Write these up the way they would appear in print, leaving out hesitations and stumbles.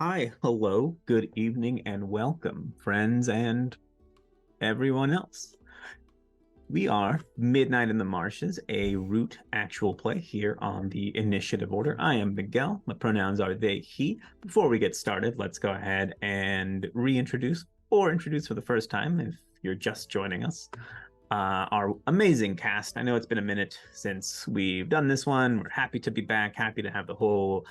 Hi, hello, good evening, and welcome, friends and everyone else. We are Midnight in the Marshes, a root actual play here on the initiative order. I am Miguel. My pronouns are they, he. Before we get started, let's go ahead and reintroduce or introduce for the first time if you're just joining us. Our amazing cast. I know it's been a minute since we've done this one. We're happy to be back, happy to have the whole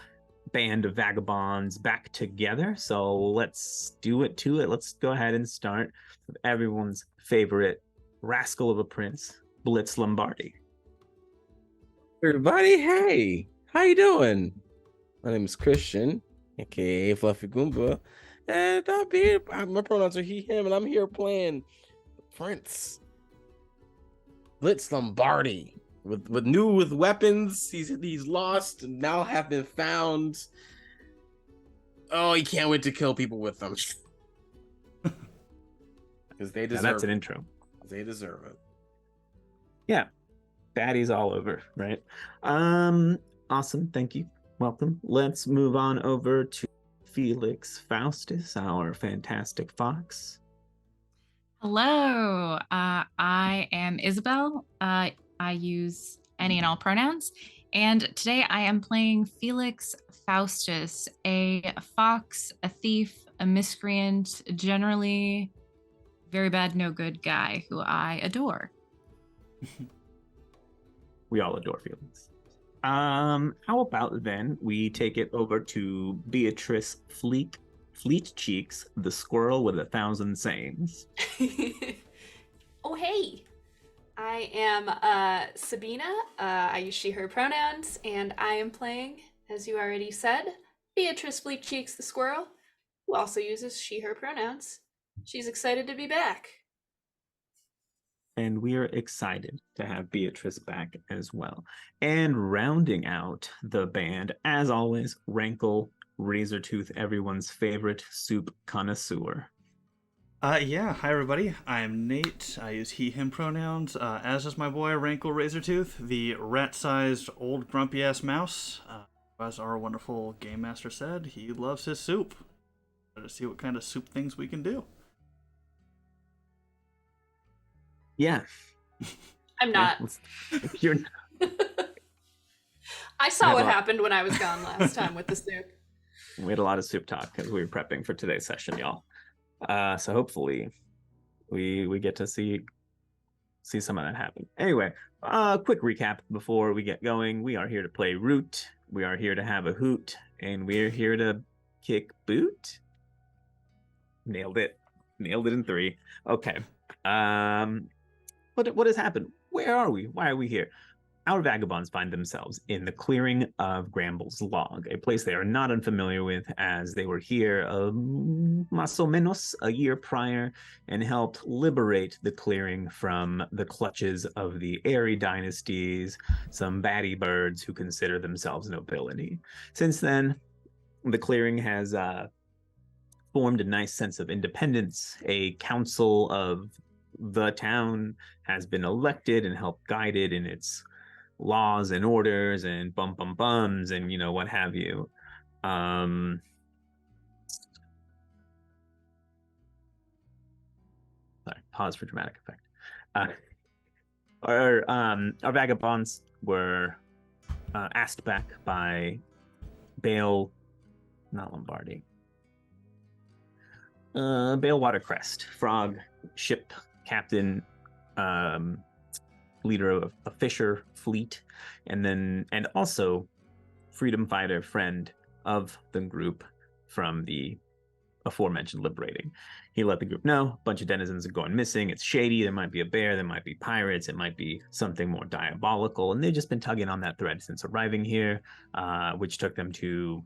band of vagabonds back together. So let's do it to it. Let's go ahead and start with everyone's favorite rascal of a prince, Blitz Lombardi. Everybody, hey, how you doing? My name is Christian, aka Fluffy Goomba, and my pronouns are he, him, and I'm here playing Prince Blitz Lombardi with weapons. He's lost and now have been found. Oh, he can't wait to kill people with them because they deserve. Now that's an intro. They deserve it. Yeah, baddies all over, right? Awesome, thank you. Welcome. Let's move on over to Felix Fautus, our fantastic fox. Hello, I am Isabel. I use any and all pronouns. And today I am playing Felix Fautus, a fox, a thief, a miscreant, generally very bad, no good guy who I adore. We all adore Felix. How about then we take it over to Beatrice Fleetcheeks, the squirrel with 1,000 sayings. Oh, hey. I am Sabina. I use she, her pronouns, and I am playing, as you already said, Beatrice Fleetcheeks the squirrel, who also uses she, her pronouns. She's excited to be back. And we are excited to have Beatrice back as well. And rounding out the band, as always, Rankle, Razortooth, everyone's favorite soup connoisseur. Yeah, hi everybody. I'm Nate. I use he, him pronouns, as is my boy Rankle Razortooth, the rat-sized old grumpy-ass mouse. As our wonderful game master said, he loves his soup. Let's see what kind of soup things we can do. Yeah. I'm not. You're I saw what happened when I was gone last time with the soup. We had a lot of soup talk as we were prepping for today's session, y'all. So hopefully we get to see some of that happen. Anyway, quick recap before we get going. We are here to play root. We are here to have a hoot, and we're here to kick boot. Nailed it in 3. Okay. What has happened? Where are we? Why are we here? Our vagabonds find themselves in the clearing of Gramble's log, a place they are not unfamiliar with, as they were here más o menos a year prior and helped liberate the clearing from the clutches of the 𝙒𝙧𝙧 dynasties, some batty birds who consider themselves nobility. Since then, the clearing has formed a nice sense of independence. A council of the town has been elected and helped guided in its laws and orders and bums and what have you. Sorry, pause for dramatic effect. Our vagabonds were asked back by Bale, not Lombardi, Bale Watercrest, frog ship captain, leader of a fisher fleet, and also freedom fighter, friend of the group from the aforementioned liberating. He let the group know a bunch of denizens are going missing. It's shady. There might be a bear. There might be pirates. It might be something more diabolical. And they've just been tugging on that thread since arriving here, which took them to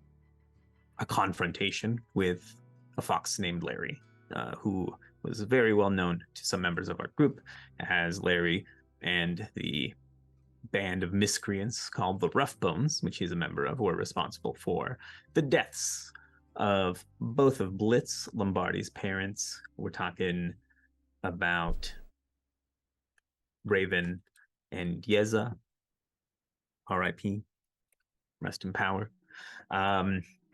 a confrontation with a fox named Larry, who was very well known to some members of our group as Larry and the band of miscreants called the Rough Bones, which he's a member of, were responsible for the deaths of both of Blitz, Lombardi's parents. We're talking about Raven and Yeza, R.I.P., rest in power.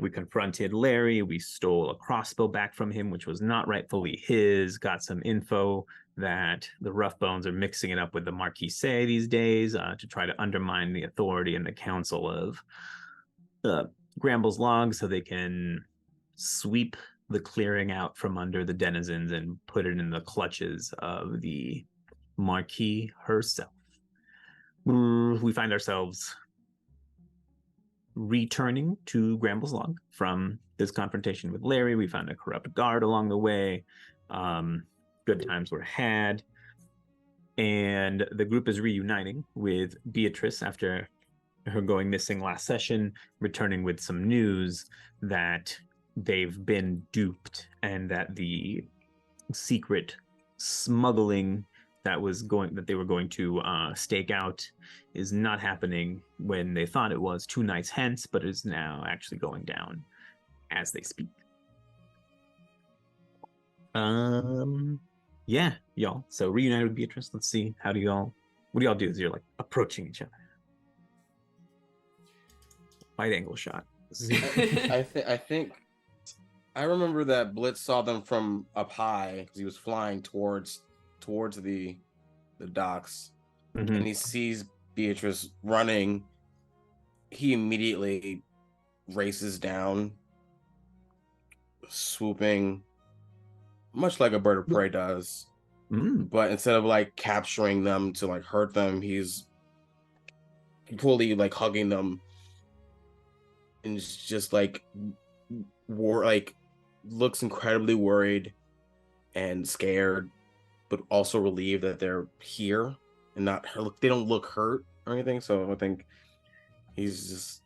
We confronted Larry. We stole a crossbow back from him, which was not rightfully his. Got some info that the Rough Bones are mixing it up with the 𝙒𝙖𝙧𝙯 these days to try to undermine the authority and the council of Gramble's log so they can sweep the clearing out from under the denizens and put it in the clutches of the Marquis herself. We find ourselves returning to Gramble's log from this confrontation with Larry. We found a corrupt guard along the way. Good times were had. And the group is reuniting with Beatrice after her going missing last session, returning with some news that they've been duped and that the secret smuggling that they were going to stake out is not happening when they thought it was 2 nights hence, but is now actually going down as they speak. Yeah, y'all. So reunited with Beatrice. Let's see. What do y'all do as you're like approaching each other? Wide angle shot. I think I remember that Blitz saw them from up high because he was flying towards the docks, Mm-hmm. and he sees Beatrice running. He immediately races down, swooping, much like a bird of prey does. But instead of like capturing them to like hurt them, he's fully like hugging them, and it's just like looks incredibly worried and scared, but also relieved that they're here and not hurt. They don't look hurt or anything. So I think he's just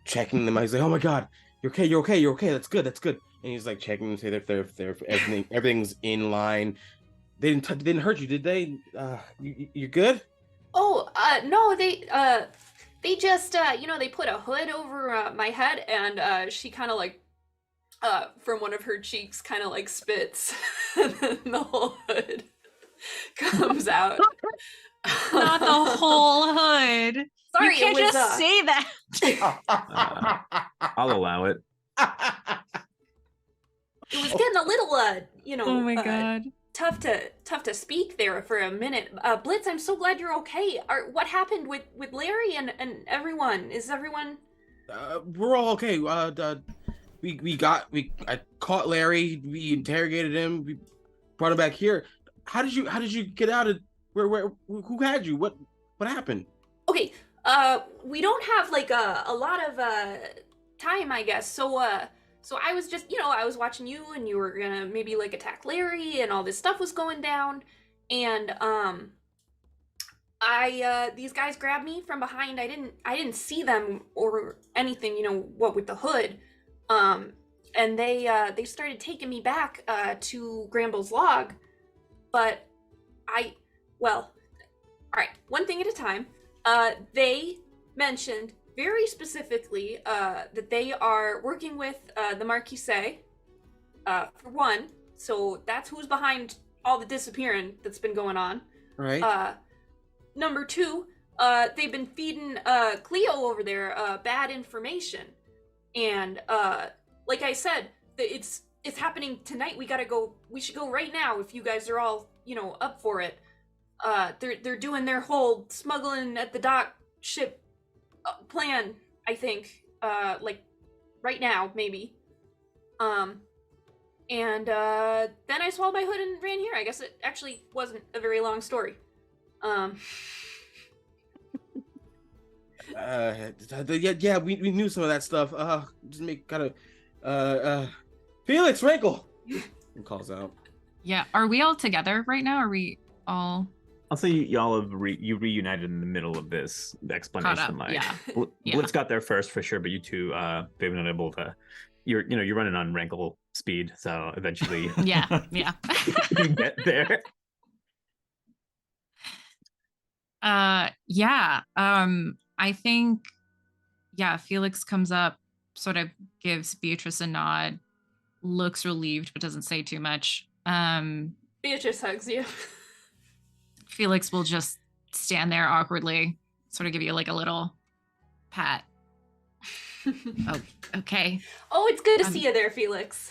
checking them. He's like, "Oh my God, you're okay. That's good. And he's like checking them, say that they're everything's in line. They didn't hurt you, did they? You good? Oh, no, they just, they put a hood over my head, and she kind of like, from one of her cheeks kind of like spits, and then the whole hood comes out. Not the whole hood. Sorry, you can't it was, just say that. I'll allow it. It was getting a little, Oh my God. tough to speak there for a minute. Blitz, I'm so glad you're okay. What happened with Larry and everyone? Is everyone? We're all okay. I caught Larry. We interrogated him. We brought him back here. How did you get out of where who had you? What happened? Okay. We don't have like a lot of time, I guess. So I was just, I was watching you, and you were gonna maybe like attack Larry, and all this stuff was going down, and these guys grabbed me from behind. I didn't see them or anything, what with the hood, and they started taking me back to Gramble's log, but all right, one thing at a time. They mentioned very specifically that they are working with the 𝙒𝙧𝙧𝙯, for one, so that's who's behind all the disappearing that's been going on. Right. Number 2, they've been feeding Cleo over there bad information, and like I said, it's happening tonight. We should go right now if you guys are all up for it. They're doing their whole smuggling at the dock ship plan, I think, like right now maybe, and then I swallowed my hood and ran here. I guess it actually wasn't a very long story. Yeah, we knew some of that stuff. Just make kind of Felix, Rankle! He calls out. Yeah. Are we all together right now? Are we all I'll say y'all have you reunited in the middle of this explanation. Caught up, yeah. Yeah. Blitz got there first for sure, but you two, they've been able to. You're running on Rankle speed, so eventually, Yeah. you get there. Yeah. I think, yeah, Felix comes up, sort of gives Beatrice a nod, looks relieved, but doesn't say too much. Beatrice hugs you. Felix will just stand there awkwardly, sort of give you like a little pat. Oh, okay. Oh, it's good to see you there, Felix.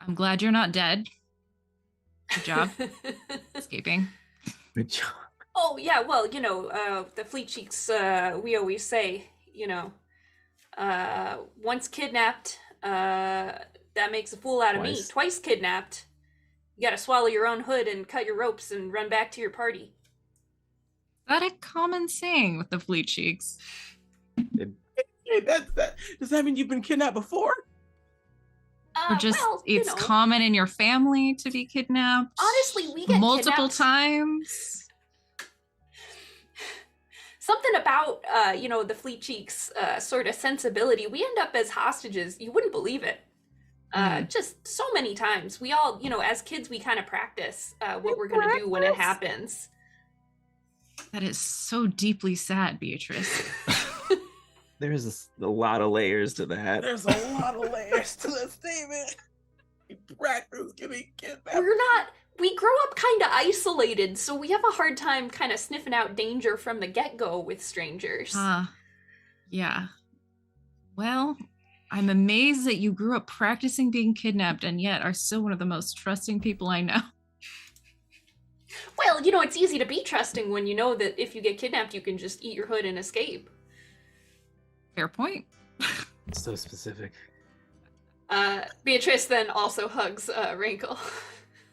I'm glad you're not dead. Good job escaping. Good job. Oh, yeah, well, the Fleetcheeks, we always say, once kidnapped, that makes a fool out of me. Twice kidnapped, you gotta swallow your own hood and cut your ropes and run back to your party. Is that a common saying with the Fleetcheeks? Hey, does that mean you've been kidnapped before? Or just it's common in your family to be kidnapped? Honestly, we get multiple kidnapped times. Something about the Fleetcheeks sort of sensibility. We end up as hostages. You wouldn't believe it. Just so many times. We all, as kids, we kind of practice what we're gonna do when it happens. That is so deeply sad, Beatrice. There's a lot of layers to that. There's a lot of layers to that statement. Practice getting kidnapped. We grow up kind of isolated, so we have a hard time kind of sniffing out danger from the get-go with strangers. Yeah. Well, I'm amazed that you grew up practicing being kidnapped and yet are still one of the most trusting people I know. Well, it's easy to be trusting when you know that if you get kidnapped, you can just eat your hood and escape. Fair point. It's so specific. Beatrice then also hugs Rankle.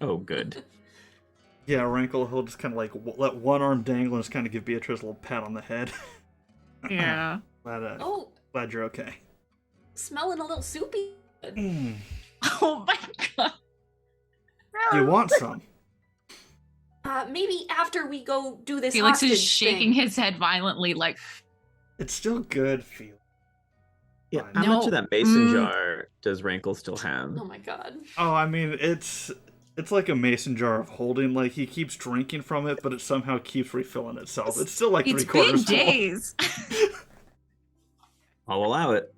Oh, good. Yeah, Rankle, he'll just kind of like let one arm dangle and just kind of give Beatrice a little pat on the head. Yeah. Glad you're okay. Smelling a little soupy. Oh my god. Do you want some? Maybe after we go do this Felix hostage is shaking thing. his head violently like... It's still good, Felix. Yeah, how much of that mason jar does Rankle still have? Oh my god. Oh, I mean, it's like a mason jar of holding. Like, he keeps drinking from it, but it somehow keeps refilling itself. It's still like it's 3/4 been full. days. I'll allow it.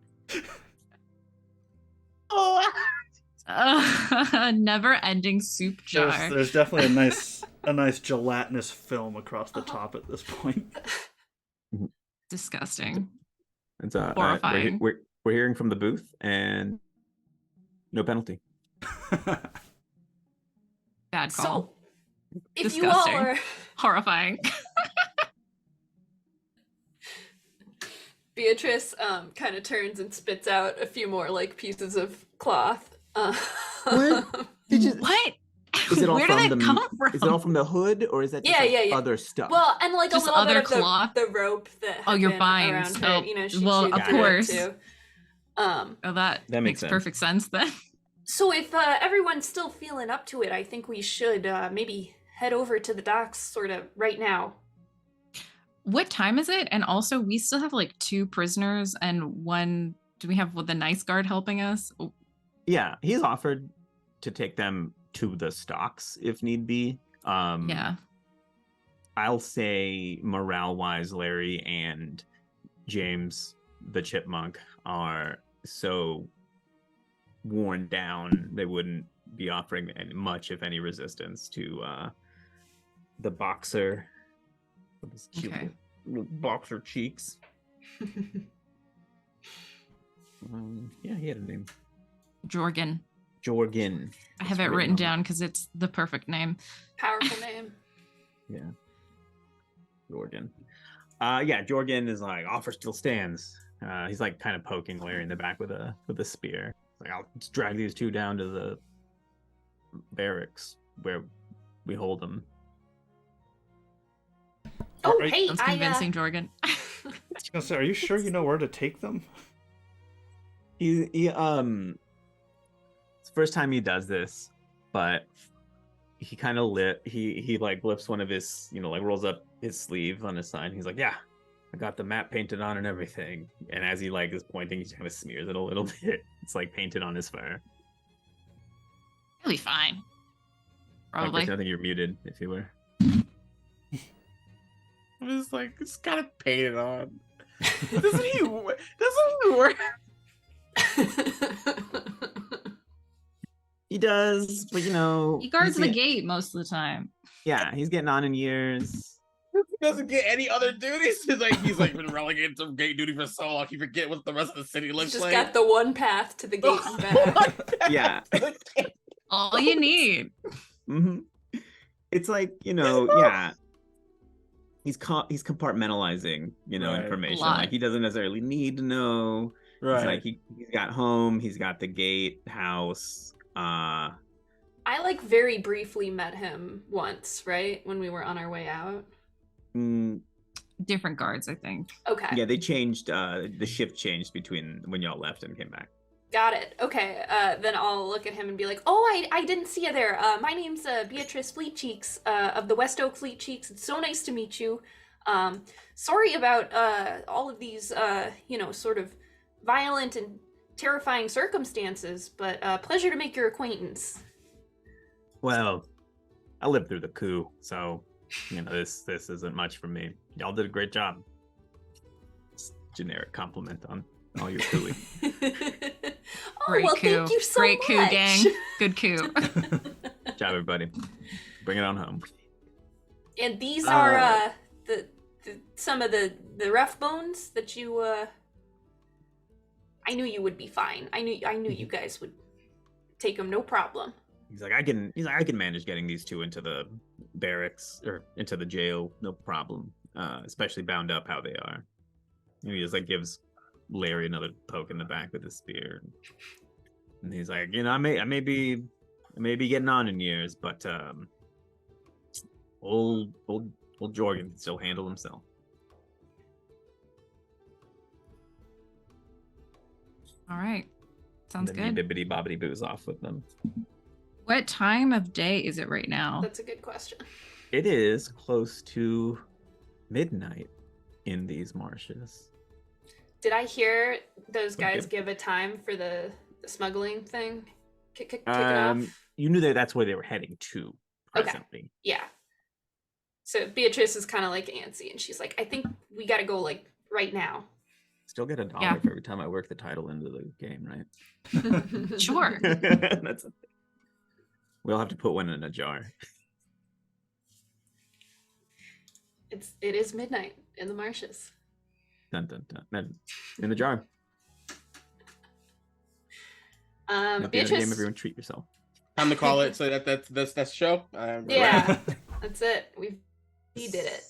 Never-ending soup jar. There's definitely a nice gelatinous film across the top at this point. Disgusting. It's horrifying. We're hearing from the booth, and no penalty. Bad call. So, if Disgusting. you all are horrifying. Beatrice kind of turns and spits out a few more like pieces of cloth. What? What? Is it all Where from did that come from? Is it all from the hood, or is that just other stuff? Well, and like Just a little other bit of cloth? the rope that had your been vines. around her. She well, chewed of through it, course. too. That makes sense. perfect sense then. So if everyone's still feeling up to it, I think we should maybe head over to the docks sort of right now. What time is it? And also, we still have like 2 prisoners and one. Do we have the nice guard helping us? Oh. Yeah, he's offered to take them to the stocks if need be. Yeah. I'll say morale-wise, Larry and James, the chipmunk, are so worn down they wouldn't be offering much, if any, resistance to the boxer with his cute little boxer cheeks. Yeah, he had a name. Jorgen. I have it written down because it's the perfect name. Powerful name. Yeah. Jorgen. Yeah, Jorgen is like, offer still stands. He's like kind of poking Larry in the back with a spear. Like, I'll just drag these 2 down to the barracks where we hold them. Oh, hey, That's convincing, Jorgen. I was gonna say, are you sure you know where to take them? He It's the first time he does this, but he kind of he like lifts one of his, like rolls up his sleeve on his side. He's like, yeah, I got the map painted on and everything. And as he like is pointing, he kind of smears it a little bit. It's like painted on his fur. He'll be fine. Probably. I think you're muted if you were. I'm just like, it's kind of painted on. Doesn't he work? He does, but he guards the gate most of the time. Yeah, he's getting on in years. He doesn't get any other duties. He's like been relegated to gate duty for so long. He forget what the rest of the city looks Just like. got the one path to the gate and back. Yeah. All you need. Mm-hmm. It's like, yeah. He's compartmentalizing, Right. information. Like he doesn't necessarily need to know. Right. It's like he's got home, he's got the gate, house. I like very briefly met him once, right? When we were on our way out. Different guards, I think. Okay. Yeah, they changed, the shift changed between when y'all left and came back. Got it. Okay. Then I'll look at him and be like, oh, I didn't see you there. My name's Beatrice Fleetcheeks of the West Oak Fleetcheeks. It's so nice to meet you. Sorry about all of these, sort of violent and terrifying circumstances, but pleasure to make your acquaintance. Well, I lived through the coup, so this isn't much for me. Y'all did a great job. It's generic compliment on all your cooing. Great coup. Thank you so Great much. coup, gang. Good coup. Good job, everybody. Bring it on home. And these are the some of the ref bones that you. I knew you would be fine. I knew you guys would take them, no problem. He's like, I can manage getting these two into the barracks or into the jail, no problem. Especially bound up how they are. And he just like gives Larry another poke in the back with his spear. And he's like, I may be getting on in years, but old Jorgen can still handle himself. All right. Sounds And then good. he bibbity bobbity boos off with them. What time of day is it right now? That's a good question. It is close to midnight in these marshes. Did I hear those guys Okay. give a time for the smuggling thing? Kick it off? You knew that's where they were heading to presently. Yeah. So Beatrice is kind of like antsy, and she's like, I think we gotta go like right now. Still get $1 Yeah. for every time I work the title into the game, right? Sure. That's we'll have to put one in a jar. It is midnight in the marshes. Dun, dun, dun. And in the jar. At the end of the game, Beatrice. everyone treat yourself. Time to call it. So that's the show. Yeah, that's it. We did it.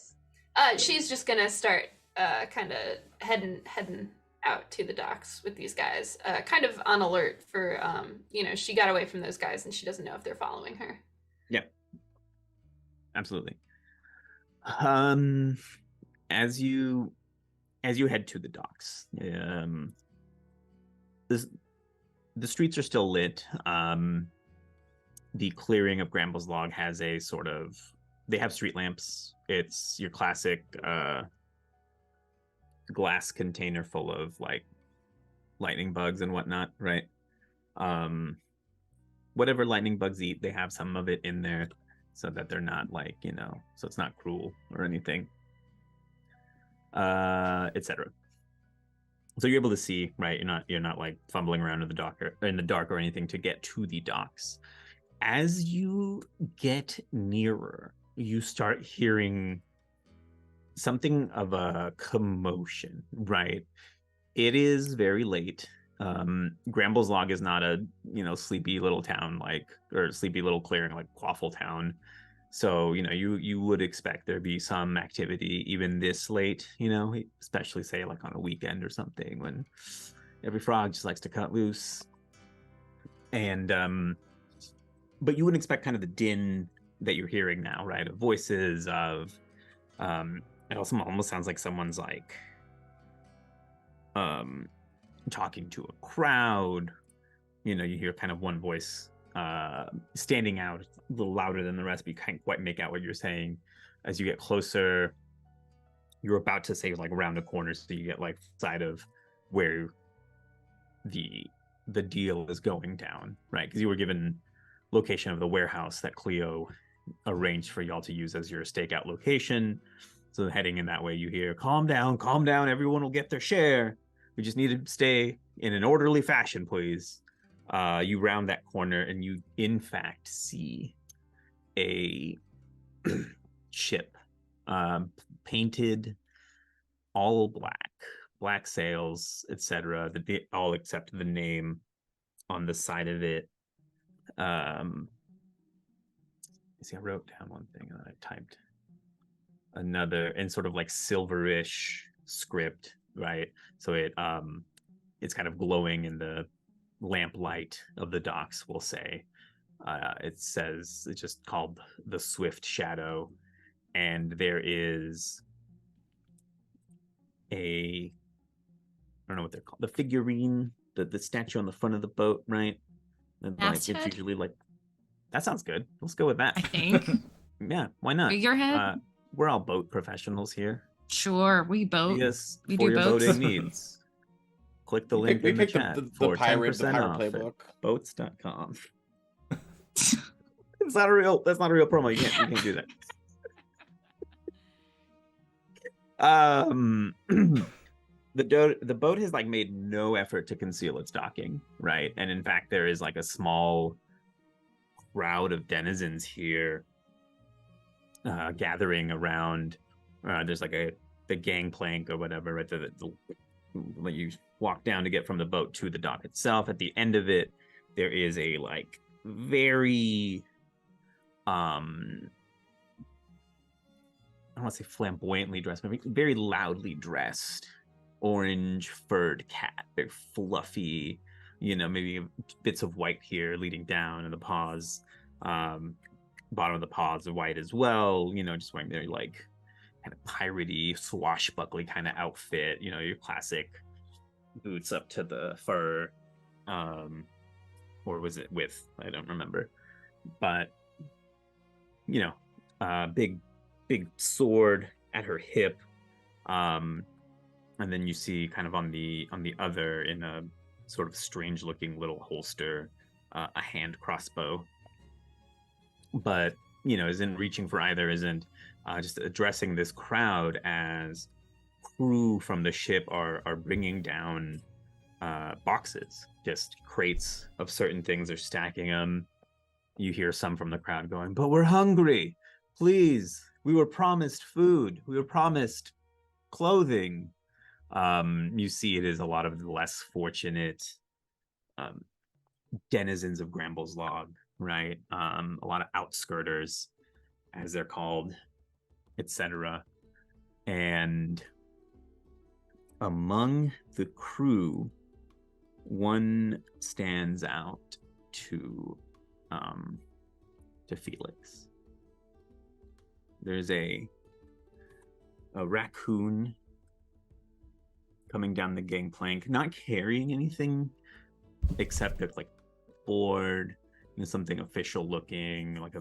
She's just gonna start kind of heading out to the docks with these guys, kind of on alert for she got away from those guys and she doesn't know if they're following her. Yeah, absolutely. As you head to the docks, the streets are still lit. The clearing of Gramble's log has a sort of, they have street lamps. It's your classic glass container full of like lightning bugs and whatnot, right? Whatever lightning bugs eat, they have some of it in there so that they're not like, so it's not cruel or anything, etc. So you're able to see, right? You're not like fumbling around in the dark or anything to get to the docks. As you get nearer, you start hearing something of a commotion, right? It is very late. Gramble's log is not a sleepy little town or sleepy little clearing like Quaffle Town. So you would expect there be some activity even this late, especially say like on a weekend or something when every frog just likes to cut loose. And but you wouldn't expect kind of the din that you're hearing now, right? Of voices, of it also almost sounds like someone's like talking to a crowd, you hear kind of one voice standing out a little louder than the rest, but you can't quite make out what you're saying. As you get closer, you're about to say like around the corner, so you get like side of where the deal is going down, right? Because you were given location of the warehouse that Cleo arranged for y'all to use as your stakeout location. So heading in that way, you hear, calm down, everyone will get their share. We just need to stay in an orderly fashion, please. You round that corner and you in fact see a ship, painted all black sails, etc. All except the name on the side of it. See, I wrote down one thing and then I typed another in sort of like silverish script, right? So it's kind of glowing in the lamplight of the docks, we'll say. It says it's just called the Swift Shadow, and there is I don't know what they're called, the figurine, the statue on the front of the boat, right? And like it's Masthead? usually like, that sounds good. Let's go with that. I think. Yeah, why not? Figurehead? We're all boat professionals here. Sure, we boat. Yes, we for do your boats. boating needs. Click the link We in the picked chat the for pirate 10% off playbook. at boats.com. That's not a real promo. You can't do that. The boat has like made no effort to conceal its docking, right? And in fact, there is like a small crowd of denizens here gathering around. There's like the gangplank or whatever, right? When you walk down to get from the boat to the dock itself. At the end of it, there is a like very I don't want to say flamboyantly dressed, but very loudly dressed orange furred cat. Very fluffy, maybe bits of white here leading down in the paws. Bottom of the paws are white as well, just wearing their like kind of piratey, swashbuckly kind of outfit, your classic boots up to the fur. Or was it with? I don't remember. But, big sword at her hip. And then you see kind of on the other, in a sort of strange looking little holster, a hand crossbow. But, isn't reaching for either, isn't just addressing this crowd as crew from the ship are bringing down boxes, just crates of certain things. They're stacking them. You hear some from the crowd going, but we're hungry. Please, we were promised food. We were promised clothing. You see it is a lot of the less fortunate denizens of Gramble's log, right? A lot of outskirters, as they're called, etc. And among the crew, one stands out to Felix. There's a raccoon coming down the gangplank, not carrying anything except it's like board, something official looking, like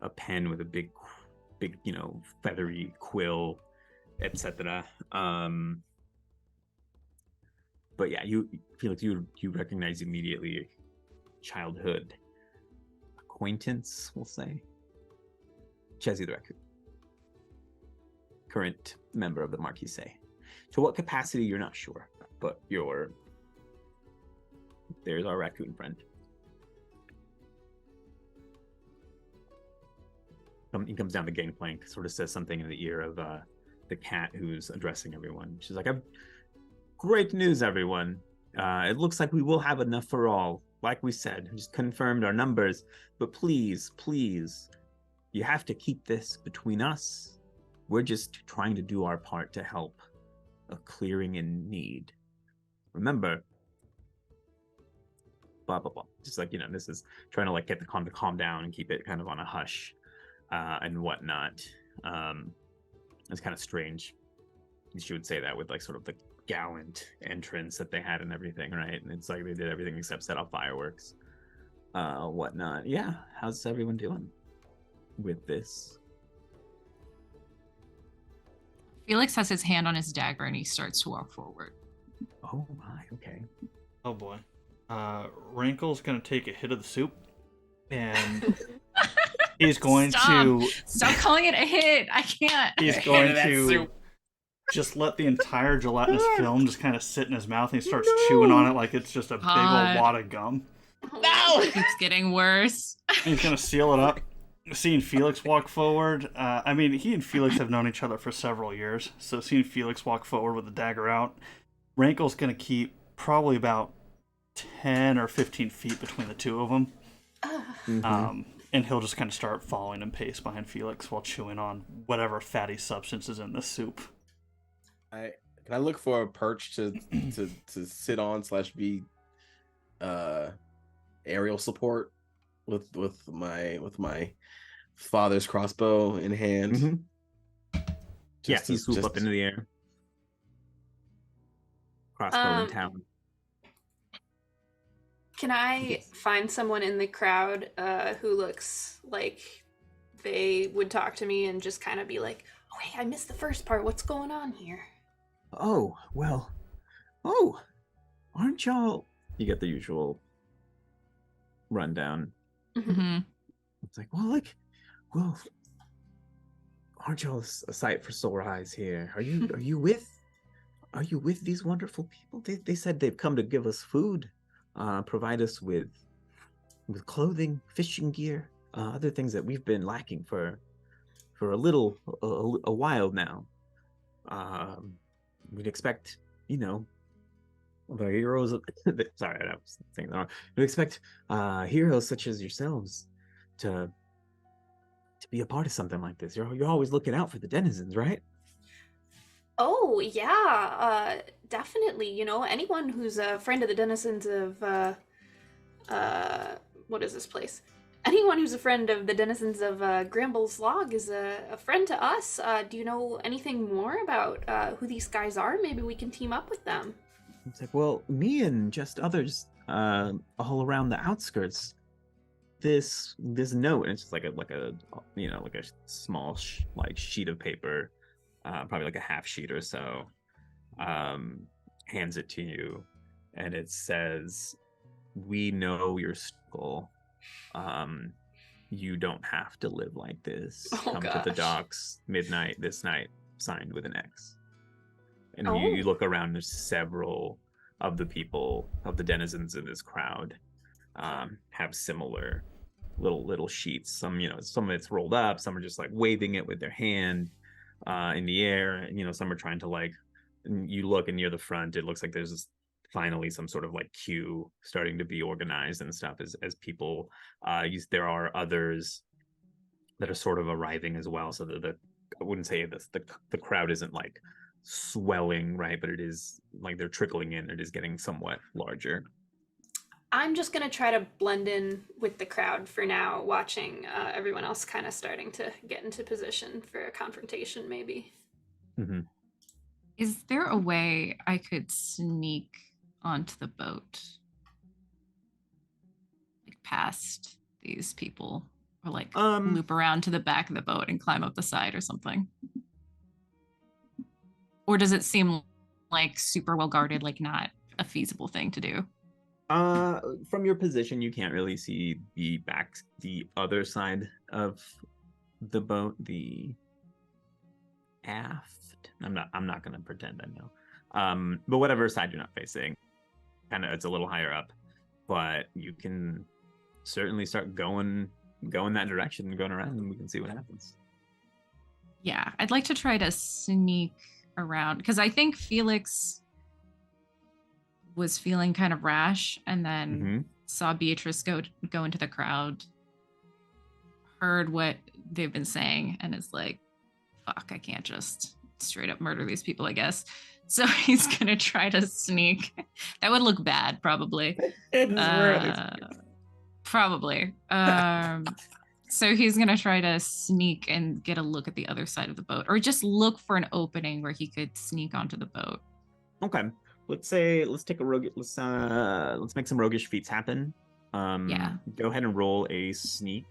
a pen with a big feathery quill, etc. But yeah, Felix, you recognize immediately childhood acquaintance, we'll say. Chezzy the raccoon, current member of the Marquise. To what capacity, you're not sure, but there's our raccoon friend. He comes down the gangplank, sort of says something in the ear of the cat who's addressing everyone. She's like, great news, everyone. It looks like we will have enough for all. Like we said, we just confirmed our numbers. But please, you have to keep this between us. We're just trying to do our part to help a clearing in need. Remember, blah, blah, blah. Just like, this is trying to like get the calm down and keep it kind of on a hush and whatnot. It's kind of strange. She would say that with like sort of gallant entrance that they had and everything, right? And it's like they did everything except set off fireworks, whatnot. Yeah, how's everyone doing with this? Felix has his hand on his dagger and he starts to walk forward. Oh my, okay. Oh boy. Rankle's gonna take a hit of the soup, and he's going to Stop calling it a hit. I can't. He's going to just let the entire gelatinous film just kind of sit in his mouth, and he starts chewing on it like it's just a big old wad of gum. No! It keeps getting worse. And he's gonna seal it up. Seeing Felix walk forward, I mean, he and Felix have known each other for several years, so seeing Felix walk forward with the dagger out, Rankle's gonna keep probably about 10 or 15 feet between the two of them. And he'll just kind of start following in pace behind Felix while chewing on whatever fatty substance is in this soup. Can I look for a perch to sit on / be aerial support with my father's crossbow in hand? Yes, you swoop up into the air. Crossbow in town. Can I find someone in the crowd who looks like they would talk to me and just kind of be like, oh, hey, I missed the first part. What's going on here? Oh, well. Oh, aren't y'all... You get the usual rundown. Mm-hmm. It's like, well, aren't y'all a sight for sore eyes here? Are you with these wonderful people? They said they've come to give us food. Provide us with clothing, fishing gear, other things that we've been lacking for a while now. We'd expect, the heroes. Sorry, I was saying that wrong. We'd expect heroes such as yourselves to be a part of something like this. You're always looking out for the denizens, right? Oh, yeah, definitely. Anyone who's a friend of the denizens of, what is this place? Anyone who's a friend of the denizens of Gramble's log is a friend to us. Do you know anything more about who these guys are? Maybe we can team up with them. It's like, well, me and just others all around the outskirts. This note, and it's just like a small sheet of paper. Probably like a half sheet or so, hands it to you, and it says, "We know your struggle. You don't have to live like this. Come to the docks midnight this night. Signed with an X." And you look around. There's several of the people of the denizens in this crowd have similar little sheets. Some of it's rolled up. Some are just like waving it with their hand in the air, and some are trying to you look, and near the front it looks like there's finally some sort of queue starting to be organized and stuff as people there are others that are sort of arriving as well, so that I wouldn't say the crowd isn't swelling, right, but it is they're trickling in. It is getting somewhat larger. I'm just gonna try to blend in with the crowd for now, watching everyone else kind of starting to get into position for a confrontation, maybe. Mm-hmm. Is there a way I could sneak onto the boat? Past these people? Or loop around to the back of the boat and climb up the side or something? Or does it seem super well guarded, not a feasible thing to do? From your position, you can't really see the other side of the boat, the aft. I'm not gonna pretend I know. But whatever side you're not facing, it's a little higher up, but you can certainly start going that direction and going around, and we can see what happens. Yeah, I'd like to try to sneak around, because I think Felix was feeling kind of rash, and then saw Beatrice go into the crowd, heard what they've been saying, and is like, fuck, I can't just straight up murder these people, I guess. So he's gonna try to sneak. That would look bad, probably. Probably. So he's gonna try to sneak and get a look at the other side of the boat, or just look for an opening where he could sneak onto the boat. Okay. Let's take a rogue. Let's make some roguish feats happen. Yeah. Go ahead and roll a sneak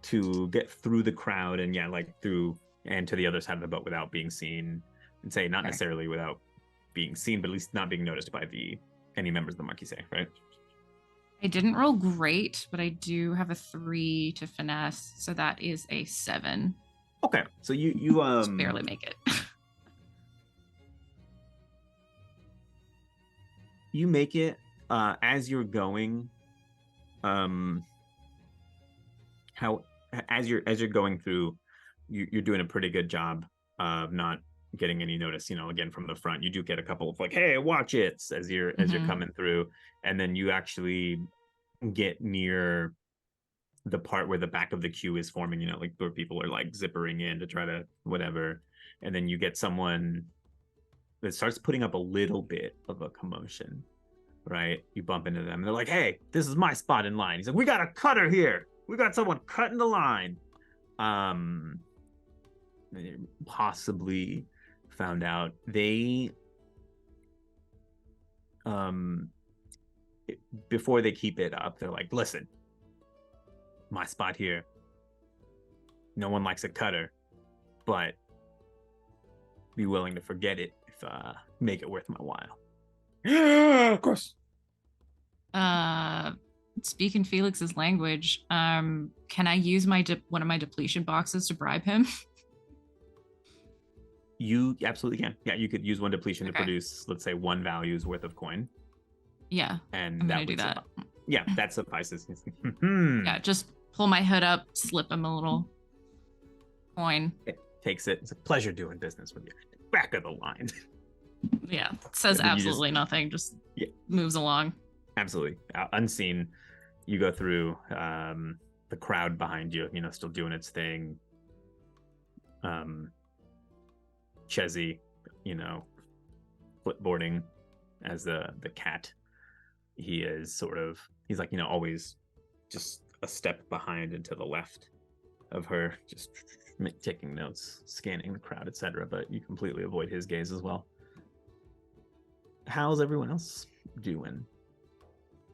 to get through the crowd and through and to the other side of the boat without being seen. And say not necessarily without being seen, but at least not being noticed by any members of the Marquise, right? I didn't roll great, but I do have a 3 to finesse, so that is a 7. Okay, so you Just barely make it. You make it as you're going. As you're going through, you're doing a pretty good job of not getting any notice. Again from the front, you do get a couple of like, "Hey, watch it!" as you're coming through, and then you actually get near the part where the back of the queue is forming. Like where people are like zippering in to try to whatever, and then you get someone that starts putting up a little bit of a commotion, right? You bump into them and they're like, "Hey, this is my spot in line." He's like, "We got a cutter here. We got someone cutting the line." Possibly found out they before they keep it up, they're like, "Listen, my spot here. No one likes a cutter, but be willing to forget it if make it worth my while." Yeah, of course. Speaking Felix's language, can I use one of my depletion boxes to bribe him? You absolutely can. Yeah, you could use one depletion to Okay. produce, let's say, 1 value's worth of coin. Yeah, And I'm that gonna do would that. Yeah, that suffices. Yeah, just pull my hood up, slip him a little coin. It takes it. It's a pleasure doing business with you. Back of the line. Yeah, says And then you absolutely nothing, just Yeah. moves along. Absolutely. Unseen, you go through the crowd behind you, still doing its thing. Chezzy, flipboarding as the cat. He's like, always just a step behind and to the left of her, just taking notes, scanning the crowd, etc. But you completely avoid his gaze as well. How's everyone else doing?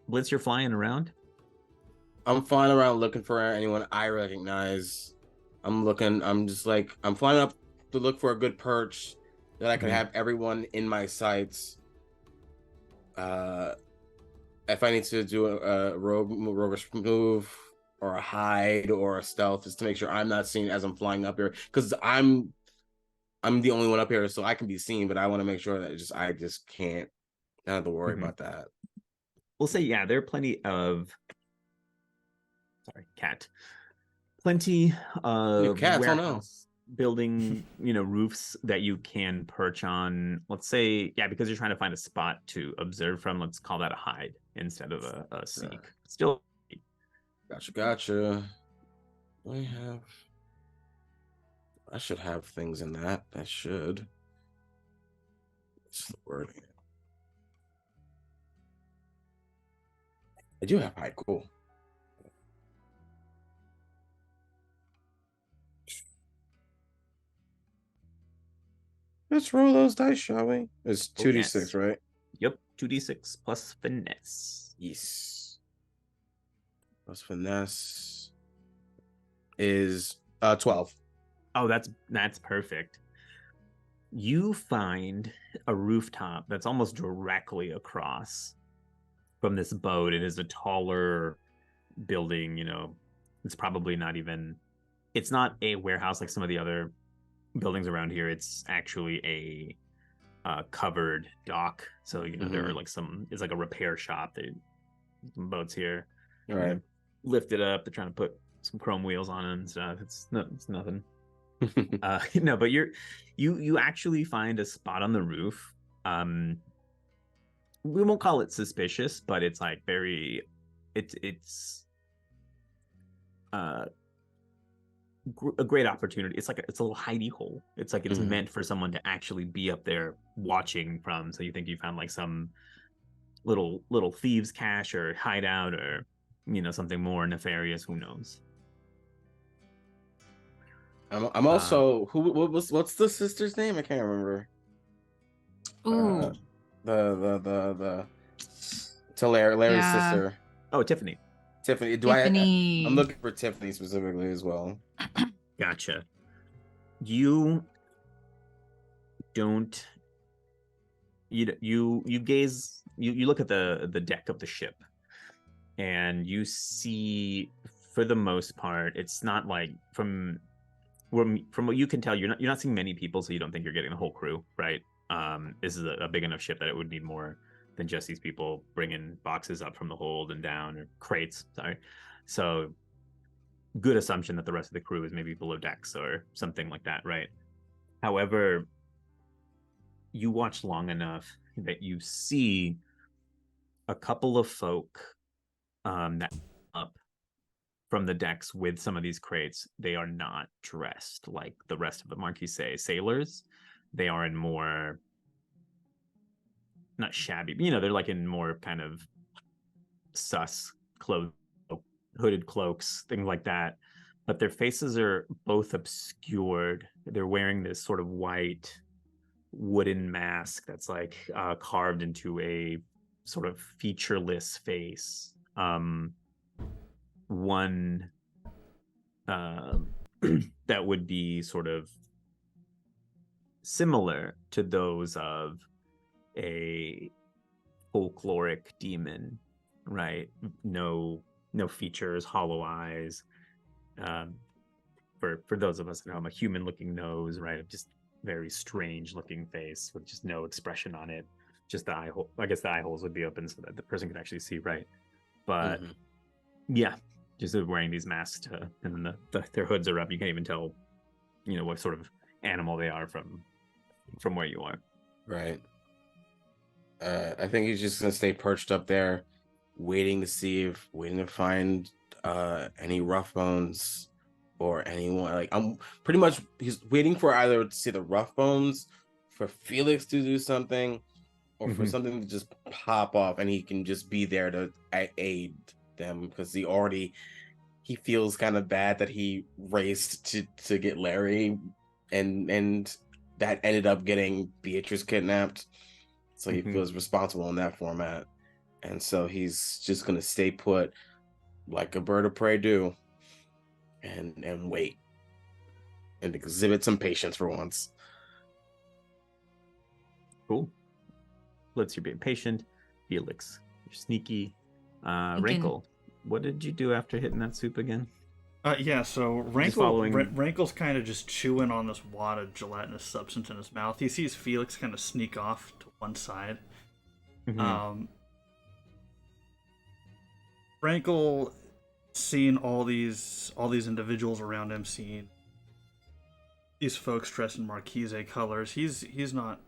Blitz, you're flying around? I'm flying around looking for anyone I recognize. I'm flying up to look for a good perch that I can have everyone in my sights. If I need to do a roguish move or a hide or a stealth, just to make sure I'm not seen as I'm flying up here, because I'm the only one up here, so I can be seen, but I want to make sure that I just can't. I don't have to worry about that. We'll say, yeah, there are plenty of plenty of warehouse building, roofs that you can perch on. Let's say, yeah, because you're trying to find a spot to observe from, let's call that a hide instead of a seek. Still. Gotcha. I should have things in that. I should. What's the wording? I do have hide. Cool. Let's roll those dice, shall we? It's 2d6, yes. Right? Yep, 2d6 plus finesse. Yes. Plus finesse is 12. Oh, that's perfect. You find a rooftop that's almost directly across from this boat. It is a taller building, it's probably not even, it's not a warehouse like some of the other buildings around here. It's actually a covered dock. So, there are like it's like a repair shop. Some boats here. All right. Lift it up. They're trying to put some chrome wheels on it and stuff. It's nothing. No, but you actually find a spot on the roof. We won't call it suspicious, but it's like it's a great opportunity. It's like it's a little hidey hole. It's like it's meant for someone to actually be up there watching from. So you think you found like some little thieves' cache or hideout or something more nefarious. Who knows? I'm also what's the sister's name? I can't remember. Ooh, to Larry's Yeah. sister, Oh, Tiffany. Tiffany. I'm Tiffany. looking for Tiffany specifically as well. Gotcha. You don't. You gaze. You look at the deck of the ship, and you see, for the most part, it's not like from what you can tell, you're not seeing many people, so you don't think you're getting the whole crew, right? This is a big enough ship that it would need more than just these people bringing boxes up from the hold and down, or crates, sorry. So good assumption that the rest of the crew is maybe below decks or something like that, right? However, you watch long enough that you see a couple of folk that up from the decks with some of these crates. They are not dressed like the rest of the Marquise sailors. They are in more, not shabby, they're like in more kind of sus clothes, hooded cloaks, things like that. But their faces are both obscured. They're wearing this sort of white wooden mask that's like carved into a sort of featureless face. One that would be sort of similar to those of a folkloric demon, right? No features, hollow eyes. For those of us at home, a human looking nose, right? Just very strange looking face with just no expression on it. Just the eye hole. I guess the eye holes would be open so that the person could actually see, right? But yeah, just wearing these masks and then their hoods are up. You can't even tell, what sort of animal they are from where you are. Right. I think he's just gonna stay perched up there, waiting to find any rough bones or anyone. Like, I'm pretty much, he's waiting for either to see the rough bones, for Felix to do something, or for something to just pop off, and he can just be there to aid them, because he feels kind of bad that he raced to get Larry, and that ended up getting Beatrice kidnapped. So he feels responsible in that format. And so he's just going to stay put like a bird of prey do and wait and exhibit some patience for once. Cool. Blitz, you're being patient. Felix, you're sneaky. Rankle, what did you do after hitting that soup again? Yeah, so Rankle's kind of just chewing on this wad of gelatinous substance in his mouth. He sees Felix kind of sneak off to one side. Rankle, seeing all these individuals around him, seeing these folks dressed in Marquise colors, he's not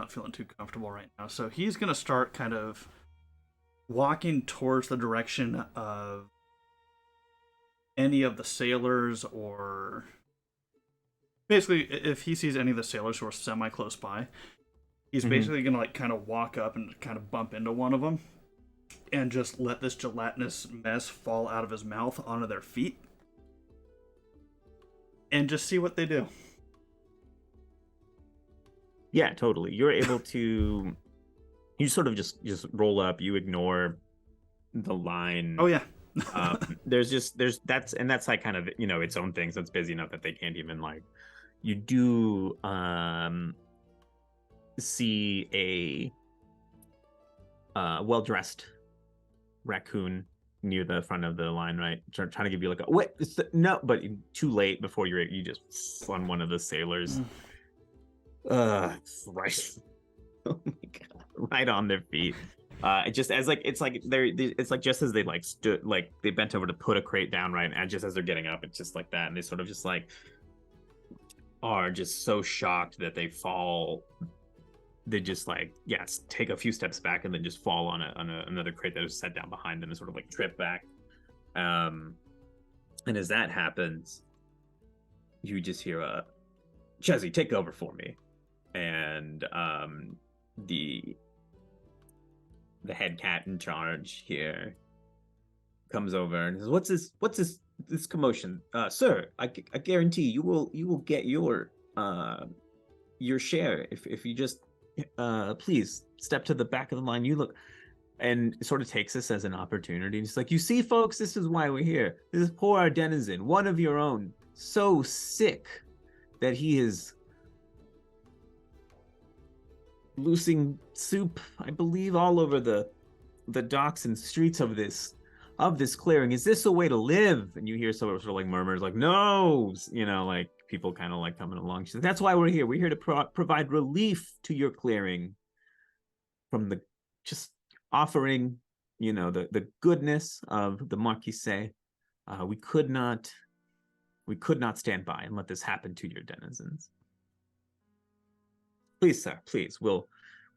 feeling too comfortable right now. So he's gonna start kind of walking towards the direction of any of the sailors, or basically if he sees any of the sailors who are semi close by, he's basically gonna like kind of walk up and kind of bump into one of them and just let this gelatinous mess fall out of his mouth onto their feet and just see what they do. Yeah, totally. You're able to, you sort of just roll up, you ignore the line. Oh yeah. That's like kind of, its own thing, so it's busy enough that they can't even like, you do see a well-dressed raccoon near the front of the line, right? Trying to give you like a wait, no, but too late before you just slung one of the sailors. Right. Oh my god, right on their feet. Just as like it's like just as they like stood, like they bent over to put a crate down, right? And just as they're getting up, it's just like that, and they sort of just like are just so shocked that they fall. They just like take a few steps back and then just fall on another crate that was set down behind them and sort of like trip back. And as that happens, you just hear Chezzy, take over for me. And the head cat in charge here comes over and says, "What's this commotion, sir? I guarantee you will get your share if you just please step to the back of the line. You look, and sort of takes this as an opportunity. It's like, you see, folks, this is why we're here. This is poor denizen, one of your own, so sick that he is loosing soup, I believe, all over the docks and streets of this clearing. Is this a way to live? And you hear sort of like murmurs, like, no, like people kind of like coming along. She's like, that's why we're here. We're here to provide relief to your clearing from the just offering, the goodness of the Marquise. We could not stand by and let this happen to your denizens. Please, sir, please, we'll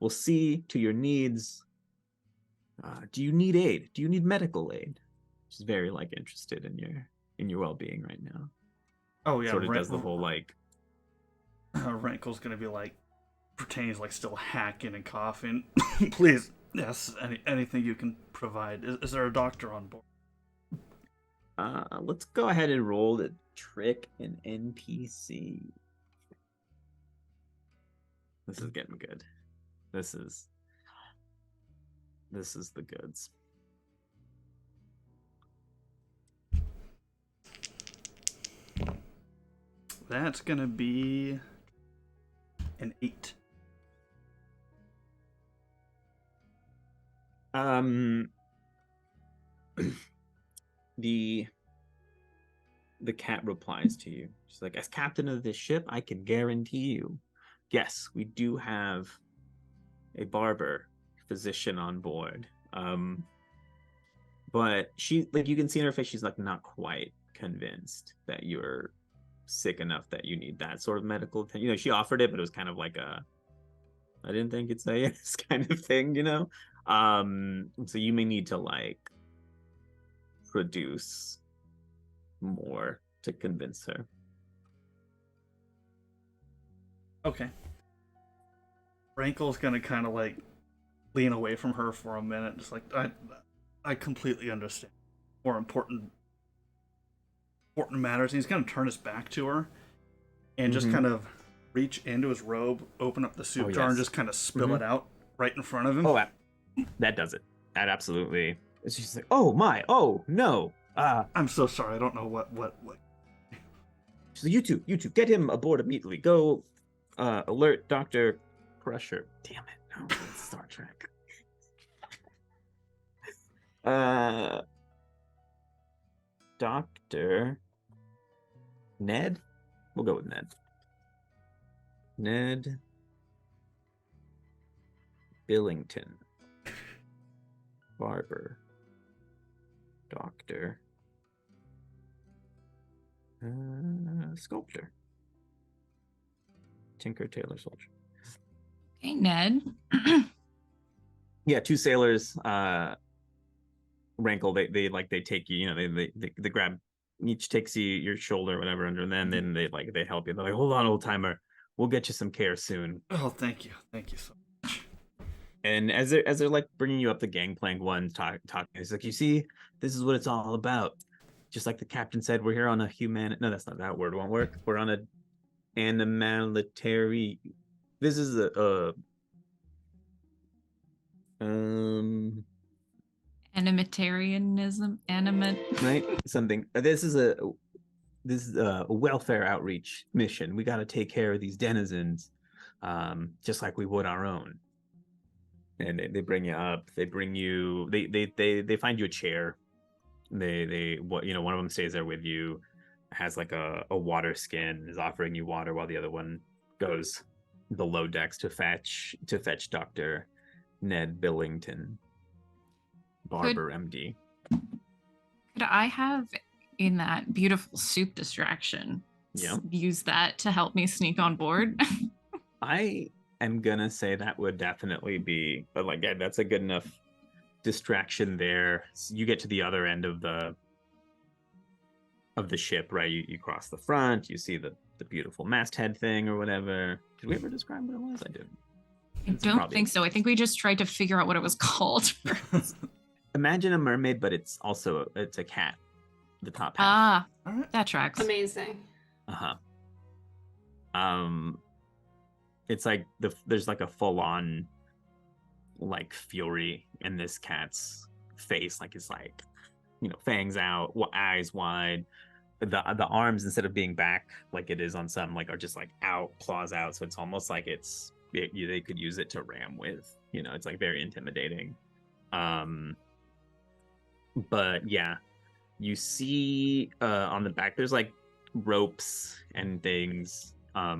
see to your needs. Do you need aid? Do you need medical aid? She's very interested in your well-being right now. Oh yeah, sort of does the whole Rankle's gonna be pretends still hacking and coughing. Please, yes, anything you can provide. Is there a doctor on board? Let's go ahead and roll the trick an NPC. This is getting good. This is the goods. That's gonna be an 8. The cat replies to you. She's like, as captain of this ship, I can guarantee you, yes, we do have a barber physician on board. But she, you can see in her face, she's not quite convinced that you're sick enough that you need that sort of medical attention. She offered it, but it was kind of like I didn't think you'd say yes kind of thing, so you may need to produce more to convince her. Okay. Rankle's gonna kind of lean away from her for a minute, just I completely understand. More important matters. And he's gonna turn his back to her and just kind of reach into his robe, open up the soup jar, and just kind of spill it out right in front of him. Oh, that does it. That absolutely. She's like, oh my, oh no. I'm so sorry. I don't know what. She's like, you two, get him aboard immediately. Go, alert Dr. Crusher. Damn it! No, it's Star Trek. Dr. Ned. We'll go with Ned. Ned Billington. Barber. Doctor. Sculptor. Tinker, Tailor, Soldier. Okay, Ned. Yeah, 2 sailors. Rankle. They take you. They grab. Each takes your shoulder, or whatever, and then they help you. They're like, hold on, old timer. We'll get you some care soon. Oh, thank you so much. And as they're bringing you up the gangplank, one talking, it's like, you see, this is what it's all about. Just like the captain said, we're here on a no, that's not, that word won't work. We're on a animalitary. This is Animatarianism, right? Something. This is a welfare outreach mission. We got to take care of these denizens, just like we would our own. And they bring you up. They bring you. They find you a chair. One of them stays there with you, has a water skin, is offering you water while the other one goes below decks to fetch Dr. Ned Billington, Barber, MD. Could I have, in that beautiful soup distraction, use that to help me sneak on board? I am gonna say that would definitely be, but that's a good enough distraction there. So you get to the other end of the ship, right? You cross the front, you see the beautiful masthead thing or whatever. Did we ever describe what it was? I didn't. I don't think so. I think we just tried to figure out what it was called first. Imagine a mermaid, but it's a cat. The top half. That tracks. Amazing. it's like there's like a full-on like fury in this cat's face, like it's like, you know, fangs out, eyes wide. The arms, instead of being back like it is on some, like are just like out, claws out, so it's almost like they could use it to ram with, you know, it's like very intimidating. But yeah, you see on the back there's like ropes and things. How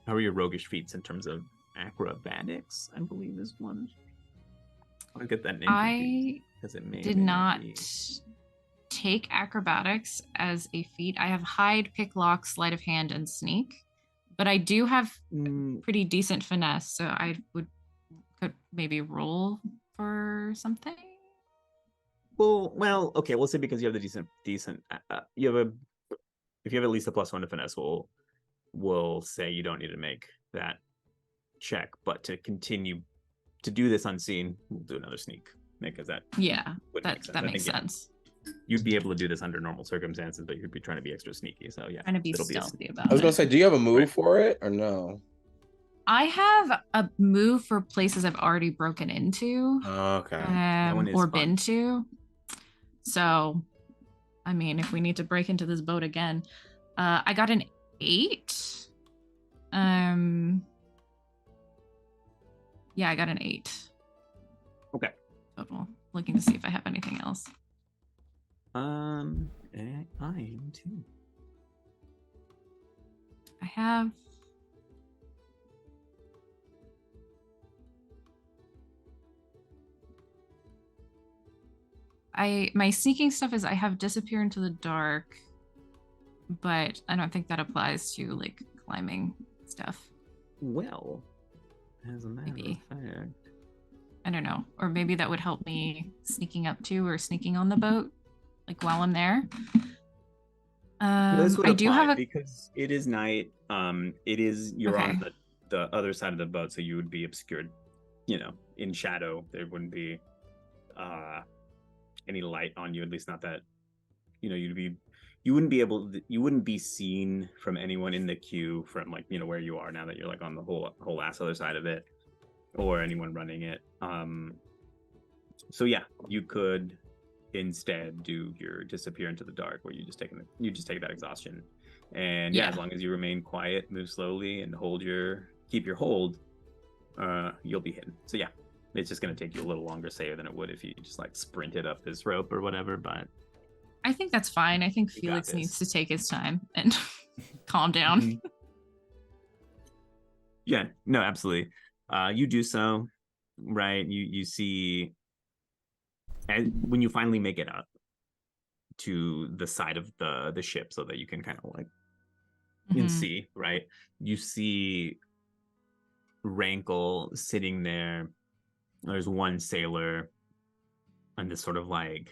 are your roguish feats in terms of acrobatics? I believe is one. I'll get that name confused, because it did not take acrobatics as a feat. I have hide, pick, lock, sleight of hand, and sneak, but I do have pretty decent finesse, so I could maybe roll for something. Well, okay, we'll say because you have the decent. If you have at least a +1 to finesse, we'll say you don't need to make that check, but to continue to do this unseen, we'll do another sneak, because that makes sense. You'd be able to do this under normal circumstances, but you'd be trying to be extra sneaky. So yeah, trying to be stealthy about it. I was gonna say, do you have a move for it or no? I have a move for places I've already broken into. Okay. Or been to. So, I mean, if we need to break into this boat again, I got an 8. Yeah, I got an 8. Okay. Total. Looking to see if I have anything else. I am too. I have. My sneaking stuff is I have disappear into the dark, but I don't think that applies to like climbing stuff. Well, as a matter of fact, I don't know, or maybe that would help me sneaking up to or sneaking on the boat, like while I'm there. This would I do apply have because it is night. You're on the other side of the boat, so you would be obscured, you know, in shadow. There wouldn't be any light on you, at least not that, you know, you wouldn't be seen from anyone in the queue from, like, you know, where you are now that you're like on the whole ass other side of it, or anyone running it. So yeah, you could instead do your disappear into the dark, where you just take that exhaustion, and as long as you remain quiet, move slowly, and keep your hold, you'll be hidden. So yeah, it's just going to take you a little longer save than it would if you just like sprinted up this rope or whatever, but I think that's fine. I think Felix needs to take his time and calm down. Mm-hmm. Yeah, no, absolutely. You do so, right? You see, and when you finally make it up to the side of the ship, so that you can kind of like and see, right? You see Rankle sitting there. There's one sailor and this sort of like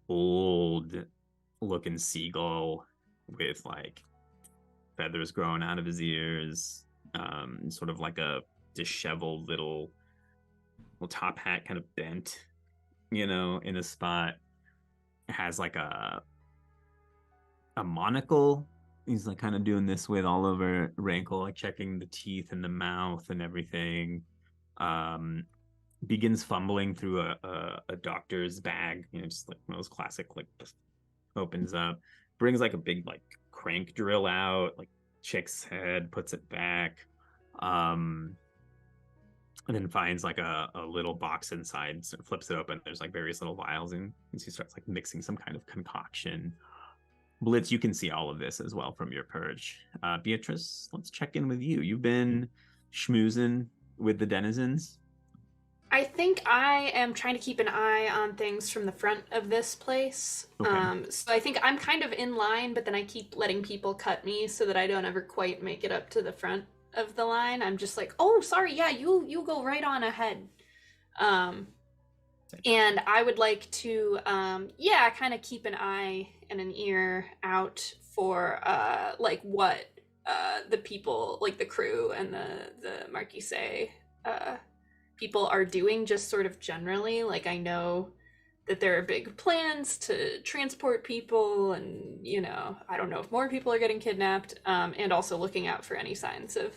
old looking seagull with like feathers growing out of his ears, sort of like a disheveled little top hat, kind of bent, you know, in a spot. Has like a monocle. He's like kind of doing this with all over Rankle, like checking the teeth and the mouth and everything. Begins fumbling through a doctor's bag, you know, just like one of those classic, like, just opens up, brings like a big like crank drill out, like checks head, puts it back, and then finds like a little box inside, so flips it open. There's like various little vials, and he starts like mixing some kind of concoction. Blitz, you can see all of this as well from your perch. Beatrice, let's check in with you. You've been schmoozing with the denizens. I think I am trying to keep an eye on things from the front of this place. Okay. So I think I'm kind of in line, but then I keep letting people cut me so that I don't ever quite make it up to the front of the line. I'm just like, oh, sorry, yeah, you go right on ahead. And I would like to, kind of keep an eye and an ear out for, like, what the people, like the crew and the Marquise, people are doing, just sort of generally. Like, I know that there are big plans to transport people, and I don't know if more people are getting kidnapped, and also looking out for any signs of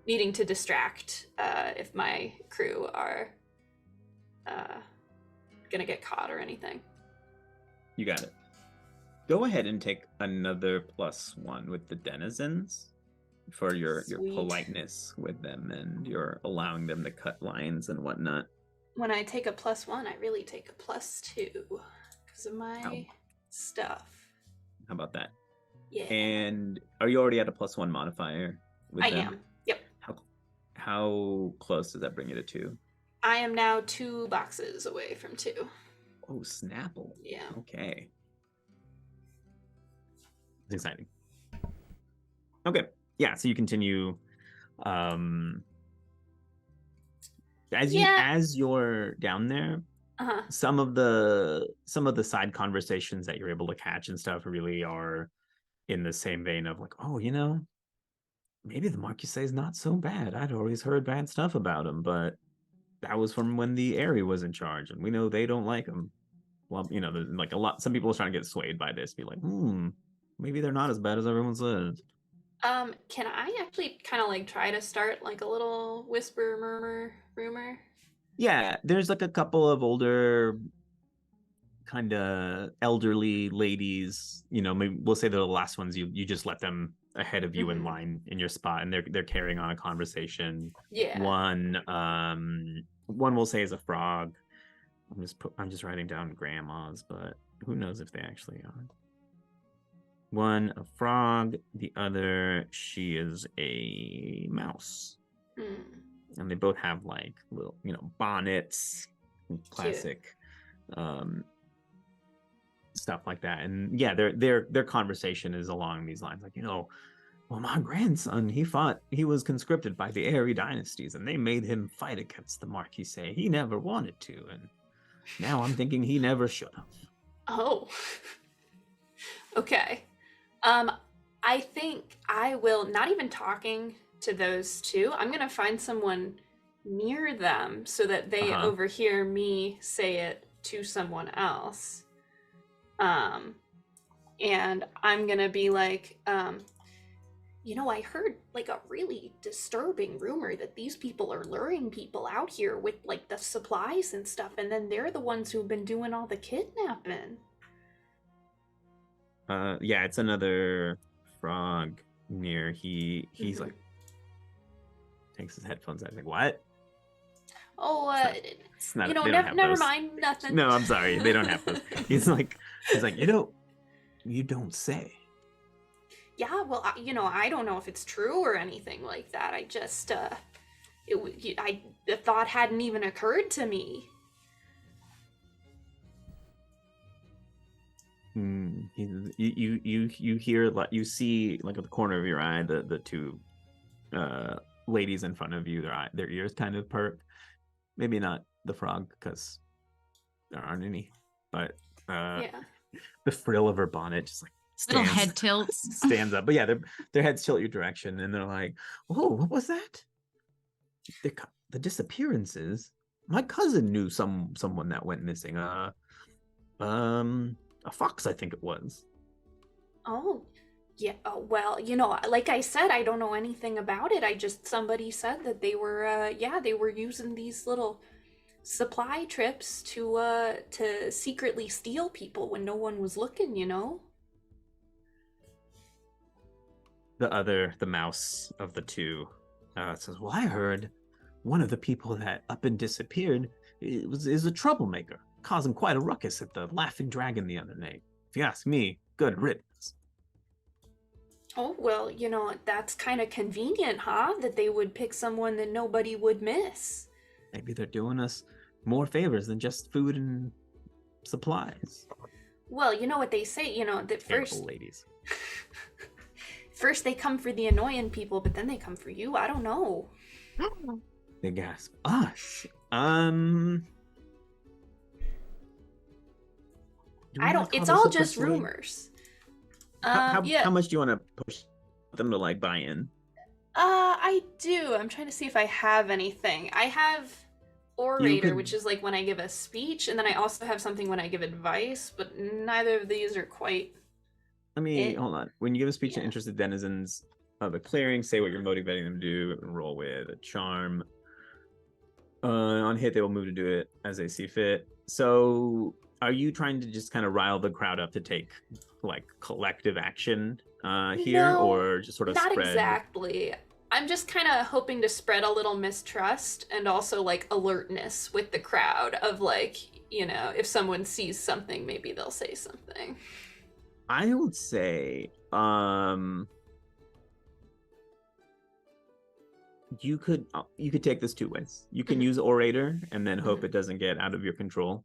needing to distract if my crew are gonna get caught or anything. You got it. Go ahead and take another +1 with the Denizens for your Sweet. politeness with them, and you're allowing them to cut lines and whatnot. When I take a +1, I really take a +2 because of my stuff. How about that? Yeah. And are you already at a +1 modifier with I them? am. Yep. How close does that bring you to 2? I am now 2 boxes away from 2. Oh, Snapple. Yeah. Okay. It's exciting. Okay. Yeah, so you continue as you're down there, some of the side conversations that you're able to catch and stuff really are in the same vein of like, oh, maybe the Marquis is not so bad. I'd always heard bad stuff about him, but that was from when the 𝙒𝙧𝙧𝙯 was in charge, and we know they don't like him. Well, there's like some people are trying to get swayed by this, be like, maybe they're not as bad as everyone says. Can I actually kind of like try to start like a little whisper, murmur, rumor? Yeah, there's like a couple of older, kind of elderly ladies. Maybe we'll say they're the last ones. You just let them ahead of you in line in your spot, and they're carrying on a conversation. Yeah. One we'll say is a frog. I'm just writing down grandmas, but who knows if they actually are. One a frog, the other she is a mouse. And they both have like little bonnets, classic stuff like that. And yeah, their conversation is along these lines, like, well, my grandson, he was conscripted by the 𝙒𝙧𝙧 dynasties, and they made him fight against the Marquis. He never wanted to, and now I'm thinking he never should have. Oh. Okay. I think I will, not even talking to those two, I'm gonna find someone near them so that they overhear me say it to someone else. And I'm gonna be like, I heard like a really disturbing rumor that these people are luring people out here with like the supplies and stuff, and then they're the ones who've been doing all the kidnapping. Yeah, it's another frog near. He's like, takes his headphones out. He's like, what? Oh, it's not, never mind, nothing. No, I'm sorry, they don't have those. He's like, you don't say. Yeah, well, I don't know if it's true or anything like that. I just, the thought hadn't even occurred to me. You hear, like, you see, like, at the corner of your eye, the two ladies in front of you, their ears kind of perk. Maybe not the frog, because there aren't any, but the frill of her bonnet just like little head tilts, stands up. But yeah, their heads tilt your direction, and they're like, "Oh, what was that? The disappearances. My cousin knew someone that went missing. A fox, I think it was." Oh, yeah. Well, like I said, I don't know anything about it. Somebody said that they were, they were using these little supply trips to secretly steal people when no one was looking, The mouse of the two says, "Well, I heard one of the people that up and disappeared is a troublemaker, causing quite a ruckus at the Laughing Dragon the other night. If you ask me, good riddance." Oh, well, that's kind of convenient, huh? That they would pick someone that nobody would miss. Maybe they're doing us more favors than just food and supplies. Well, you know what they say, that first... ladies. First they come for the annoying people, but then they come for you. I don't know. They gasp. Us? It's all just rumors. How much do you want to push them to like buy in? I do. I'm trying to see if I have anything. I have orator, which is like when I give a speech, and then I also have something when I give advice, but neither of these are quite. Let me hold on. When you give a speech to interested denizens of a clearing, say what you're motivating them to do, and roll with a charm. On hit, they will move to do it as they see fit. So, are you trying to just kind of rile the crowd up to take like collective action here, No, or just sort of not spread? exactly. I'm just kind of hoping to spread a little mistrust and also like alertness with the crowd of like, you know, if someone sees something, maybe they'll say something. I would say you could take this two ways. You can use orator and then hope it doesn't get out of your control.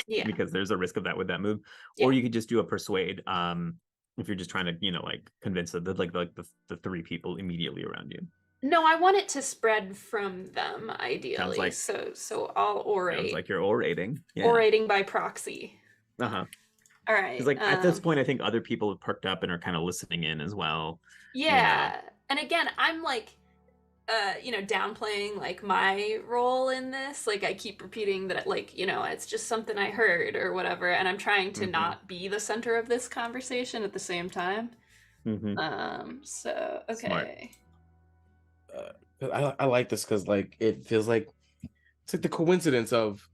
Yeah. Because there's a risk of that with that move. Or you could just do a persuade if you're just trying to, you know, like convince the three people immediately around you. No, I want it to spread from them ideally. Like, so I'll orate. Sounds like you're orating. Yeah. Orating by proxy. Uh-huh. All right. Because like at this point I think other people have perked up and are kind of listening in as well. Yeah. You know? And again, I'm like you know, downplaying like my role in this. Like I keep repeating that like, you know, it's just something I heard or whatever, and I'm trying to not be the center of this conversation at the same time. So okay. I like this because like it feels like it's like the coincidence of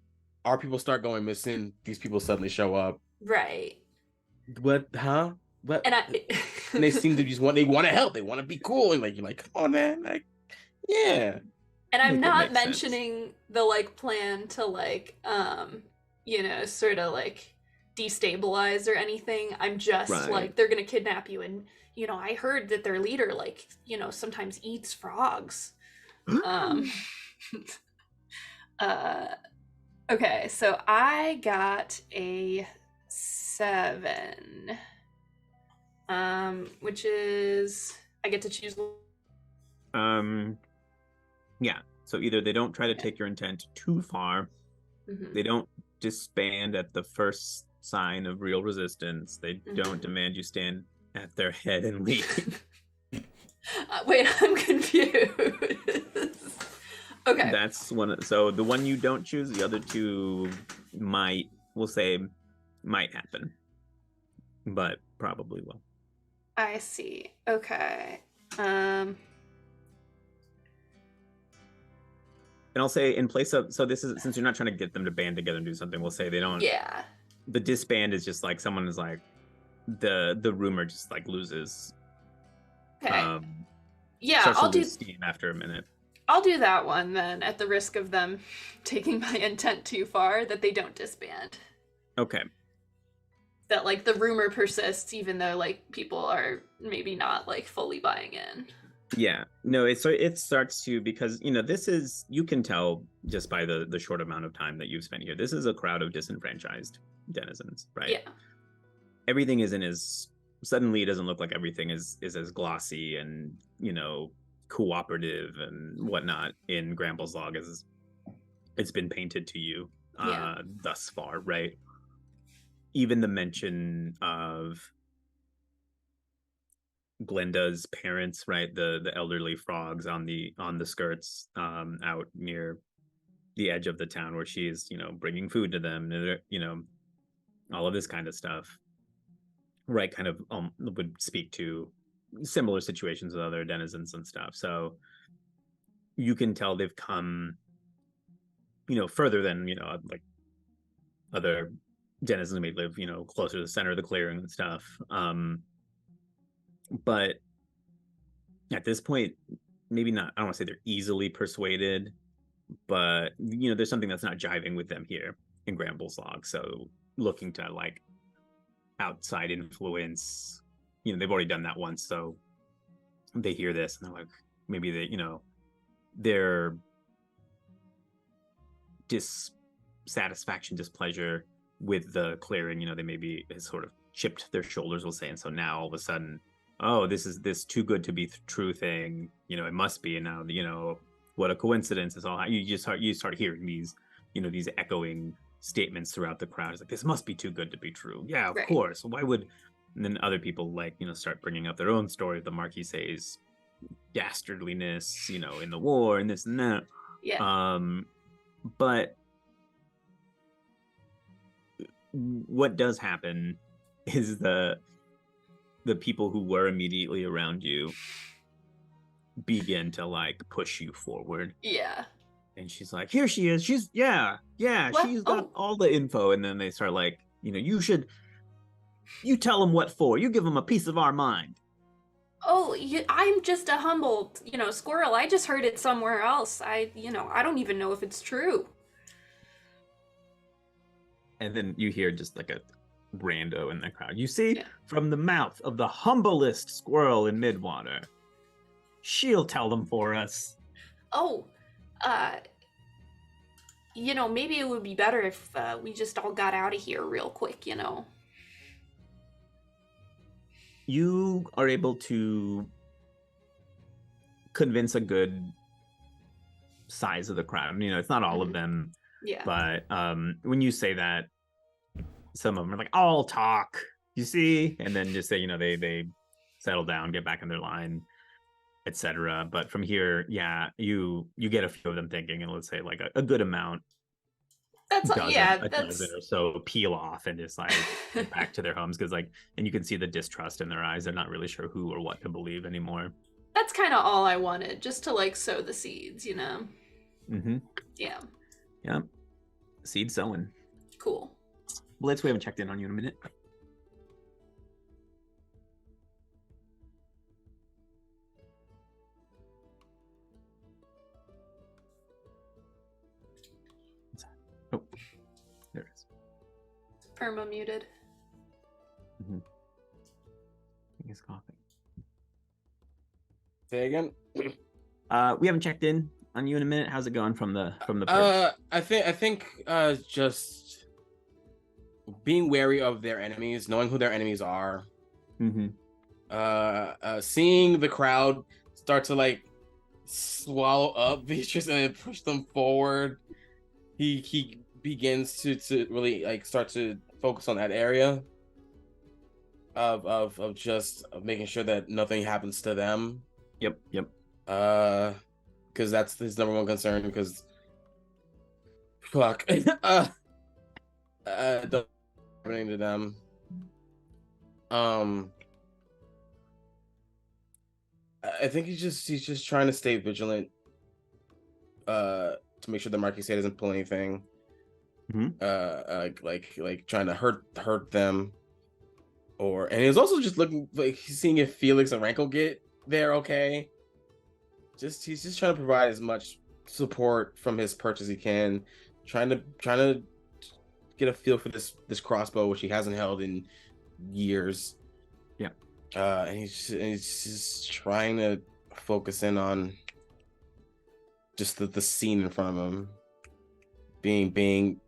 our people start going missing, these people suddenly show up. Right. What? Huh? What? And and they seem to just want to help. They want to be cool, and like you're like, come on, man, like. Yeah. And I'm not mentioning the like plan to like you know, sort of like destabilize or anything. I'm just like they're going to kidnap you, and you know, I heard that their leader like, you know, sometimes eats frogs. Okay, so I got a 7. Which is I get to choose. Yeah, so either they don't try to take your intent too far, they don't disband at the first sign of real resistance, they don't demand you stand at their head and lead. Wait, I'm confused. Okay. That's one. So the one you don't choose, the other two might happen, but probably will. I see. Okay. And I'll say in place of, so this is, since you're not trying to get them to band together and do something, we'll say they don't. Yeah. The disband is just like someone is like, the rumor just like loses. Okay. Yeah, I'll do steam after a minute. I'll do that one then, at the risk of them taking my intent too far, that they don't disband. Okay. That like the rumor persists even though like people are maybe not like fully buying in. Yeah, no, it starts to, because, you know, this is, you can tell just by the short amount of time that you've spent here, this is a crowd of disenfranchised denizens, right? Yeah. Everything isn't as, suddenly it doesn't look like everything is as glossy and, you know, cooperative and whatnot in Gramble's log as it's been painted to you thus far, right? Even the mention of Glenda's parents, right, the elderly frogs on the skirts out near the edge of the town where she is, you know, bringing food to them, you know, all of this kind of stuff, right, kind of would speak to similar situations with other denizens and stuff. So you can tell they've come, you know, further than, you know, like other denizens may live, you know, closer to the center of the clearing and stuff. But at this point, maybe not, I don't want to say they're easily persuaded, but, you know, there's something that's not jiving with them here in Gramble's log. So looking to like outside influence, you know, they've already done that once. So they hear this and they're like, maybe they, you know, their dissatisfaction, displeasure with the clearing, you know, they maybe has sort of chipped their shoulders, we'll say. And so now all of a sudden, oh, this is this too good to be true thing, you know, it must be. And now, you know, what a coincidence. It's all, you start hearing these, you know, these echoing statements throughout the crowd. It's like, this must be too good to be true. Yeah, of course. Why would, and then other people like, you know, start bringing up their own story of the 𝙒𝙖𝙧𝙨's dastardliness, you know, in the war and this and that. Yeah. But what does happen is the people who were immediately around you begin to like push you forward. Yeah. And she's like, here she is. She's What? she's got all the info. And then they start like, you tell them what for. You give them a piece of our mind. Oh, I'm just a humble, squirrel. I just heard it somewhere else. I don't even know if it's true. And then you hear just like a rando in the crowd. You see, from the mouth of the humblest squirrel in Midwater. She'll tell them for us. Oh, maybe it would be better if we just all got out of here real quick, You are able to convince a good size of the crowd. It's not all of them. Yeah. But when you say that, some of them are like, I'll talk, you see? And then just say, they settle down, get back in their line, etc. But from here, you get a few of them thinking, and let's say like a good amount. That's a dozen or so peel off and just like get back to their homes, because and you can see the distrust in their eyes. They're not really sure who or what to believe anymore. That's kind of all I wanted, just to like sow the seeds, Mm-hmm. Yeah. Yeah. Seed sowing. Cool. Blitz, we haven't checked in on you in a minute. Oh, there it is. Perma muted. Mm-hmm. He's coughing. Say again. We haven't checked in on you in a minute. How's it going from the perch? I think just being wary of their enemies, knowing who their enemies are. Mm-hmm. Seeing the crowd start to like swallow up Beatrice and push them forward. He begins to really like start to focus on that area of just making sure that nothing happens to them. Yep. Because that's his number one concern. Because fuck, don't happening to them. I think he's just trying to stay vigilant. To make sure the Marquis doesn't pull anything. Mm-hmm. Like trying to hurt them. And he's also just looking like he's seeing if Felix and Rankle get there okay. He's just trying to provide as much support from his perch as he can, trying to get a feel for this crossbow, which he hasn't held in years. Yeah. And he's just trying to focus in on just the scene in front of him. Being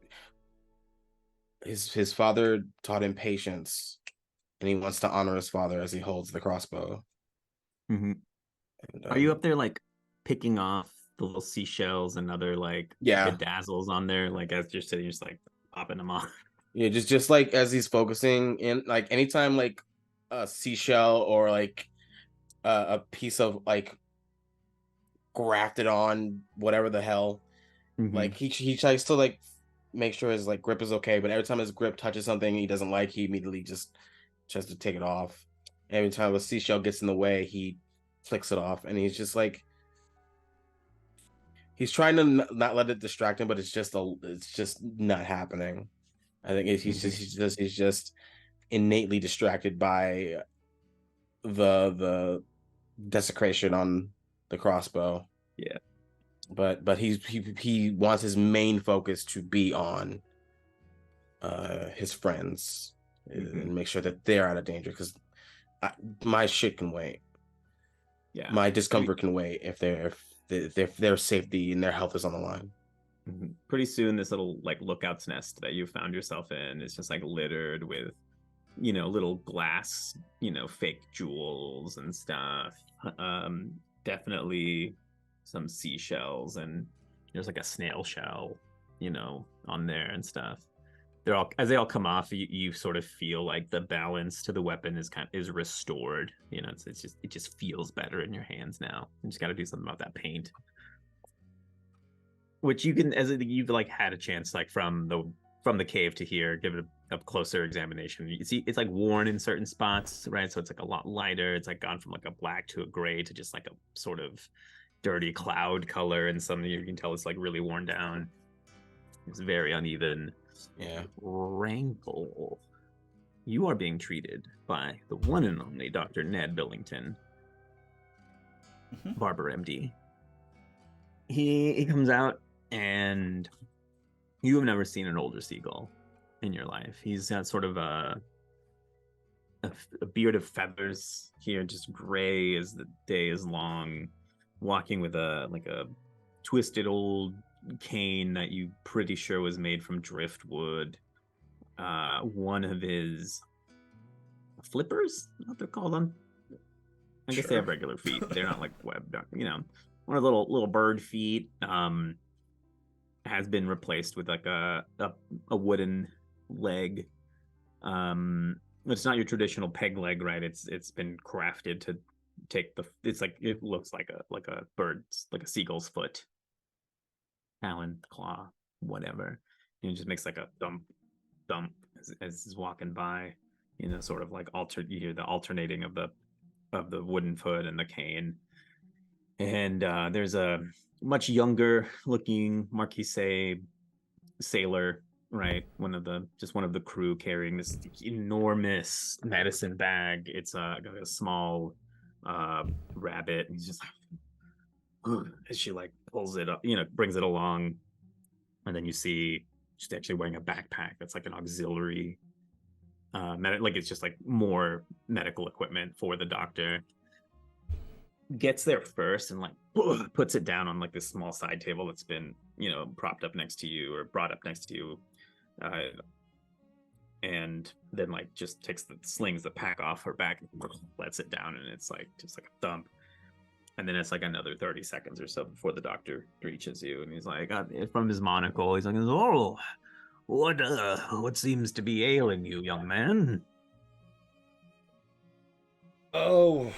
his father taught him patience, and he wants to honor his father as he holds the crossbow. Mm-hmm. And, are you up there like picking off the little seashells and other like bedazzles on there, like as you're sitting, just like popping them off? Yeah, just like as he's focusing in, like anytime like a seashell or like a piece of like grafted on whatever the hell, like he tries to like make sure his like grip is okay, but every time his grip touches something he doesn't like, he immediately just tries to take it off. Every time a seashell gets in the way, he flicks it off, and he's just like he's trying to not let it distract him, but it's just not happening. I think he's just innately distracted by the desecration on the crossbow. Yeah. But he wants his main focus to be on his friends and make sure that they're out of danger, because my shit can wait. Yeah. My discomfort can wait if their safety and their health is on the line. Pretty soon this little like lookout's nest that you found yourself in is just like littered with little glass fake jewels and stuff. Definitely some seashells, and there's like a snail shell on there and stuff. As they all come off, you sort of feel like the balance to the weapon is restored. It just feels better in your hands now. You just got to do something about that paint. which you can, as you've like had a chance, like from the cave to here, give it a closer examination. You see, it's like worn in certain spots, right? So it's like a lot lighter. It's like gone from like a black to a gray to just like a sort of dirty cloud color, and some you can tell it's like really worn down. It's very uneven. Yeah. Rankle, you are being treated by the one and only Dr. Ned Billington, Barber MD. He comes out, and you have never seen an older seagull in your life. He's got sort of a beard of feathers here, just gray as the day is long, walking with a twisted old cane that you pretty sure was made from driftwood. One of his flippers, what they're called on. I guess they have regular feet. They're not like webbed, one of the little bird feet has been replaced with like a wooden leg. It's not your traditional peg leg, right? It's been crafted to take it looks like a bird's, like a seagull's foot, talon, claw, whatever. And it just makes like a thump as he's walking by, sort of like you hear the alternating of the wooden foot and the cane. And there's a much younger looking Marquise sailor, right? One of the crew carrying this enormous medicine bag. It's got a small rabbit, and he's just like, as she like pulls it up, brings it along. And then you see she's actually wearing a backpack that's like an auxiliary like it's just like more medical equipment for the doctor. Gets there first and like puts it down on like this small side table that's been propped up next to you or brought up next to you, and then like just slings the pack off her back and lets it down, and it's like just like a thump. And then it's like another 30 seconds or so before the doctor reaches you, and he's like, from his monocle, he's like, "Oh, what seems to be ailing you, young man?" Oh,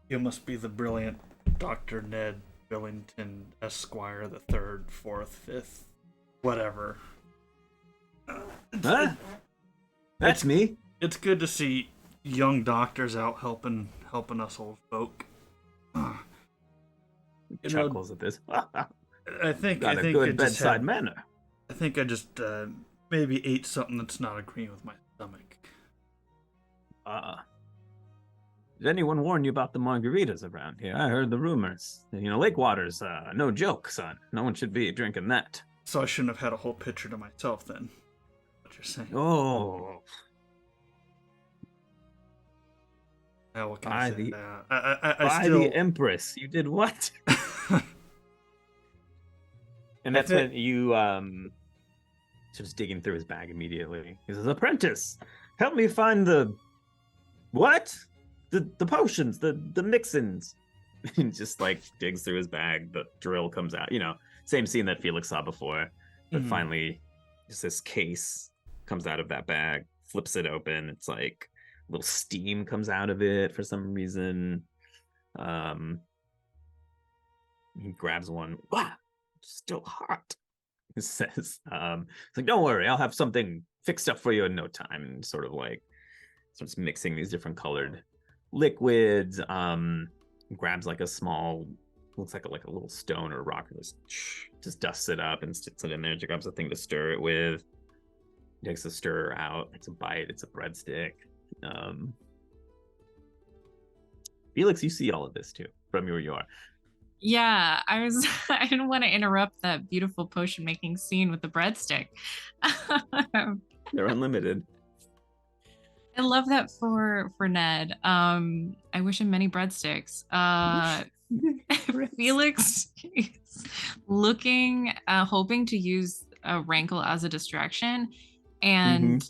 you must be the brilliant Dr. Ned Billington, Esquire, the 3rd, 4th, 5th, whatever. Huh? That's me. It's good to see young doctors out helping us old folk. Chuckles at this. I think Got a good bedside manner. I think I just maybe ate something that's not agreeing with my stomach. Did anyone warn you about the margaritas around here? I heard the rumors. Lake water's no joke, son. No one should be drinking that. So I shouldn't have had a whole pitcher to myself then. What you're saying? Oh. What can I say? By the Empress, you did what? And that's when you just digging through his bag immediately. He says, "Apprentice, help me find the what? The potions, the mixins." And just like digs through his bag, the drill comes out. Same scene that Felix saw before, but finally, just this case comes out of that bag. Flips it open. It's like a little steam comes out of it for some reason. He grabs one. Wow, still hot. He says, "It's like, don't worry, I'll have something fixed up for you in no time." And sort of like starts mixing these different colored liquids. Grabs like a small, looks like a little stone or rock, and just dusts it up and sticks it in there. She grabs a thing to stir it with. Takes the stirrer out. It's a bite. It's a breadstick. Felix, you see all of this too from where you are. Yeah, I didn't want to interrupt that beautiful potion making scene with the breadstick. They're unlimited. I love that for Ned. I wish him many breadsticks. Felix is looking, hoping to use Rankle as a distraction, and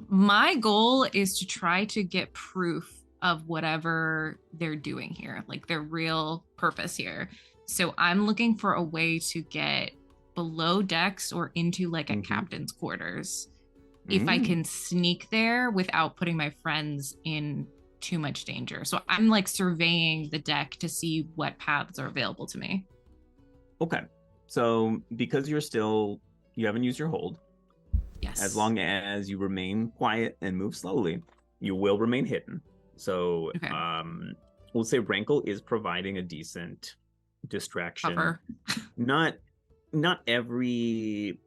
my goal is to try to get proof of whatever they're doing here, like their real purpose here. So I'm looking for a way to get below decks or into like a captain's quarters. If I can sneak there without putting my friends in too much danger. So I'm like surveying the deck to see what paths are available to me. Okay. So because you haven't used your hold, Yes. as long as you remain quiet and move slowly, you will remain hidden. So Okay. we'll say Rankle is providing a decent distraction. Cover. Not every.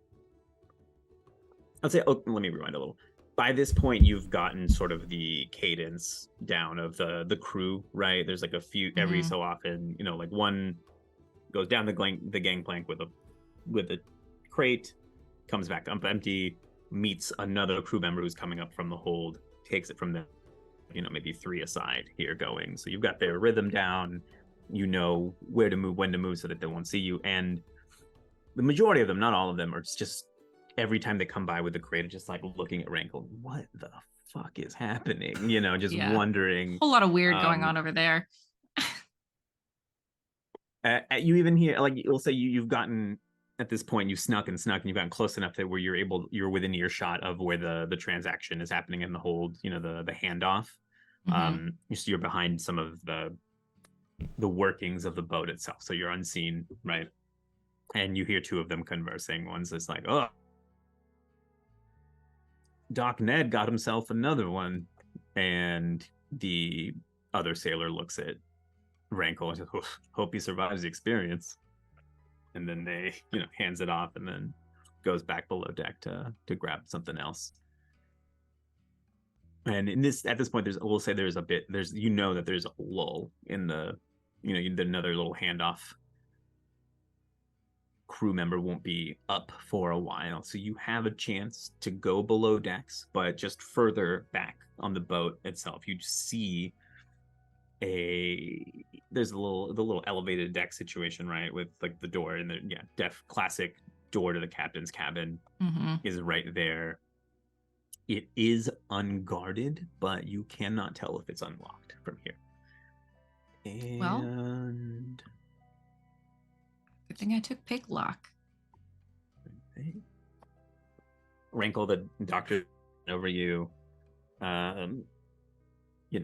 I'll say. Oh, let me rewind a little. By this point, you've gotten sort of the cadence down of the crew, right? There's like a few every so often, like one goes down the gangplank with a crate, comes back up empty, meets another crew member who's coming up from the hold, takes it from them, maybe 3 aside here going. So you've got their rhythm down, where to move, when to move so that they won't see you. And the majority of them, not all of them, are just every time they come by with the crate, just like looking at Rankle, what the fuck is happening? Just wondering. A whole lot of weird going on over there. You even hear, like, you'll say you've gotten, at this point, you snuck and you've gotten close enough that where you're within earshot of where the transaction is happening in the hold, the handoff. You're behind some of the workings of the boat itself, so you're unseen, right? And you hear 2 of them conversing. One's just like, oh, Doc Ned got himself another one. And the other sailor looks at Rankle and says, hope he survives the experience. And then they, hands it off and then goes back below deck to grab something else. And at this point, there's that there's a lull in the, another little handoff. Crew member won't be up for a while, so you have a chance to go below decks, but just further back on the boat itself, you see there's the little elevated deck situation, right, with like the door and the classic door to the captain's cabin is right there. It is unguarded, but you cannot tell if it's unlocked from here. And good thing I took pick lock. Rankle, the doctor over you, he's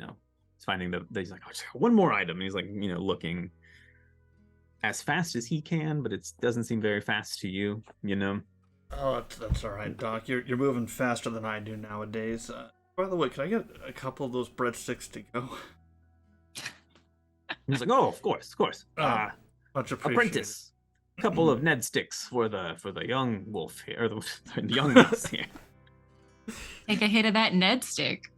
finding he's like, oh, just one more item. And he's like, looking as fast as he can, but it doesn't seem very fast to you, Oh, that's all right, Doc. You're moving faster than I do nowadays. By the way, can I get a couple of those breadsticks to go? He's like, oh, of course. Much appreciated. Apprentice, a couple of Ned sticks for the young wolf here, or the young mouse here. Take a hit of that Ned stick.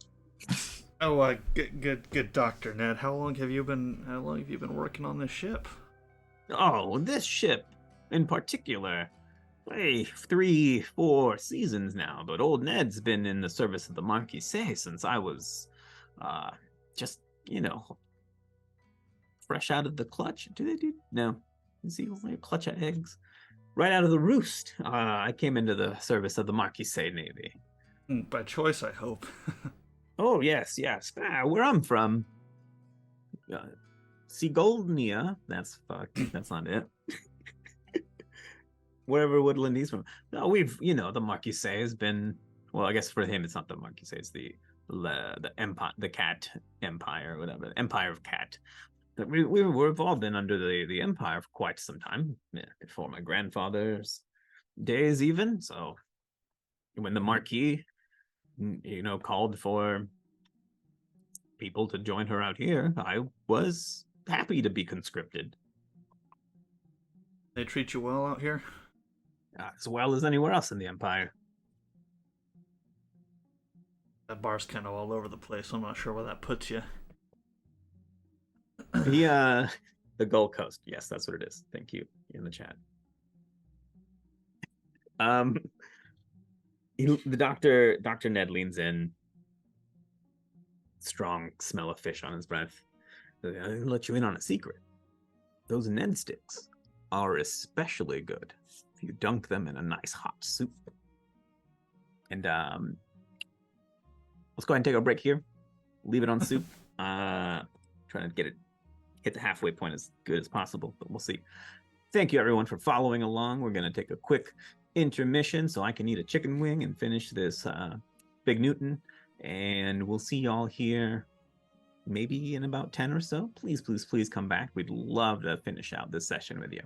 Oh, good, Dr. Ned. How long have you been working on this ship? Oh, this ship in particular, 3-4 seasons now. But old Ned's been in the service of the Marquis since I was, just fresh out of the clutch. Do they do? No. Is he only a clutch of eggs? Right out of the roost. I came into the service of the Marquis Navy. By choice, I hope. Oh, yes. Where I'm from, Sigolnia. That's fucked. That's not it. Wherever Woodland he's from. No, the Marquis has been, well, I guess for him, it's not the Marquis, it's the empire, the cat empire, or whatever, Empire of Cat. We were involved in under the Empire for quite some time, before my grandfather's days even. So when the Marquis, called for people to join her out here, I was happy to be conscripted. They treat you well out here? As well as anywhere else in the Empire. That bar's kind of all over the place, so I'm not sure where that puts you. The Gold Coast. Yes, that's what it is. Thank you in the chat. The Dr. Ned leans in. Strong smell of fish on his breath. I'll let you in on a secret. Those Ned sticks are especially good if you dunk them in a nice hot soup. And let's go ahead and take a break here. Leave it on soup. Trying to get it hit the halfway point as good as possible, but we'll see. Thank you everyone for following along. We're going to take a quick intermission so I can eat a chicken wing and finish this Big Newton, and we'll see y'all here maybe in about 10 or so. Please come back. We'd love to finish out this session with you.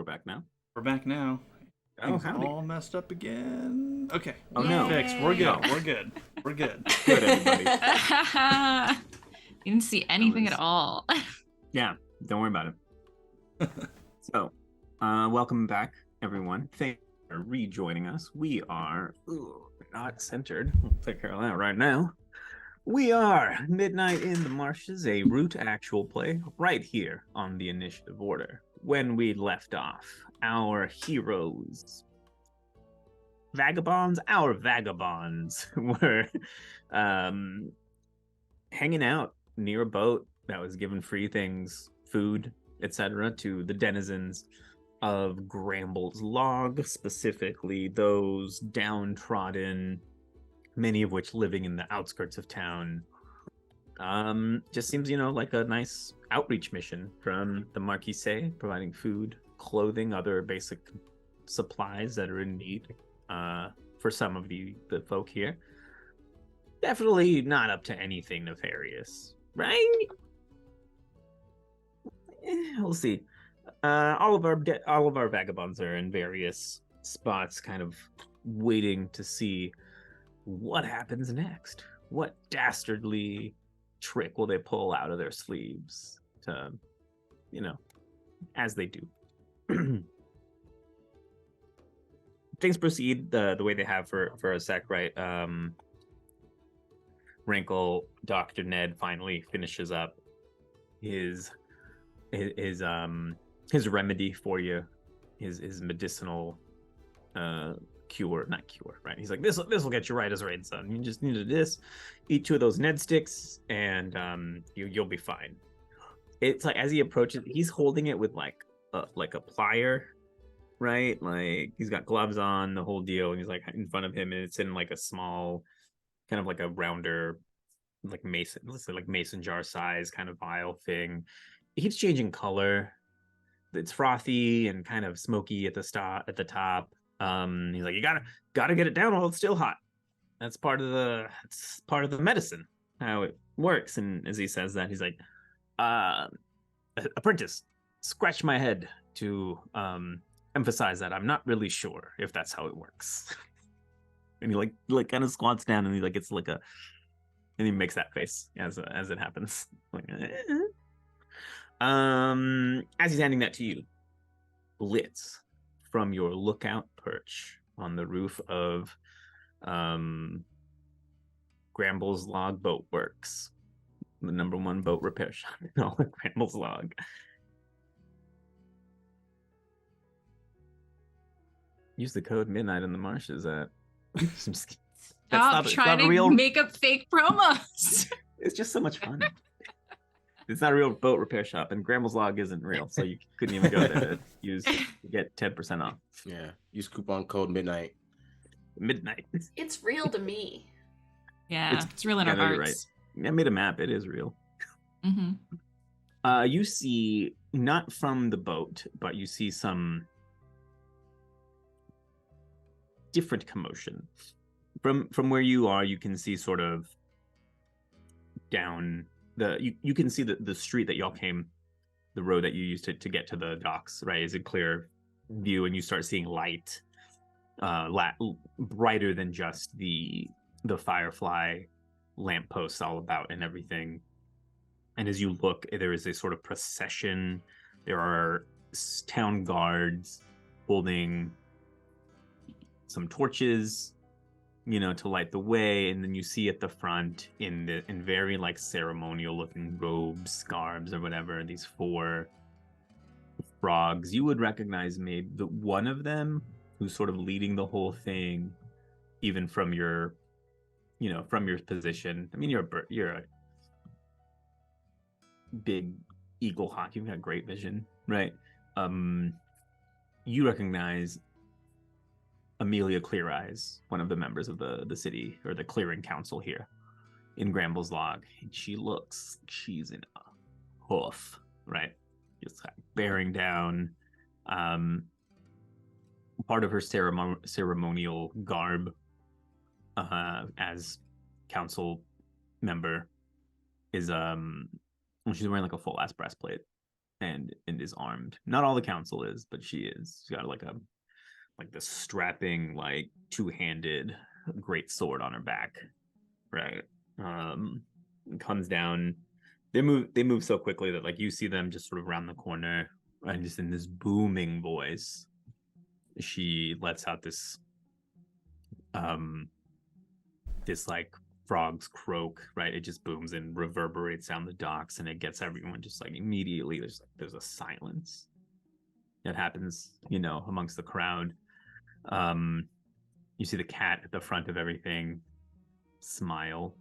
We're back now. We're back now. Oh, Things howdy. all messed up again. Okay. Oh, no. Fixed. We're good. No. We're good. We're good. Good, everybody. You didn't see anything was- at all. Yeah, don't worry about it. So, welcome back, everyone. Thank you for rejoining us. We are not centered. We'll take care of that right now. We are Midnight in the Marshes, a root actual play right here on the initiative order. When we left off, our heroes, our vagabonds were hanging out near a boat that was given free things, food, etc., to the denizens of Gramble's log, specifically those downtrodden, many of which living in the outskirts of town. Just seems, like a nice outreach mission from the Marquis, providing food, clothing, other basic supplies that are in need for some of the folk here. Definitely not up to anything nefarious, right? We'll see. All of our vagabonds are in various spots, kind of waiting to see what happens next. What dastardly trick will they pull out of their sleeves to, as they do. Things proceed the way they have for a sec, right? Rankle, Dr. Ned finally finishes up his remedy for you, his medicinal not cure, right? He's like, this will get you right as rain, son. You just needed this, eat 2 of those Ned sticks, and you'll be fine. It's like as he approaches, he's holding it with like a plier, right? Like he's got gloves on, the whole deal, and he's like in front of him, and it's in like a small, kind of like a rounder, like mason jar size kind of vial thing. It keeps changing color. It's frothy and kind of smoky at the top. He's like, you gotta get it down while it's still hot. That's part of the medicine, how it works. And as he says that, he's like, apprentice, scratch my head to emphasize that I'm not really sure if that's how it works. And he like kind of squats down, and he like gets like and he makes that face as it happens. Like, as he's handing that to you, Blitz, from your lookout perch on the roof of Gramble's Log Boat Works, the #1 boat repair shop in all of Gramble's Log. Use the code Midnight in the Marshes at Stop trying to make up fake promos. It's just so much fun. It's not a real boat repair shop, and Gramble's Log isn't real, so you couldn't even go there to get 10% off. Yeah, use coupon code Midnight. It's real to me. Yeah, it's real in our hearts. Right. I made a map. It is real. Mm-hmm. You see, not from the boat, but you see some different commotion. From where you are, you can see sort of down you can see the street that y'all came, the road that you used to get to the docks, right? Is a clear view, and you start seeing light, brighter than just the firefly lampposts all about and everything. And as you look, there is a sort of procession. There are town guards holding some torches, to light the way. And then you see at the front, in very like ceremonial looking robes, scarves, or whatever, these 4 frogs. You would recognize maybe the one of them who's sort of leading the whole thing, even from your position. I mean, you're a big eagle hawk. You've got great vision, right? You recognize Amelia Clear Eyes, one of the members of the city, or the clearing council here in Gramble's Log. And she's in a hoof, right? Just bearing down. Part of her ceremonial garb as council member is she's wearing like a full ass breastplate and is armed. Not all the council is, but she is. She's got like this strapping, like two-handed great sword on her back. Right. Comes down. They move so quickly that like you see them just sort of around the corner, and just in this booming voice, she lets out this like frog's croak, right? It just booms and reverberates down the docks, and it gets everyone just like immediately. There's a silence that happens, amongst the crowd. You see the cat at the front of everything smile.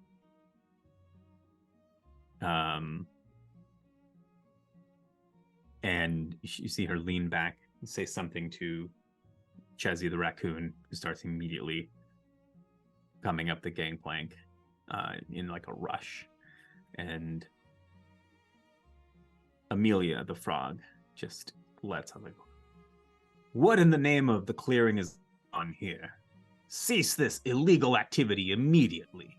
And you see her lean back and say something to 𝙒𝙖𝙧 the raccoon, who starts immediately coming up the gangplank in like a rush. And Amelia the frog just lets out like, "What in the name of the clearing is on here? Cease this illegal activity immediately."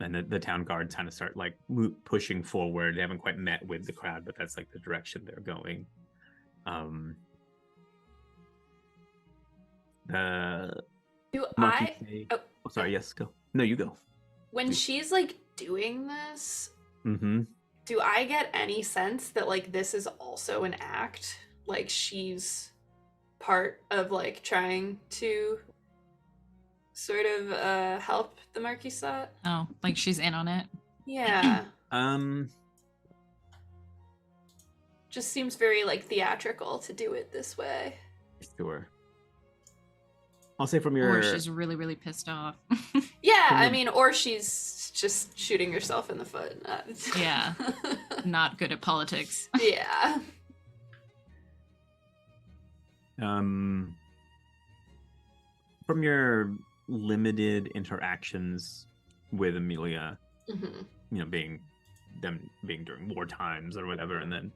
And the town guards kind of start like pushing forward. They haven't quite met with the crowd, but that's like the direction they're going. Sorry, yes, go. No, you go. When she's like doing this, Mm-hmm. do I get any sense that like this is also an act? Like she's part of like trying to sort of help the Marquisate? Oh, like she's in on it? Yeah. Just seems very like theatrical to do it this way. Sure. I'll say from your... Or she's really, really pissed off. Yeah, I mean, or she's just shooting herself in the foot. Yeah. Not good at politics. Yeah. From your limited interactions with Amelia, being during war times or whatever, and then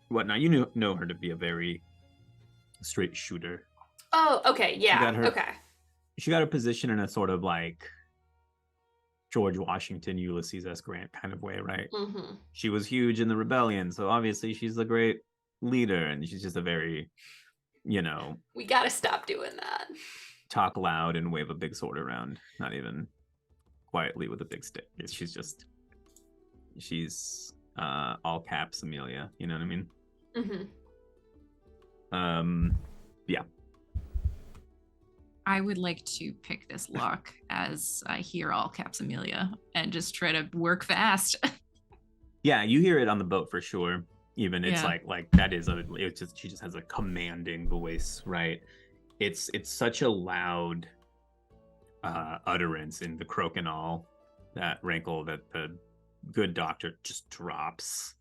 whatnot, you know her to be a very straight shooter. Oh, okay, yeah, okay. She got her position in a sort of like George Washington, Ulysses S. Grant kind of way, right? Mm-hmm. She was huge in the rebellion, so obviously she's a great leader, and she's just a very, we gotta stop doing that. Talk loud and wave a big sword around, not even quietly with a big stick. She's all caps Amelia, you know what I mean? Yeah. I would like to pick this lock as I hear all caps Amelia and just try to work fast. Yeah, you hear it on the boat for sure. Even it's like that is she just has a commanding voice, right? It's such a loud utterance in the croak and all that Rankle that the good doctor just drops,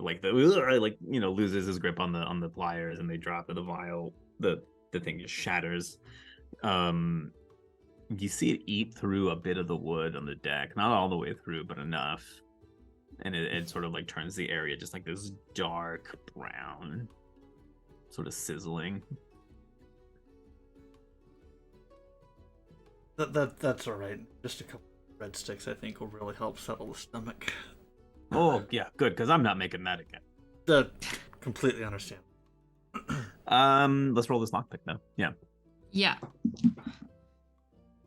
like loses his grip on the pliers, and they drop the vial. The thing just shatters. You see it eat through a bit of the wood on the deck, not all the way through, but enough, and it sort of like turns the area just like this dark brown, sort of sizzling. That's all right. Just a couple of red sticks, I think, will really help settle the stomach. Oh yeah, good, because I'm not making that again. Completely understand. Let's roll this lockpick though. Yeah.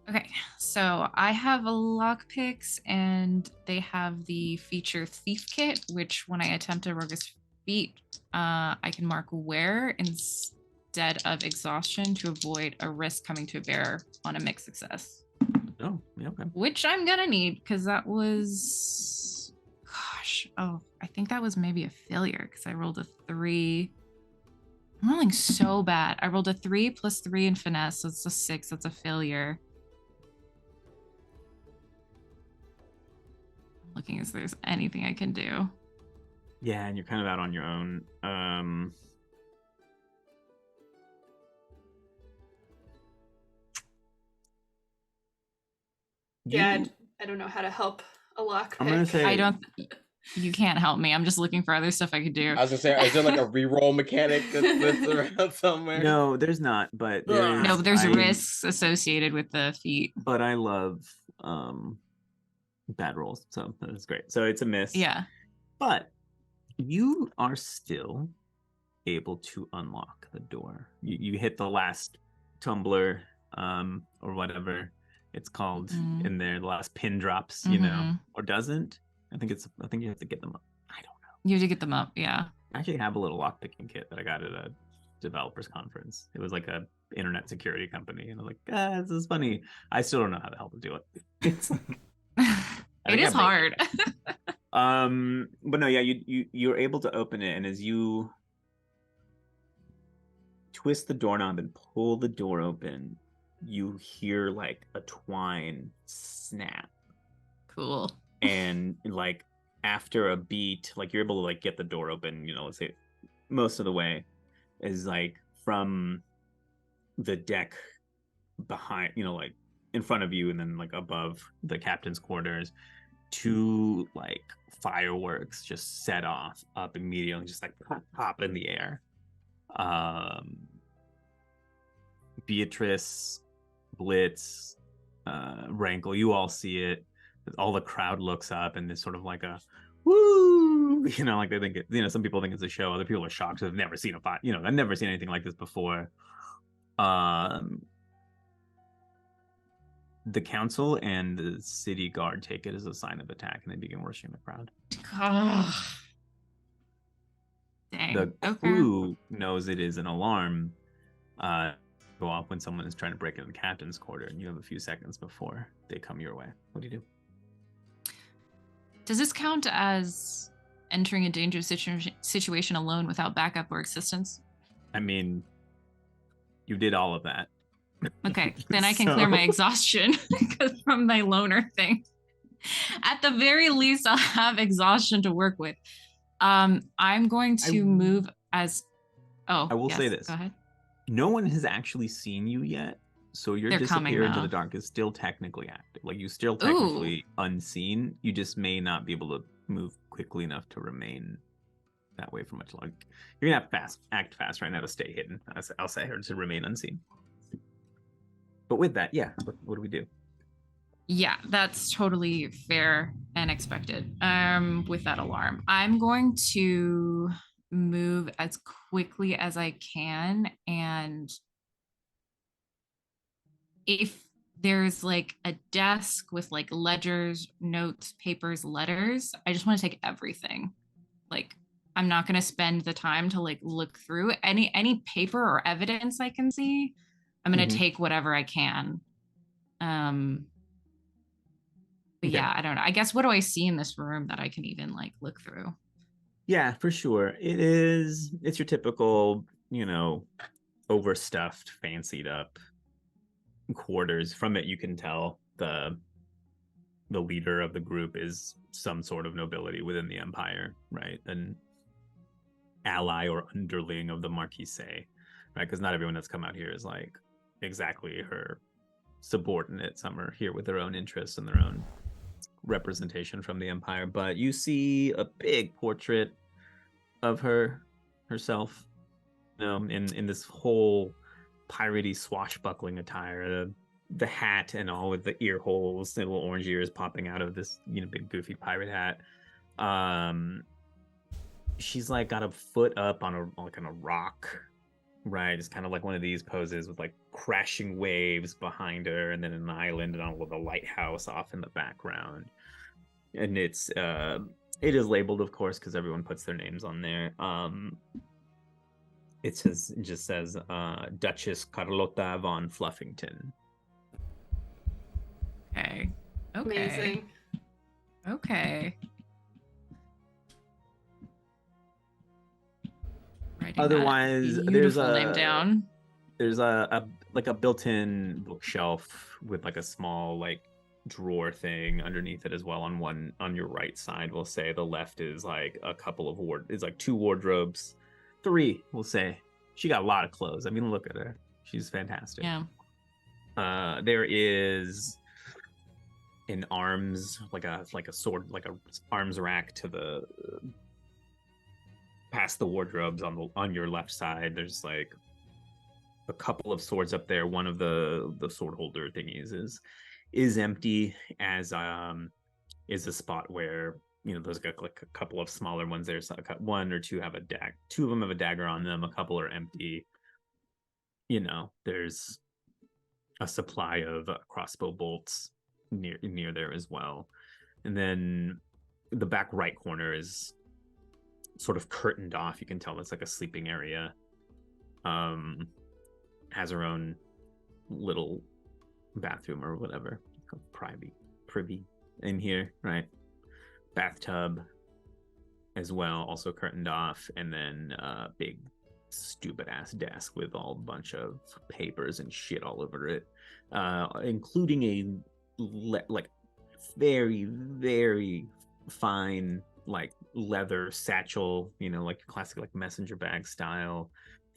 Okay, so I have lockpicks, and they have the feature Thief Kit, which when I attempt a roguish feat, I can mark where instead of exhaustion to avoid a risk coming to a bearer on a mixed success. Oh, yeah, okay. Which I'm gonna need, because that was, I think that was maybe a failure, because I rolled a 3. I'm rolling so bad. I rolled a 3 plus 3 in finesse, so it's a 6. That's a failure. I'm looking as there's anything I can do. Yeah, and you're kind of out on your own. Yeah, I don't know how to help a lockpick. I'm gonna say you can't help me. I'm just looking for other stuff I could do. I was gonna say, is there like a reroll mechanic that's around somewhere? No, there's not, but there's risks associated with the feat. But I love bad rolls, so that's great. So it's a miss. Yeah. But You are still able to unlock the door. You hit the last tumbler, or whatever it's called in there. The last pin drops, or doesn't. I think you have to get them up. I don't know. You have to get them up, yeah. I actually have a little lockpicking kit that I got at a developers conference. It was like a internet security company, and I was like, this is funny. I still don't know how the hell to do it. It's it is hard. But no, yeah, you're able to open it, and as you twist the doorknob and pull the door open, you hear like a twine snap. Cool. And like after a beat, like you're able to like get the door open, let's say most of the way, is like from the deck behind, like in front of you, and then like above the captain's quarters, two like fireworks just set off up immediately, just like pop in the air. Beatrice, Blitz, Rankle, you all see it. All the crowd looks up, and it's sort of like a woo, like they think it, some people think it's a show. Other people are shocked because they've never seen a fight. I've never seen anything like this before. The council and the city guard take it as a sign of attack, and they begin rushing the crowd. Dang. The crew knows it is an alarm. Go off when someone is trying to break into the captain's quarter, and you have a few seconds before they come your way. What do you do? Does this count as entering a dangerous situation alone without backup or assistance? I mean, you did all of that. Okay, then I can clear my exhaustion from my loner thing. At the very least, I'll have exhaustion to work with. I'm going to move as... Oh, I will say this. Go ahead. No one has actually seen you yet, so your disappear into the dark is still technically active. Like, you're still technically unseen. You just may not be able to move quickly enough to remain that way for much longer. You're gonna have to act fast right now to stay hidden, I'll say, or to remain unseen. But with that, yeah, what do we do? Yeah, that's totally fair and expected. With that alarm, I'm going to move as quickly as I can, and if there's like a desk with like ledgers, notes, papers, letters, I just want to take everything. Like, I'm not going to spend the time to like look through any paper or evidence I can see. I'm going to take whatever I can. But yeah, I don't know. I guess, what do I see in this room that I can even like look through? Yeah, for sure. It's your typical, overstuffed, fancied up quarters. From it, you can tell the leader of the group is some sort of nobility within the empire, right? An ally or underling of the Marquise, right? Because not everyone that's come out here is like exactly her subordinate. Some are here with their own interests and their own representation from the empire. But you see a big portrait of herself, in this whole piratey swashbuckling attire, the hat and all with the ear holes, the little orange ears popping out of this big goofy pirate hat. She's like got a foot up on a rock, right? It's kind of like one of these poses with like crashing waves behind her, and then an island and all of the lighthouse off in the background. And it is labeled, of course, because everyone puts their names on there. It just says Duchess Carlotta von Fluffington. Okay. Amazing. Okay. Otherwise, there's a name down. There's a built-in bookshelf with like a small like drawer thing underneath it as well. On your right side, we'll say. The left is like a couple of it's like 2 wardrobes, 3, we'll say. She got a lot of clothes. I mean, look at her. She's fantastic. Yeah. There is an arms, like a sword, like a arms rack to the past the wardrobes on your left side. There's like a couple of swords up there. One of the sword holder thingies is empty, as is a spot where there's like a couple of smaller ones. There's one or two have a dagger. Two of them have a dagger on them. A couple are empty. There's a supply of crossbow bolts near there as well. And then the back right corner is sort of curtained off. You can tell it's like a sleeping area. Has her own little bathroom or whatever, privy in here, right? Bathtub as well, also curtained off, and then a big stupid ass desk with a bunch of papers and shit all over it, including a like very, very fine like leather satchel, like classic like messenger bag style.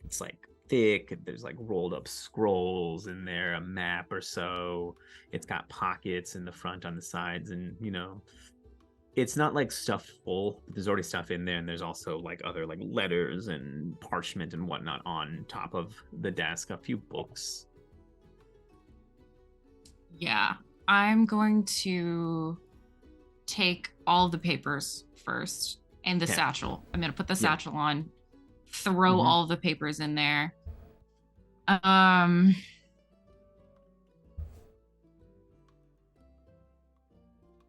It's like thick. There's like rolled up scrolls in there, a map or so. It's got pockets in the front, on the sides, and it's not like stuff full. There's already stuff in there, and there's also like other like letters and parchment and whatnot on top of the desk. A few books. Yeah, I'm going to take all the papers first and the satchel. I'm going to put the satchel on, throw all the papers in there.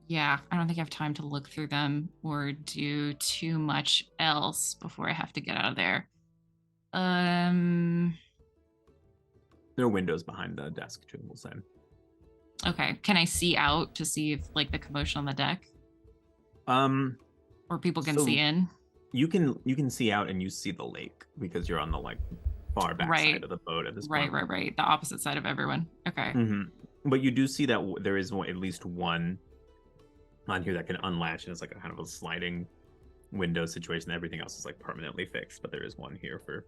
Yeah, I don't think I have time to look through them or do too much else before I have to get out of there. There are windows behind the desk too, we'll say. Okay, can I see out to see if like the commotion on the deck? Or people can see in? You can see out, and you see the lake because you're on the like far back side of the boat at this point. Right. The opposite side of everyone. Okay. But you do see that there is at least one on here that can unlatch, and it's like a kind of a sliding window situation. Everything else is like permanently fixed, but there is one here for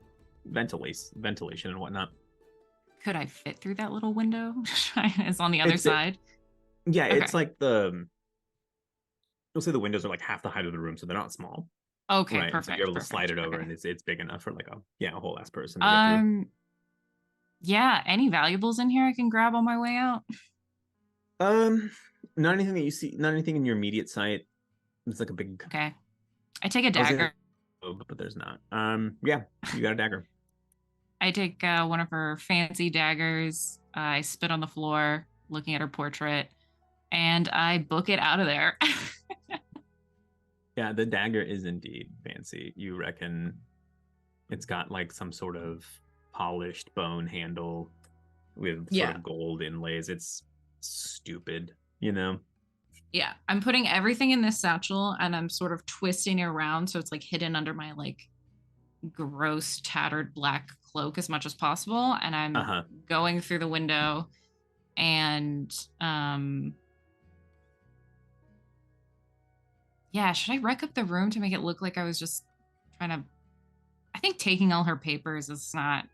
ventilation and whatnot. Could I fit through that little window? It's on the other side. Yeah, okay. It's like you'll say the windows are like half the height of the room, so they're not small. Okay, right? Perfect. So you're able to slide it over, and it's big enough for like a whole ass person. Yeah. Any valuables in here I can grab on my way out? Not anything that you see. Not anything in your immediate sight. It's like a big. Okay. I take a dagger. But there's not. Yeah, you got a dagger. I take one of her fancy daggers. I spit on the floor, looking at her portrait, and I book it out of there. Yeah, the dagger is indeed fancy. You reckon it's got like some sort of polished bone handle with sort of gold inlays. It's stupid, Yeah, I'm putting everything in this satchel, and I'm sort of twisting it around so it's like hidden under my like gross tattered black cloak as much as possible, and I'm going through the window, and should I wreck up the room to make it look like I was just trying to... I think taking all her papers is not...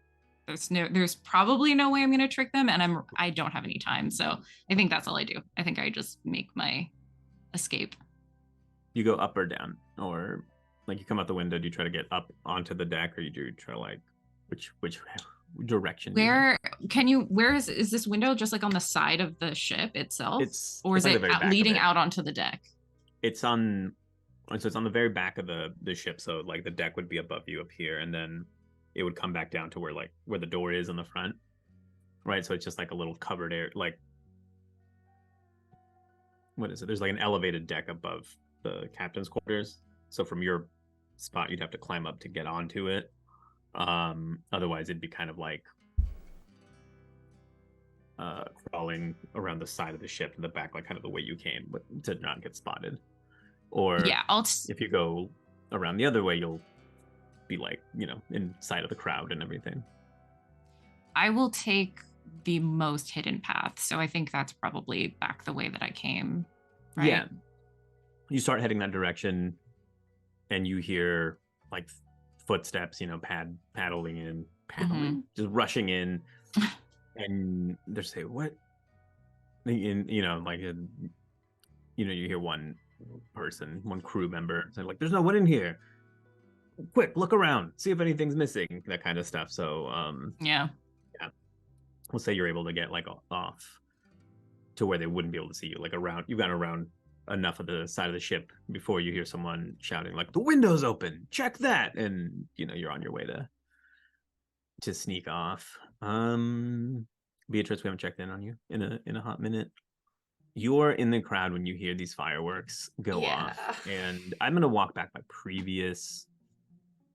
There's probably no way I'm going to trick them, and I don't have any time, so I think that's all I do. I think I just make my escape. You go up or down, or like you come out the window? Do you try to get up onto the deck, or you do try like which direction? Where is this window? Just like on the side of the ship itself, is it leading out onto the deck? It's on the very back of the ship, so like the deck would be above you up here, and then it would come back down to where the door is on the front, right? So it's just like a little covered area, like, what is it? There's like an elevated deck above the captain's quarters. So from your spot, you'd have to climb up to get onto it. Otherwise, it'd be kind of like crawling around the side of the ship to the back, like kind of the way you came, but to not get spotted. Or if you go around the other way, you'll be like, inside of the crowd and everything. I will take the most hidden path, so I think that's probably back the way that I came, right? Yeah. You start heading that direction, and you hear like footsteps, paddling in, just rushing in, and they're saying, "What?" And you hear one person, one crew member say, like, "There's no one in here. Quick, look around, see if anything's missing," that kind of stuff. So we'll say you're able to get like off to where they wouldn't be able to see you, like around. You've got around enough of the side of the ship before you hear someone shouting like, "The window's open! Check that!" And you're on your way to sneak off. Beatrice, we haven't checked in on you in a hot minute. You're in the crowd when you hear these fireworks go off, and I'm gonna walk back my previous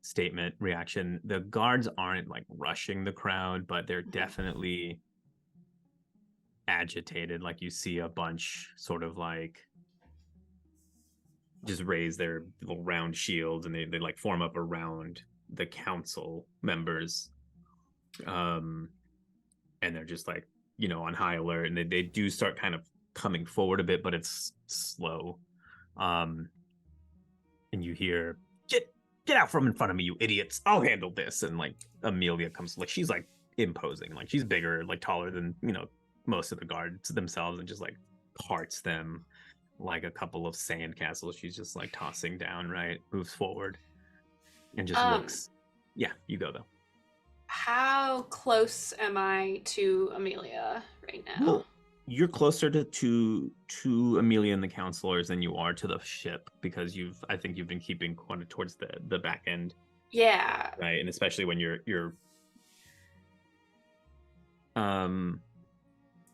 statement reaction. The guards aren't like rushing the crowd, but they're definitely agitated. Like you see a bunch sort of like just raise their little round shields, and they like form up around the council members, and they're just like on high alert, and they do start kind of coming forward a bit, but it's slow. And you hear, get out from in front of me, you idiots, I'll handle this. And like Amelia comes, like she's like imposing, like she's bigger, like taller than most of the guards themselves, and just like parts them like a couple of sand castles. She's just like tossing down, right? Moves forward and just looks. Yeah, you go though. How close am I to Amelia right now? Well, you're closer to Amelia and the counselors than you are to the ship, because I think you've been keeping kind of towards the back end. Yeah. Right, and especially when you're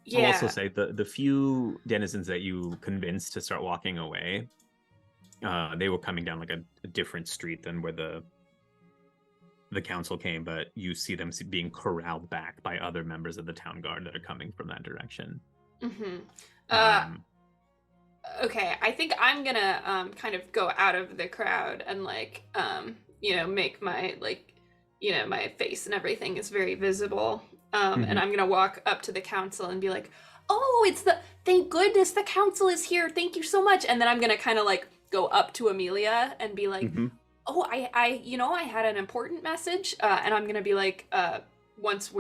yeah. I'll also say the few denizens that you convinced to start walking away, they were coming down like a different street than where the council came, but you see them being corralled back by other members of the town guard that are coming from that direction. Mm-hmm. Okay, I think I'm gonna kind of go out of the crowd and like make my my face and everything is very visible. And I'm gonna walk up to the council and be like, "Oh, thank goodness the council is here. Thank you so much." And then I'm gonna kind of like go up to Amelia and be like, "Oh, I had an important message." And I'm gonna be like, once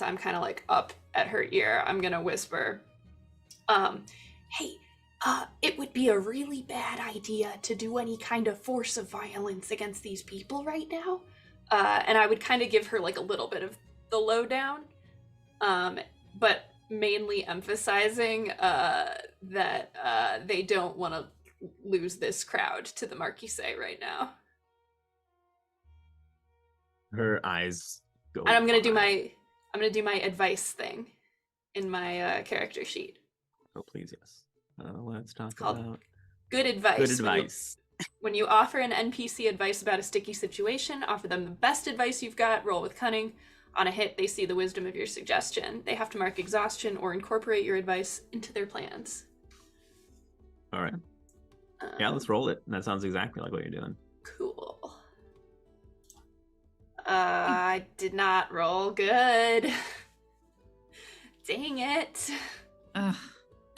I'm kind of like up at her ear, I'm gonna whisper, "Hey, it would be a really bad idea to do any kind of force of violence against these people right now." And I would kind of give her like a little bit of the lowdown, but mainly emphasizing that they don't want to lose this crowd to the Marquise right now. Her eyes go. And I'm gonna do my advice thing in my character sheet. Oh please, yes. Let's talk called about good advice. Good advice. When you offer an NPC advice about a sticky situation, offer them the best advice you've got. Roll with cunning. On a hit, they see the wisdom of your suggestion. They have to mark exhaustion or incorporate your advice into their plans. All right. Yeah, let's roll it. That sounds exactly like what you're doing. Cool. I did not roll good. Dang it.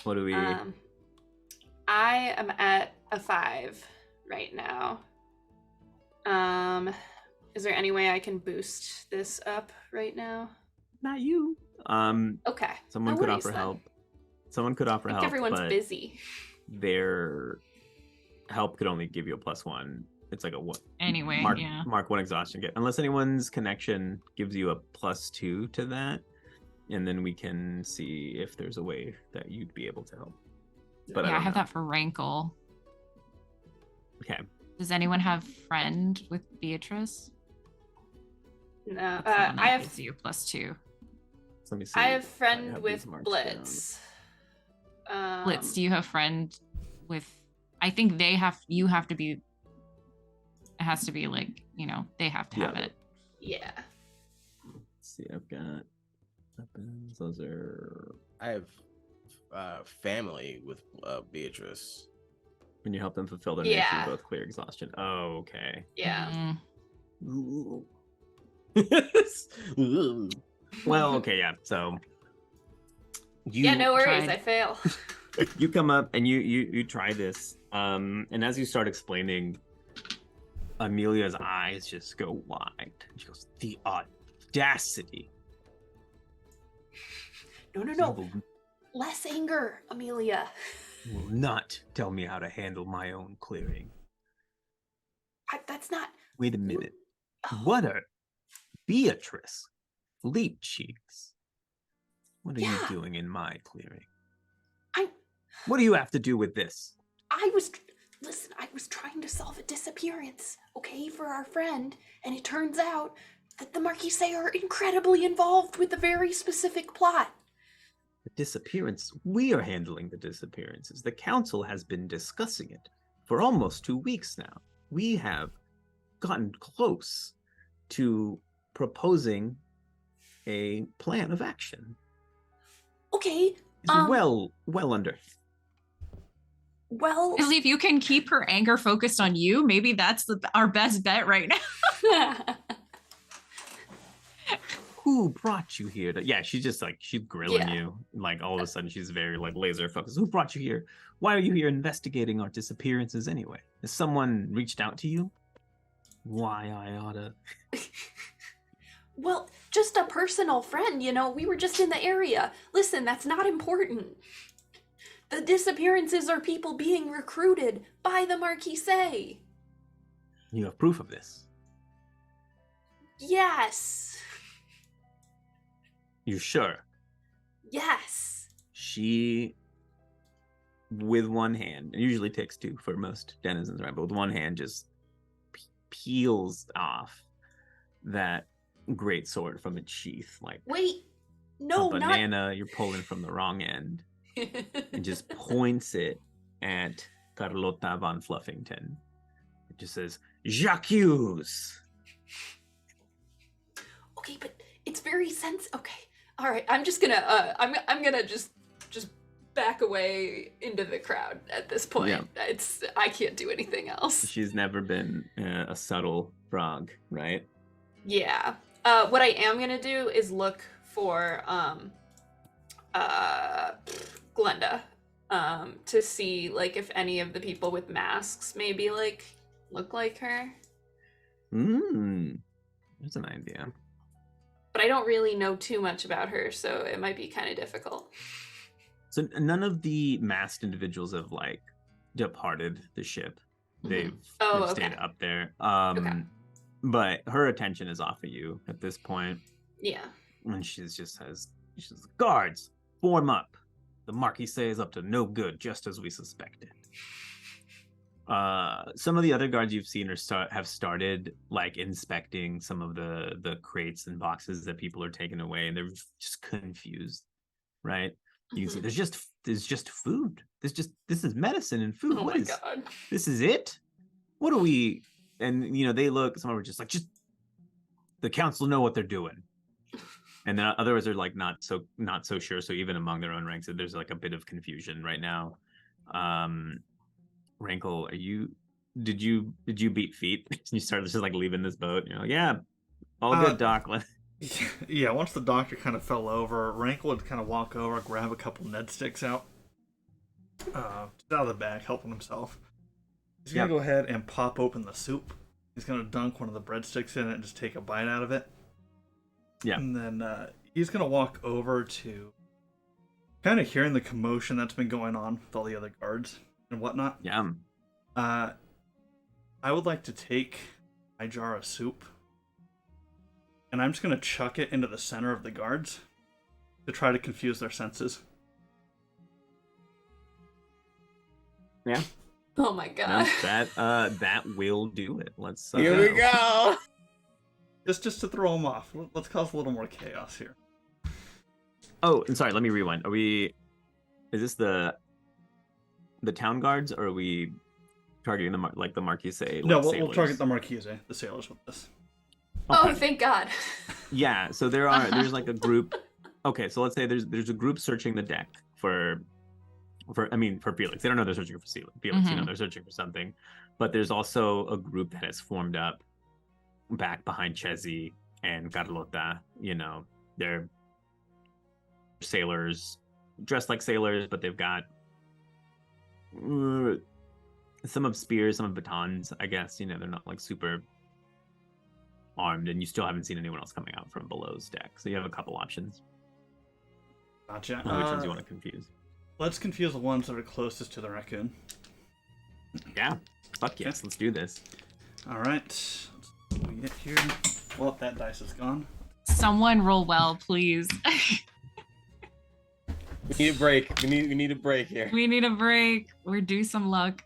What do we... I am at a 5 right now. Is there any way I can boost this up right now? Not you. Okay. Someone No could worries, offer then. help. Someone could offer help. Everyone's but busy. Their help could only give you a +1. It's like a what? Anyway, Mark 1 exhaustion. Unless anyone's connection gives you a +2 to that, and then we can see if there's a way that you'd be able to help. But I have know. that for Rankle. Okay. Does anyone have friend with Beatrice? No, That's the one that I have. gives you +2. So let me see. I have if friend have with these marked Blitz. Blitz, do you have friend with? I think you have to be. It has to be like they have to have it. Yeah. Let's see, I've got weapons. Those are. I have family with Beatrice. When you help them fulfill their Yeah. mission, both clear exhaustion. Oh, okay. Yeah. Mm. Well, okay, yeah. So you Yeah, no worries. tried. I fail. you come up and you try this, and as you start explaining, Amelia's eyes just go wide. She goes, "The audacity!" No. You Less anger, Amelia. will not tell me how to handle my own clearing. That's not. Wait a minute. Oh. What are Beatrice? Fleetcheeks. What are you Yeah. doing in my clearing? I- What do you have to do with this? Listen, I was trying to solve a disappearance, okay, for our friend, and it turns out that the 𝙒𝙖𝙧𝙧 are incredibly involved with a very specific plot. The disappearance. We are handling the disappearances. The council has been discussing it for almost 2 weeks now. We have gotten close to proposing a plan of action. Okay, It's well under. well... If you can keep her anger focused on you, maybe that's our best bet right now. Who brought you here? Yeah, she's just like, she's grilling you. Like, all of a sudden, she's very, like, laser focused. Who brought you here? Why are you here investigating our disappearances anyway? Has someone reached out to you? Why I oughta... Well, just a personal friend, you know, we were just in the area. Listen, that's not important. The disappearances are people being recruited by the 𝙒𝙧𝙧. You have proof of this? Yes. You sure? Yes. She, with one hand, it usually takes two for most denizens, right? But with one hand, just peels off that great sword from its sheath. Like, wait, no, a banana you're pulling from the wrong end. And just points it at Carlota von Fluffington. It just says, J'accuse! Okay, but it's very okay. All right, I'm just gonna, I'm gonna just back away into the crowd at this point. Yeah. I can't do anything else. She's never been a subtle frog, right? Yeah. What I am gonna do is look for, Glenda, to see, like, if any of the people with masks maybe, like, look like her. That's an idea. But I don't really know too much about her, so it might be kind of difficult. So none of the masked individuals have, like, departed the ship. They've stayed up there. But her attention is off of you at this point. Yeah. And she says, guards, form up. The 𝙒𝙧𝙧 is up to no good, just as we suspected. Some of the other guards you've seen have started, like, inspecting some of the crates and boxes that people are taking away, and they're just confused, right? You can see there's just food. This is medicine and food. Oh my God. This is it? What are we? And, you know, they look, some are just like, the council know what they're doing. And then others are, like, not so sure. So even among their own ranks, there's, like, a bit of confusion right now. Rankle, did you beat feet? You started just, like, leaving this boat. You know, yeah, all good, Doc. Yeah, once the doctor kind of fell over, Rankle would kind of walk over, grab a couple Ned sticks out of the bag, helping himself. He's going to go ahead and pop open the soup. He's going to dunk one of the breadsticks in it and just take a bite out of it. Yeah. And then he's going to walk over to kind of hearing the commotion that's been going on with all the other guards and whatnot. Yeah. I would like to take my jar of soup, and I'm just going to chuck it into the center of the guards to try to confuse their senses. Yeah. Oh my God. No, that will do it. Let's here we go. Just to throw them off. Let's cause a little more chaos here. Oh, and sorry, let me rewind. Is this the town guards, or are we targeting the 𝙒𝙧𝙧? No, we'll target the 𝙒𝙧𝙧, the sailors, with this. Okay. Oh, thank God. Yeah, so there's like a group. Okay, so let's say there's a group searching the deck for Felix. They don't know they're searching for Felix. You know, they're searching for something. But there's also a group that has formed up back behind 𝙤𝙧𝙧 and Carlota. You know, they're sailors, dressed like sailors, but they've got some have spears, some have batons, I guess. You know, they're not, like, super armed, and you still haven't seen anyone else coming out from below's deck. So you have a couple options. Gotcha. Which ones you want to confuse? Let's confuse the ones that are closest to the raccoon. Yeah. Fuck yes, let's do this. All right. Let's get here. Well, that dice is gone. Someone roll well, please. We need a break. We need a break here. We need a break. We're due some luck.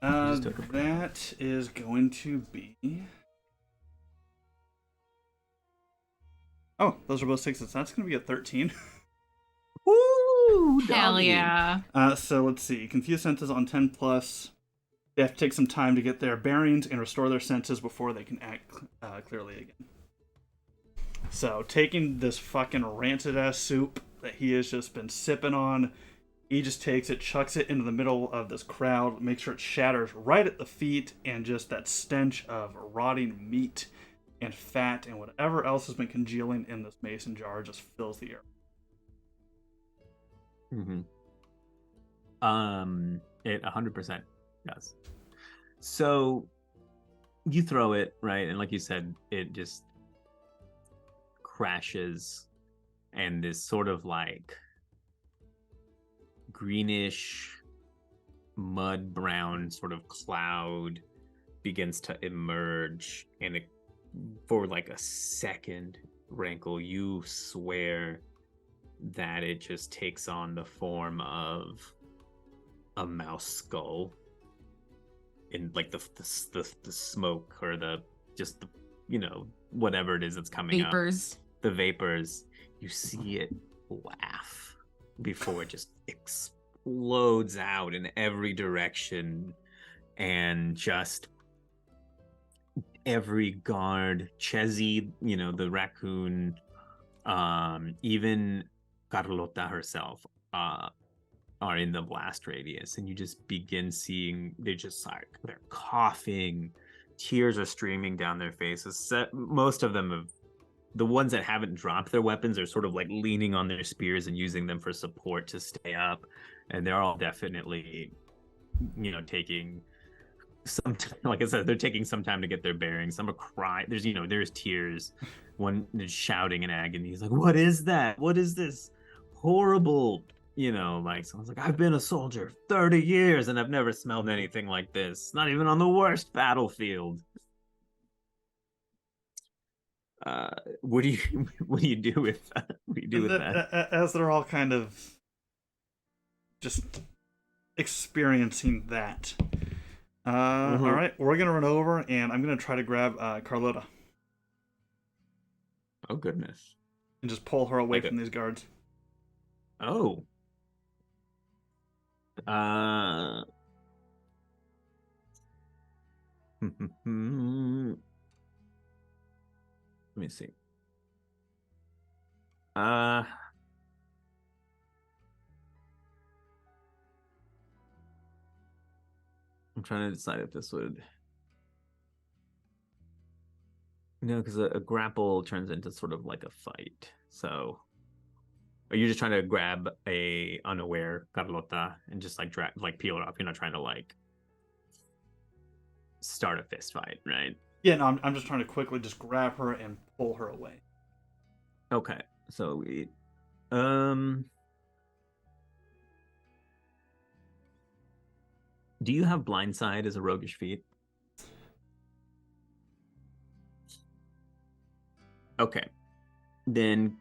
That is going to be. Oh, those are both 6s. That's going to be a 13. Woo! Hell Doggy. yeah. So let's see. Confused senses on 10 plus. They have to take some time to get their bearings and restore their senses before they can act clearly again. So taking this fucking rancid ass soup that he has just been sipping on, he just takes it, chucks it into the middle of this crowd, makes sure it shatters right at the feet, and just that stench of rotting meat and fat and whatever else has been congealing in this mason jar just fills the air. Mm-hmm. It 100% does. So you throw it, right? And like you said, it just crashes, and this sort of like greenish mud brown sort of cloud begins to emerge, and it, for like a second, Rankle, you swear that it just takes on the form of a mouse skull, in like the smoke, or the just the, you know, whatever it is that's coming up, the vapors. You see it laugh before it just explodes out in every direction, and just every guard, 𝙒𝙧𝙧, you know, the raccoon, even Carlota herself, are in the blast radius, and you just begin seeing they're coughing, tears are streaming down their faces. Most of them have, the ones that haven't dropped their weapons, are sort of like leaning on their spears and using them for support to stay up, and they're all definitely, you know, taking some like I said, they're taking some time to get their bearings. Some are crying. There's, you know, there's tears. One is shouting in agony. He's like, "What is that? What is this horrible?" You know, like someone's like, "I've been a soldier 30 years and I've never smelled anything like this. Not even on the worst battlefield." What do you do with that? What do you do with that? As they're all kind of just experiencing that. All right, we're gonna run over, and I'm gonna try to grab Carlota. Oh goodness! And just pull her away from these guards. Oh. Let me see. I'm trying to decide if this would. No, because a grapple turns into sort of like a fight. So, are you just trying to grab a unaware Carlota and just like peel it off? You're not trying to like start a fist fight, right? Yeah, no, I'm just trying to quickly just grab her and pull her away. Okay, so we, do you have blindside as a roguish feat? Okay, then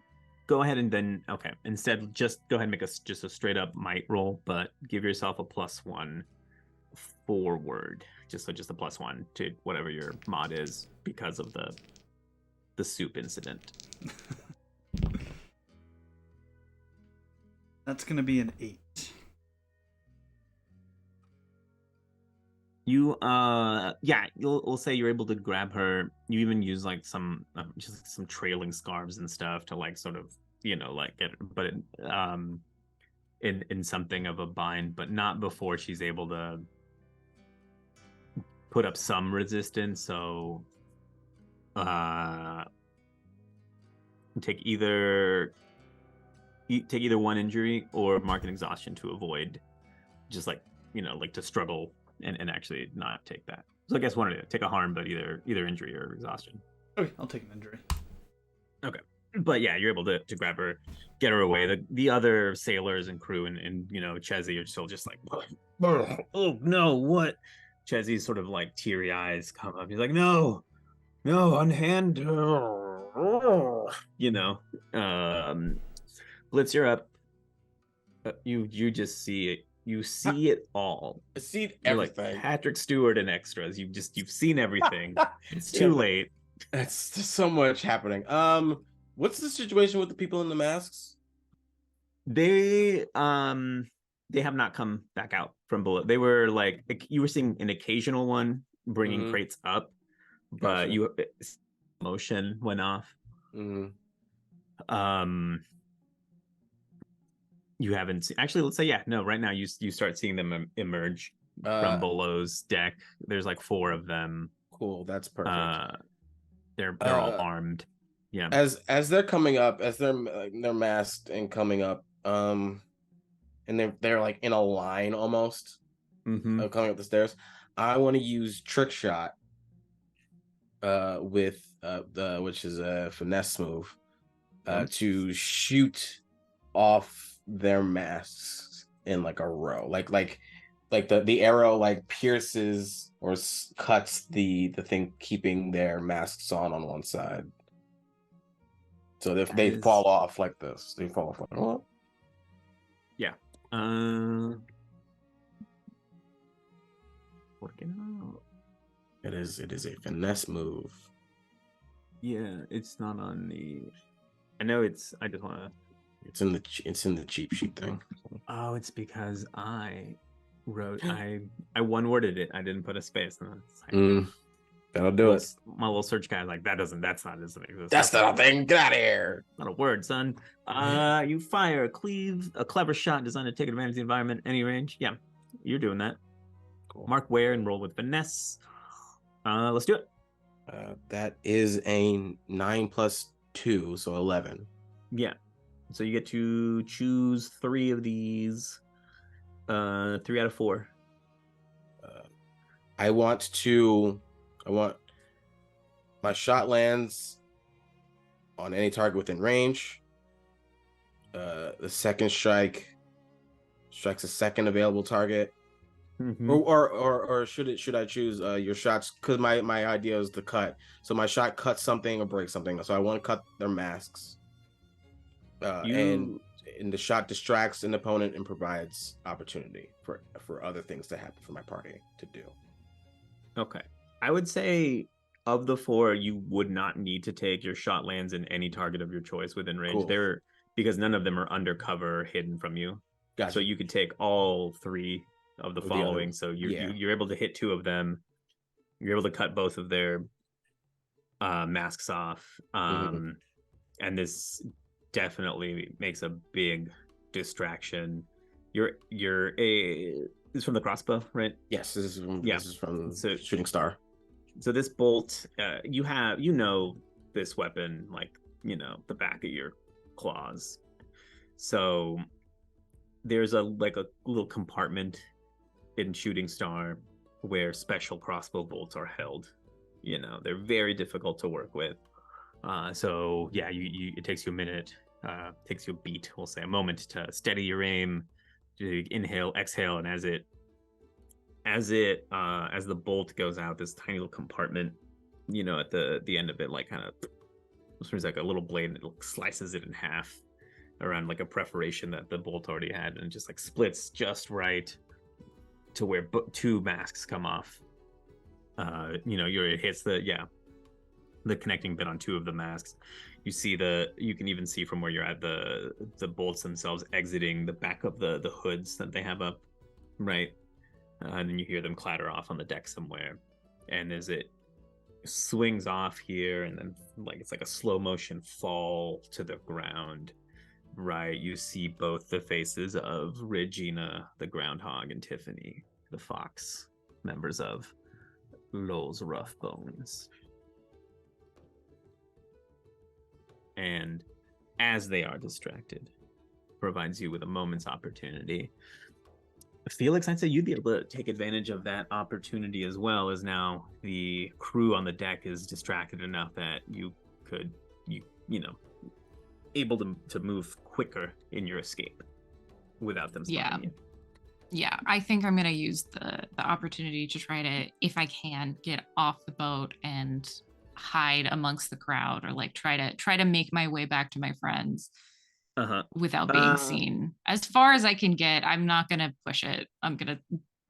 go ahead and then, okay, instead just go ahead and make just a straight up might roll, but give yourself a +1 forward, just a +1 to whatever your mod is because of the soup incident. That's gonna be an 8. You we'll say you're able to grab her. You even use like some just some trailing scarves and stuff to like sort of, you know, like get, but in something of a bind, but not before she's able to put up some resistance. So take either one injury or mark an exhaustion to avoid, just like, you know, like to struggle and actually not take that. So I guess one or the other. Take a harm, but either injury or exhaustion. Okay, I'll take an injury. Okay. But yeah, you're able to grab her, get her away. The other sailors and crew and you know, 𝙒𝙧𝙧 are still just like, oh no, what? 𝙒𝙧𝙧's sort of like teary eyes come up. He's like, no, unhand. You know, Blitz, you're up. You just see it. You see it all. I see You're like everything. Patrick Stewart and extras. You've seen everything. It's Yeah, too but late. It's just so much happening. What's the situation with the people in the masks? They have not come back out from below. They were like you were seeing an occasional one bringing Mhm. crates up, but Gotcha. you motion went off. Mhm. You haven't seen, actually, let's say, yeah, no, right now you start seeing them emerge from below's deck. There's like 4 of them. Cool, that's perfect. They're all armed. Yeah. As they're coming up, as they're masked and coming up, and they're like in a line almost, Mm-hmm. coming up the stairs. I want to use trick shot, with which is a finesse move, to shoot off their masks in like a row, like the arrow like pierces or cuts the thing keeping their masks on one side. So if they fall off like this, they fall off like, oh. Yeah. Working out. It is a finesse move. Yeah, it's not on the. I know it's. I just want to. It's in the cheap sheet thing. Oh, it's because I wrote. I one-worded it. I didn't put a space. And That'll do it. My little search guy like that's not doesn't exist. That's not a thing. Get out of here. Not a word, son. You fire a clever shot designed to take advantage of the environment, any range. Yeah, you're doing that. Cool. Mark where and roll with finesse. Let's do it. That is a 9 plus 2, so 11. Yeah. So you get to choose 3 of these. 3 out of 4. I want my shot lands on any target within range. The second strike strikes a second available target. Mm-hmm. Or should I choose your shots? Because my idea is to cut. So my shot cuts something or breaks something. So I want to cut their masks. And the shot distracts an opponent and provides opportunity for other things to happen for my party to do. Okay. I would say of the 4, you would not need to take your shot lands in any target of your choice within range. Cool. Because none of them are undercover hidden from you. Gotcha. So you could take all 3 of the following. So you're able to hit 2 of them. You're able to cut both of their masks off. And this definitely makes a big distraction. This is from the crossbow, right? Yes, this is from Shooting Star. So this bolt, you know this weapon like the back of your claws. So there's a little compartment in Shooting Star where special crossbow bolts are held. They're very difficult to work with. So yeah, it takes you a minute, takes you a beat, we'll say a moment to steady your aim, to inhale, exhale, and as the bolt goes out, this tiny little compartment, at the end of it, like kind of there's like a little blade that slices it in half around like a perforation that the bolt already had, and it just like splits just right to where 2 masks come off. It hits the connecting bit on 2 of the masks. You can even see from where you're at the bolts themselves exiting the back of the hoods that they have up, right? And then you hear them clatter off on the deck somewhere. And as it swings off here, and then it's like a slow motion fall to the ground, right? You see both the faces of Regina, the groundhog, and Tiffany, the fox, members of Lowell's Rough Bones. And as they are distracted, provides you with a moment's opportunity. Felix, I'd say you'd be able to take advantage of that opportunity as well, as now the crew on the deck is distracted enough that you could, able to move quicker in your escape without them stopping you. Yeah, I think I'm gonna use the opportunity to try to, if I can, get off the boat and hide amongst the crowd, or try to make my way back to my friends. without being seen. As far as I can get, I'm not gonna push it. I'm gonna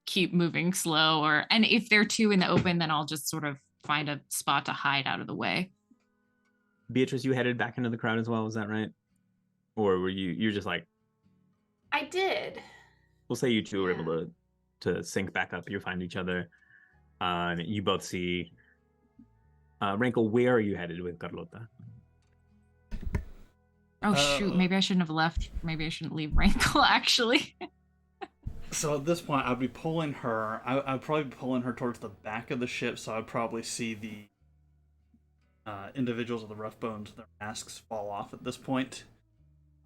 keep moving slow, and if they're two in the open, then I'll just sort of find a spot to hide out of the way. Beatrice, you headed back into the crowd as well, was that right? Or were you're just like, I did. we'll say you two were able to sync back up, you find each other. You both see Rankle, where are you headed with Carlota? Oh shoot, maybe I shouldn't have left. Maybe I shouldn't leave Rankle, actually. So at this point, I'd be pulling her. I'd probably be pulling her towards the back of the ship, so I'd probably see the individuals of the rough bones, their masks fall off at this point.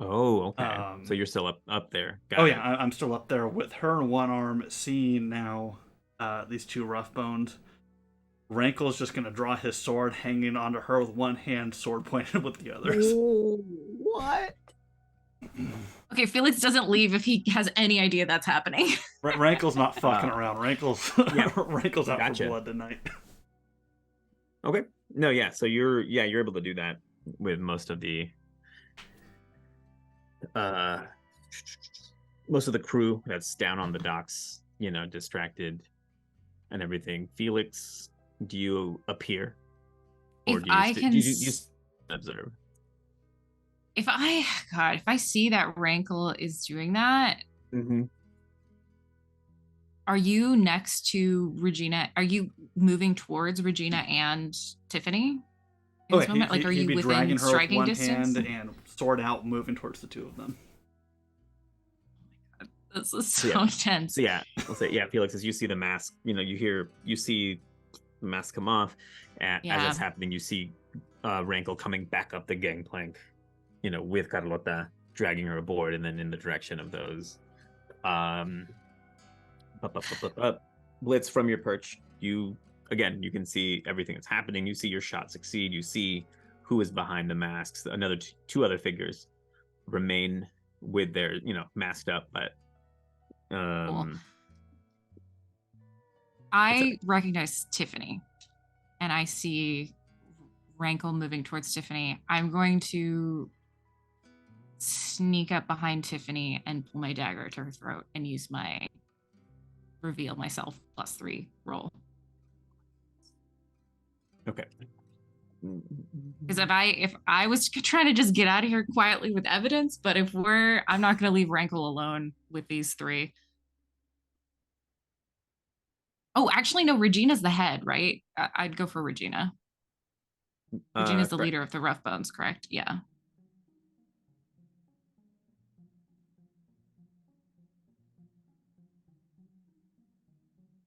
Oh, okay. So you're still up there. Got it. I'm still up there with her in one arm, seeing now these two rough bones. Rankle is just going to draw his sword, hanging onto her with one hand, sword pointed with the others. What? Okay, Felix doesn't leave if he has any idea that's happening. Rankle's not fucking around. Rankle's out for blood tonight. Okay. No, yeah. So you're able to do that with most of the crew that's down on the docks, distracted and everything. Felix, do you appear? Or do you observe? If I see that Rankle is doing that, are you next to Regina? Are you moving towards Regina and Tiffany? Oh, yeah, are you within striking distance? Hand and sword out, moving towards the two of them. This is so tense. So I'll say, Felix, as you see the mask, you see the mask come off. As that's happening, you see Rankle coming back up the gangplank, with Carlota dragging her aboard, and then in the direction of those. Blitz, from your perch, you can see everything that's happening. You see your shot succeed. You see who is behind the masks. Another two other figures remain with their, masked up, but cool. I recognize Tiffany, and I see Rankle moving towards Tiffany. I'm going to sneak up behind Tiffany and pull my dagger to her throat and use my reveal myself +3 roll. Okay. Because if I was trying to just get out of here quietly with evidence, but I'm not going to leave Rankle alone with these three. Oh, actually, no, Regina's the head, right? I'd go for Regina. Regina's the leader of the Rough Bones, correct? Yeah.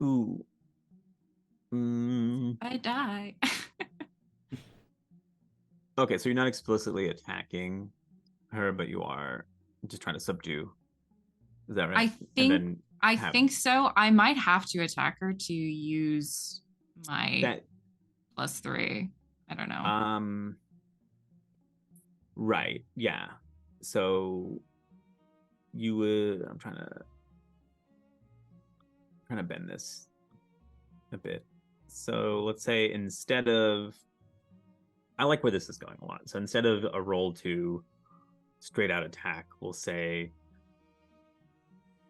Ooh. I die. Okay, so you're not explicitly attacking her, but you are just trying to subdue. Is that right? I think so. I might have to attack her to use my +3. I don't know. Right. Yeah. So you would. I'm trying to bend this a bit. So let's say instead of, I like where this is going a lot. So instead of a roll to straight out attack, we'll say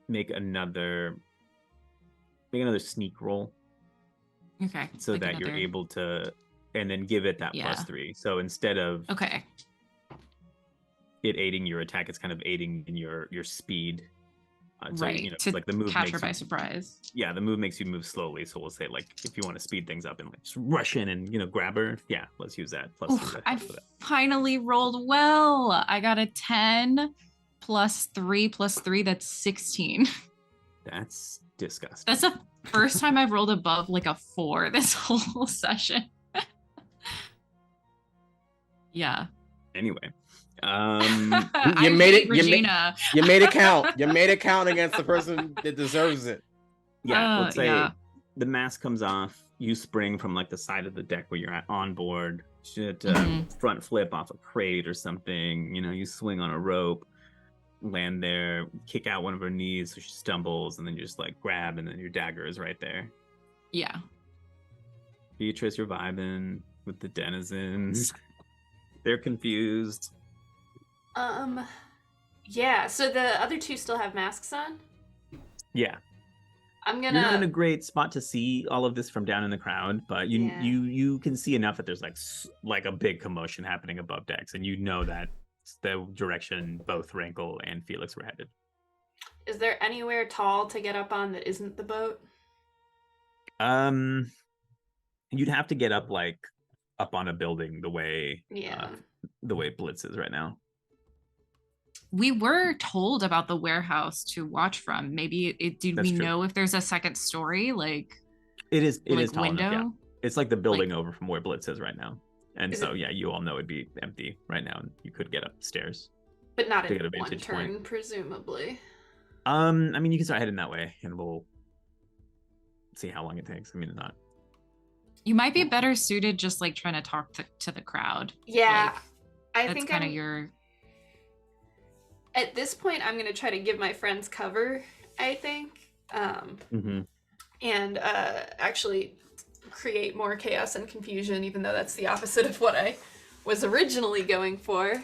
make another sneak roll. Okay. So like that you're able to, and then give it that +3. So instead of it aiding your attack, it's kind of aiding in your speed. Right. So, like the move catch makes her by surprise. Yeah, the move makes you move slowly. So we'll say, like, if you want to speed things up and like just rush in and grab her, let's use that. I finally rolled well. I got a 10 +3 that's 16. That's disgusting. That's the first time I've rolled above like a 4 this whole session. Yeah. Anyway. You made it count. You made it count against the person that deserves it. Yeah, let's say the mask comes off. You spring from like the side of the deck where you're at on board. Front flip off a crate or something. You swing on a rope, land there, kick out one of her knees so she stumbles, and then you just like grab, and then your dagger is right there. Yeah. Beatrice, you're vibing with the denizens. They're confused. Yeah, so the other two still have masks on? Yeah. I'm You're not in a gonna... great spot to see all of this from down in the crowd, but you Yeah. you can see enough that there's like a big commotion happening above decks, and you know that it's the direction both Rankle and Felix were headed. Is there anywhere tall to get up on that isn't the boat? You'd have to get up up on a building the way Yeah. the way Blitz is right now. We were told about the warehouse to watch from. Maybe did That's we true. know if there's a second story, like It is tall window? enough, yeah. It's like the building Like- over from where Blitz is right now. And Is so it- yeah, you all know it'd be empty right now, and you could get upstairs. But not To get in a one vantage turn, point. presumably. I mean, you can start heading that way, and we'll see how long it takes. I mean, not. You might be better suited just like trying to talk to the crowd. Yeah, Like, I that's think kind of I'm... your. At this point, I'm gonna try to give my friends cover, I think. And actually create more chaos and confusion, even though that's the opposite of what I was originally going for.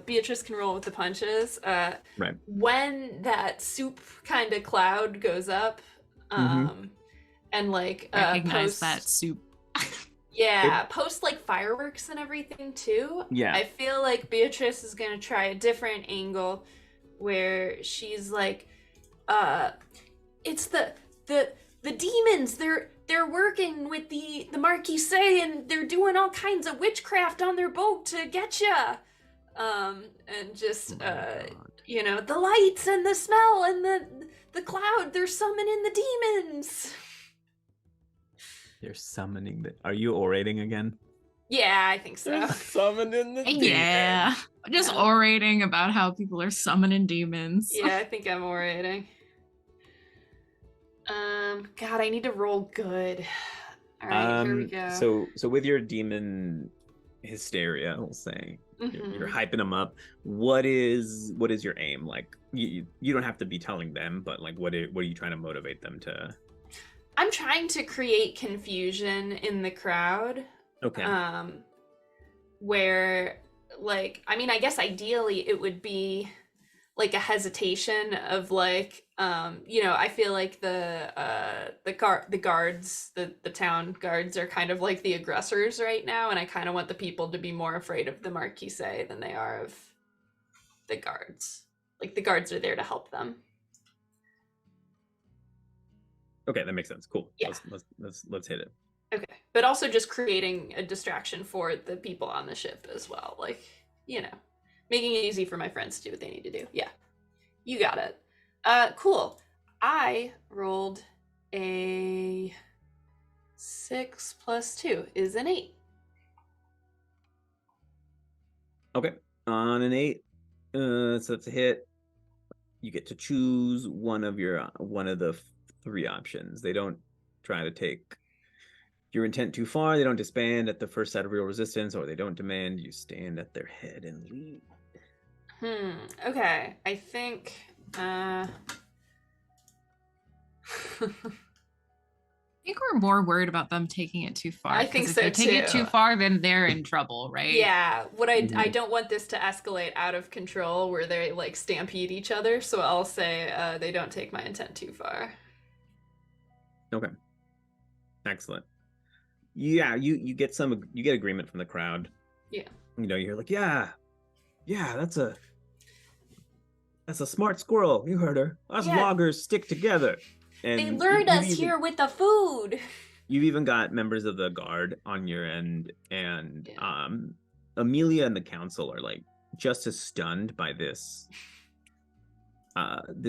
Beatrice can roll with the punches. Right. When that soup kind of cloud goes up, and like Recognize post, that soup. yeah, post like fireworks and everything too. Yeah. I feel like Beatrice is gonna try a different angle where she's like, it's the demons. They're working with the 𝙒𝙧𝙧𝙨, and they're doing all kinds of witchcraft on their boat to get ya. And just you know, the lights and the smell and the cloud, they're summoning the demons. They're summoning the. Are you orating again? Yeah, I think so. Summoning the Yeah, just Yeah. orating about how people are summoning demons. Yeah, I think I'm orating. God, I need to roll good. All right, here we go. So with your demon hysteria, we'll say you're Mhm. hyping them up. What is your aim? Like you don't have to be telling them, but like what are you trying to motivate them to? I'm trying to create confusion in the crowd. Okay. Where, like, I mean, I guess ideally it would be like a hesitation of like, you know, I feel like the guards, the town guards are kind of like the aggressors right now, and I kind of want the people to be more afraid of the 𝙒𝙧𝙧𝙨 than they are of the guards. Like the guards are there to help them. Okay, that makes sense. Cool. Yeah. Let's hit it. Okay, but also just creating a distraction for the people on the ship as well. Like, you know, making it easy for my friends to do what they need to do. Yeah, you got it. Cool. I rolled a 6 + 2 is an 8. Okay. On an 8, so that's a hit. You get to choose one of the 3 options. They don't try to take your intent too far. They don't disband at the first set of real resistance, or they don't demand you stand at their head and lead. Okay. I think I think we're more worried about them taking it too far. I think 'cause so, if they take it too. too far, then they're in trouble, right? yeah, what I Mhm. don't want this to escalate out of control where they like stampede each other, so I'll say they don't take my intent too far. Okay. Excellent. Yeah, you get agreement from the crowd. Yeah. You know, you're like, yeah, that's a smart squirrel. You heard her. Us Yeah. loggers stick together. And They lured you've us even- here with the food. You've even got members of the guard on your end, and Yeah. Amelia and the council are like just as stunned by this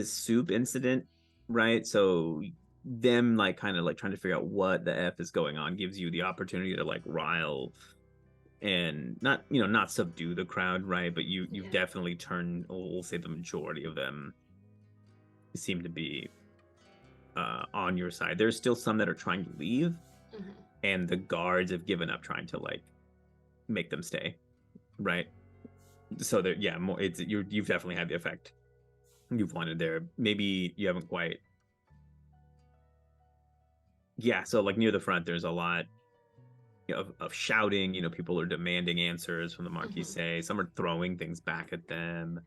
soup incident, right? So them like kind of like trying to figure out what the F is going on gives you the opportunity to like rile and not subdue the crowd, right? But you've Yeah. definitely turned, we'll say the majority of them seem to be on your side. There's still some that are trying to leave, Mhm. and the guards have given up trying to like make them stay, right? So there, yeah, more. You've definitely had the effect you've wanted there. Maybe you haven't quite. Yeah, so like near the front, there's a lot of shouting. You know, people are demanding answers from the 𝙒𝙧𝙧𝙧𝙨. Some are throwing things back at them.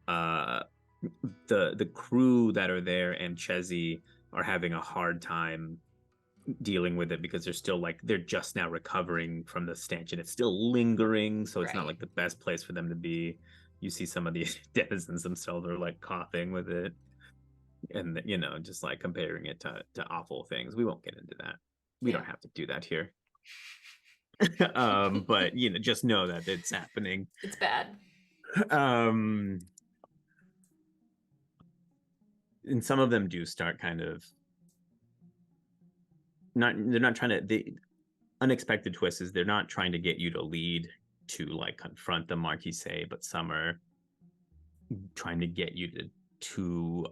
the crew that are there and Chezi are having a hard time dealing with it because they're still like they're just now recovering from the stench and it's still lingering, so it's not like the best place for them to be. You see some of the denizens themselves are like coughing with it, and you know, just like comparing it to awful things. We won't get into that. We don't have to do that here. But you know, just know that it's happening. It's bad. And some of them do start kind of they're not trying to, the unexpected twist is they're not trying to get you to lead to like confront the 𝙒𝙖𝙧𝙨, but some are trying to get you to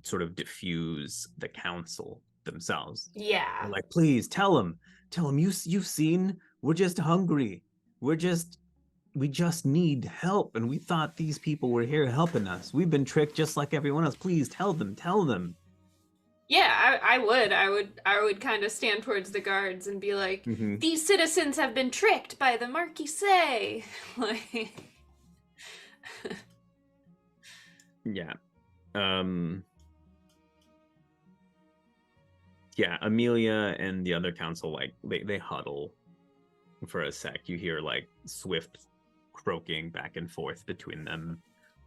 sort of diffuse the council themselves. Yeah. They're like, please tell them you've seen, we're just hungry, we just need help, and we thought these people were here helping us. We've been tricked just like everyone else. Please tell them. Yeah, I would kind of stand towards the guards and be like, these citizens have been tricked by the 𝙒𝙧𝙧𝙨. Like, yeah. Yeah, Amelia and the other council, like they huddle for a sec. You hear like swift croaking back and forth between them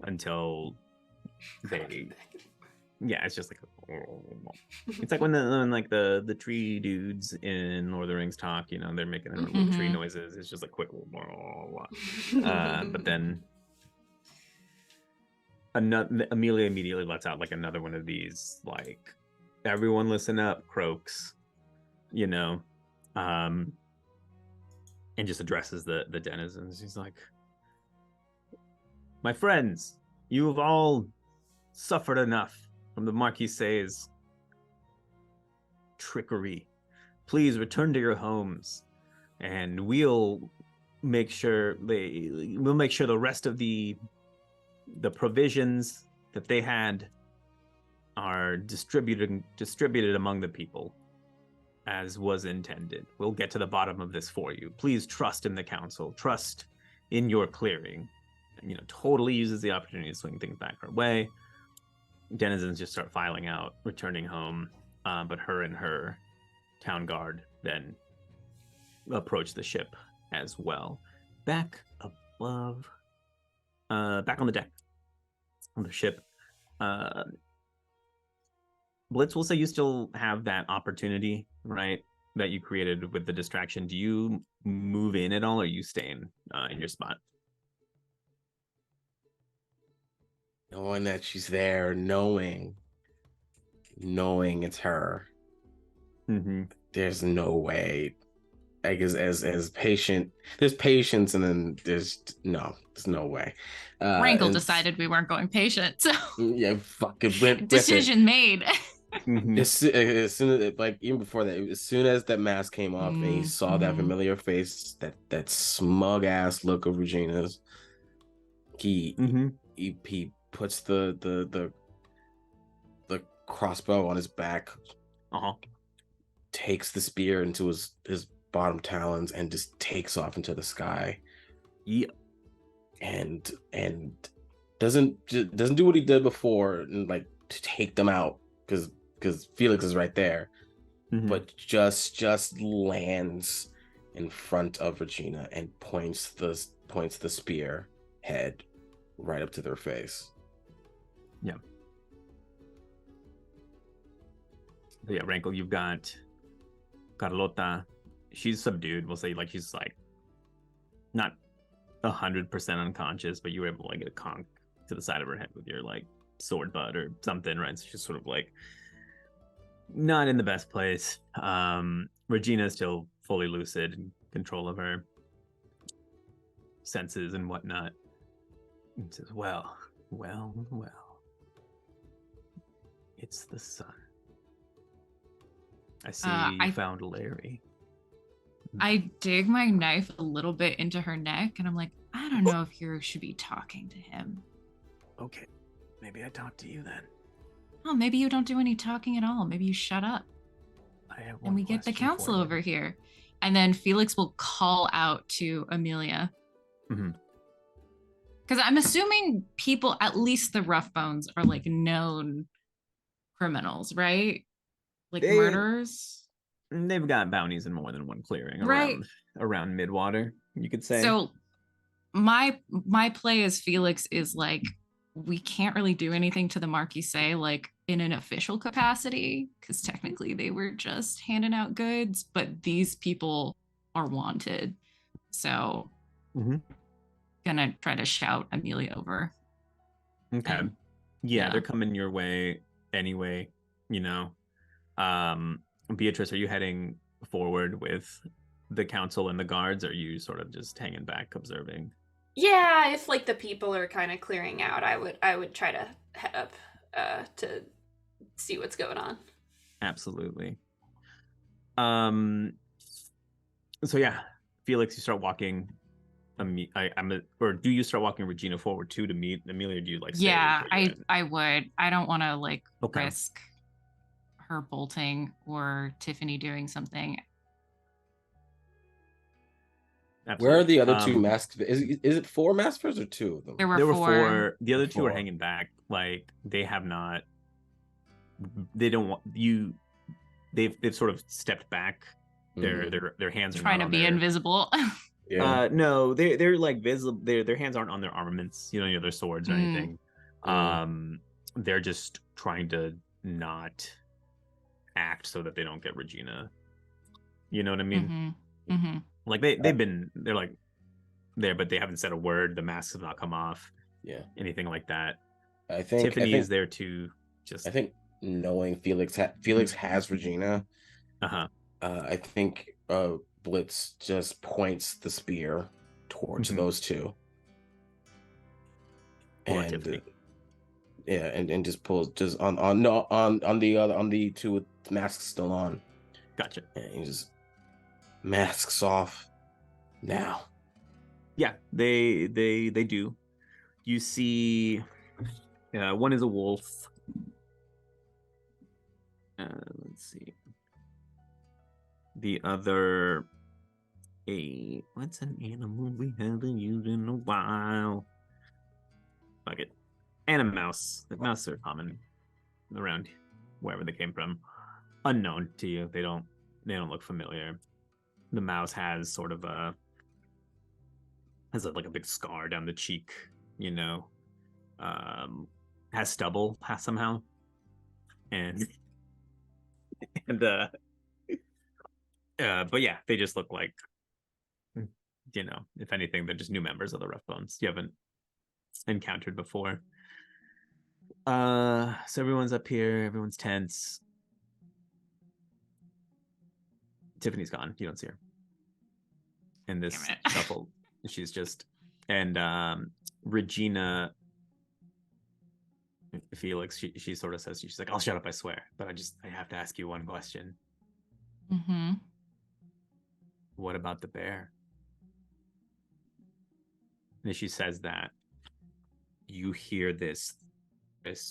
until they it's just like it's like when the tree dudes in Lord of the Rings talk, you know, they're making their little tree noises. It's just like quick but then Amelia immediately lets out like another one of these like everyone listen up croaks, you know, and just addresses the denizens. He's like, my friends, you have all suffered enough from the 𝙒𝙧𝙧𝙨's trickery. Please return to your homes, and we'll make sure the rest of the provisions that they had are distributed among the people as was intended. We'll get to the bottom of this for you. Please trust in the council. Trust in your clearing. And, you know, totally uses the opportunity to swing things back her way. Denizens just start filing out, returning home, but her and her town guard then approach the ship as well. Back above, back on the deck on the ship. Blitz, will say you still have that opportunity, right, that you created with the distraction. Do you move in at all, or you stay in your spot? Knowing that she's there, knowing it's her. There's no way. Like as patient, there's patience, and then there's no way. Rankle decided we weren't going patient, so yeah, fucking went decision made. As soon as, like, even before that, as soon as that mask came off and he saw that familiar face, that smug ass look of Regina's, he puts the crossbow on his back, takes the spear into his bottom talons, and just takes off into the sky. And doesn't do what he did before, and like to take them out because Felix is right there, but just lands in front of Regina and points the spear head right up to their face. Yeah. So yeah, Rankle, you've got Carlota. She's subdued. We'll say, like, she's like not 100% unconscious, but you were able to like get a conk to the side of her head with your like sword butt or something, right? So she's sort of like not in the best place. Regina is still fully lucid, in control of her senses and whatnot. And says, well, it's the sun. I see you found Larry. I dig my knife a little bit into her neck, and I'm like, I don't know if you should be talking to him. Okay, maybe I talk to you then. Oh, maybe you don't do any talking at all. Maybe you shut up. I have one and we get the question council for you. over here. And then Felix will call out to Amelia. Because I'm assuming people, at least the rough bones, are like known criminals, right? Like They murderers, they've got bounties in more than one clearing right? around Midwater, you could say. So my play as Felix is like, we can't really do anything to the Marquise like in an official capacity because technically they were just handing out goods, but these people are wanted. So gonna try to shout Amelia over. Okay. And, Yeah, they're coming your way anyway, you know. Beatrice, are you heading forward with the council and the guards, or are you sort of just hanging back observing? Yeah, if like the people are kind of clearing out, I would try to head up to see what's going on. Absolutely. So yeah, Felix, you start walking. Or do you start walking Regina forward too to meet Amelia? Or do you like stay yeah, where you're at? I would. I don't want to like Okay. risk her bolting or Tiffany doing something. Absolutely. Where are the other two masked? Is it 4 maskers or 2 of them? There were There were 4. 4. The other 2 are 4. hanging back. Like they have not. They don't want you. They've sort of stepped back. Their hands are trying not to on be their, invisible. Yeah. No, they're like visible. Their hands aren't on their armaments. You know, their swords or anything. They're just trying to not act so that they don't get Regina. You know what I mean? Like they're like there, but they haven't said a word. The masks have not come off. Yeah. Anything like that. I think Tiffany is there too. I think knowing Felix has Regina. I think Blitz just points the spear towards those 2. And Tiffany. Yeah, and just pulls just on the 2 with masks still on. Gotcha. And he just masks off now. Yeah, they do. You see, one is a wolf. Let's see. The other, what's an animal we haven't used in a while? Fuck it. And a mouse. The mouse are common around wherever they came from. Unknown to you. They don't look familiar. The mouse has sort of like a big scar down the cheek, you know. Has stubble somehow. And but yeah, they just look like, you know, if anything, they're just new members of the Rough Bones you haven't encountered before. So everyone's up here, everyone's tense. Tiffany's gone. You don't see her. In this shuffle, she's just, and Regina, Felix, she sort of says, she's like, I'll shut up, I swear, but I have to ask you one question. What about the bear? And as she says that, you hear this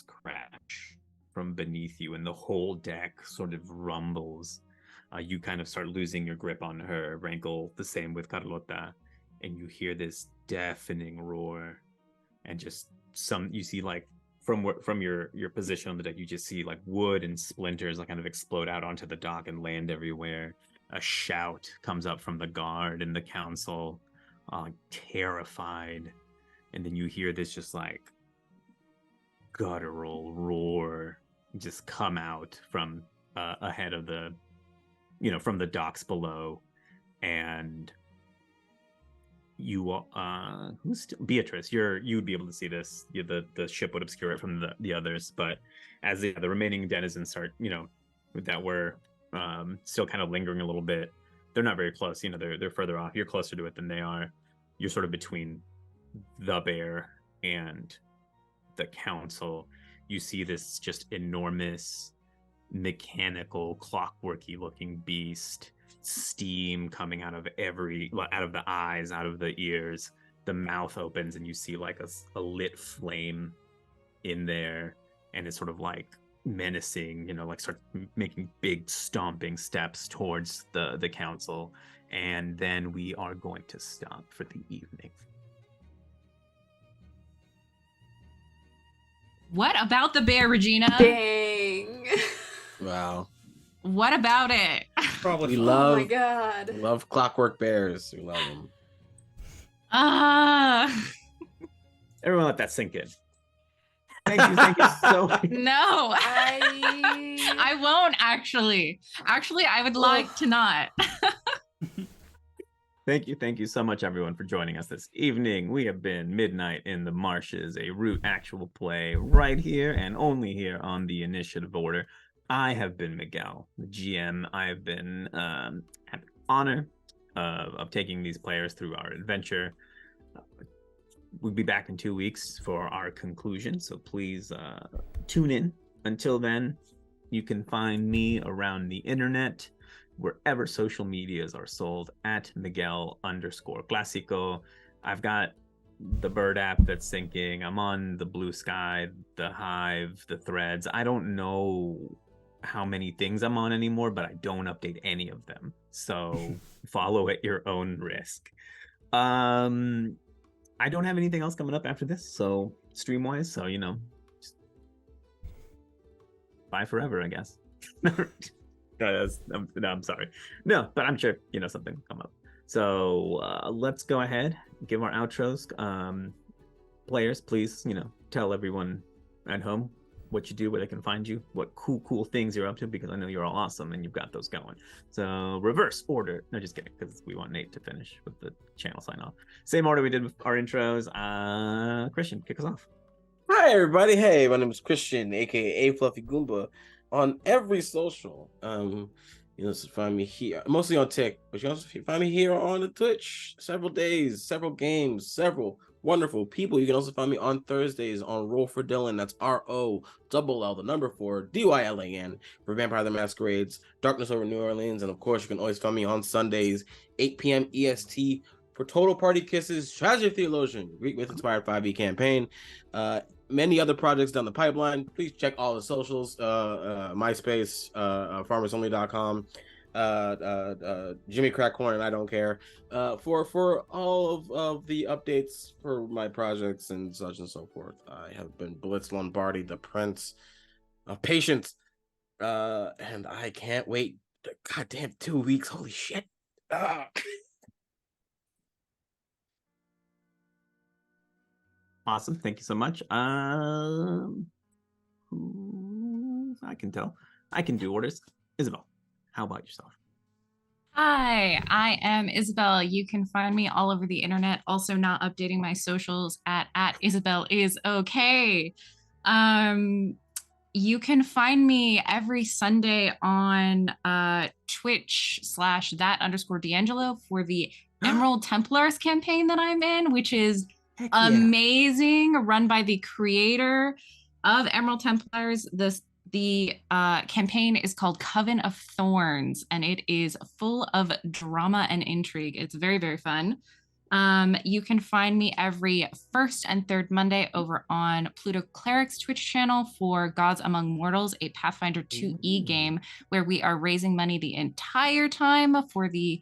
crash from beneath you, and the whole deck sort of rumbles. You kind of start losing your grip on her. Rankle, the same with Carlota, and you hear this deafening roar, and just you see like from your position on the deck, you just see like wood and splinters like kind of explode out onto the dock and land everywhere. A shout comes up from the guard and the council, terrified, and then you hear this just like guttural roar just come out from ahead of the, you know, from the docks below. And you who's still Beatrice, you would be able to see this. The ship would obscure it from the others, but as the remaining denizens start, you know, that were still kind of lingering a little bit, they're not very close, you know, they're further off. You're closer to it than they are. You're sort of between the bear and the council. You see this just enormous mechanical clockworky looking beast, steam coming out of the eyes, out of the ears. The mouth opens and you see like a lit flame in there, and it's sort of like menacing, you know, like start making big stomping steps towards the council. And then we are going to stop for the evening. What about the bear, Regina? Dang. Wow. What about it? Probably. We Oh my love god. clockwork bears. We love them. Everyone let that sink in. Thank you so much. No. I I won't actually. Actually, I would like to not. Thank you so much, everyone, for joining us this evening. We have been Midnight in the Marshes, a root actual play right here and only here on the initiative order. I have been Miguel, the GM. I have been had the honor of taking these players through our adventure. We'll be back in 2 weeks for our conclusion, so please tune in. Until then, you can find me around the internet, wherever social medias are sold, at Miguel_Clásico. I've got the bird app that's syncing. I'm on the Blue Sky, the Hive, the Threads. I don't know how many things I'm on anymore, but I don't update any of them. So follow at your own risk. I don't have anything else coming up after this, so stream-wise, so, you know, just bye forever, I guess. I'm sorry. No, but I'm sure, you know, something will come up. So let's go ahead, give our outros. Players, please, you know, tell everyone at home what you do, where they can find you, what cool things you're up to, because I know you're all awesome and you've got those going. So reverse order. No, just kidding, because we want Nate to finish with the channel sign off. Same order we did with our intros. Christian, kick us off. Hi, everybody. Hey, my name is Christian, aka Fluffy Goomba, on every social. You can also find me here, mostly on Tik, but you can also find me here on the Twitch. Several days, several games, several wonderful people. You can also find me on Thursdays on Roll for Dylan. That's ROLL, the number 4, DYLAN, for Vampire the Masquerades, Darkness Over New Orleans. And of course, you can always find me on Sundays, 8 p.m. EST, for Total Party Kisses, Tragic Theologian, Greek Myth Inspired 5e campaign. Many other projects down the pipeline. Please check all the socials, MySpace, farmersonly.com, Jimmy Crackhorn, and I don't care, for all of the updates for my projects and such and so forth. I have been Blitz, Lombardi, the Prince of Patience, and I can't wait. Goddamn 2 weeks, holy shit. Awesome, thank you so much. I can tell. I can do orders. Isabel, how about yourself? Hi, I am Isabel. You can find me all over the internet. Also, not updating my socials at Isabel is okay. You can find me every Sunday on Twitch /that_D'Angelo for the Emerald Templars campaign that I'm in, which is amazing, run by the creator of Emerald Templars. The campaign is called Coven of Thorns, and it is full of drama and intrigue. It's very, very fun. You can find me every first and third Monday over on Pluto Cleric's Twitch channel for Gods Among Mortals, a Pathfinder 2e game where we are raising money the entire time for the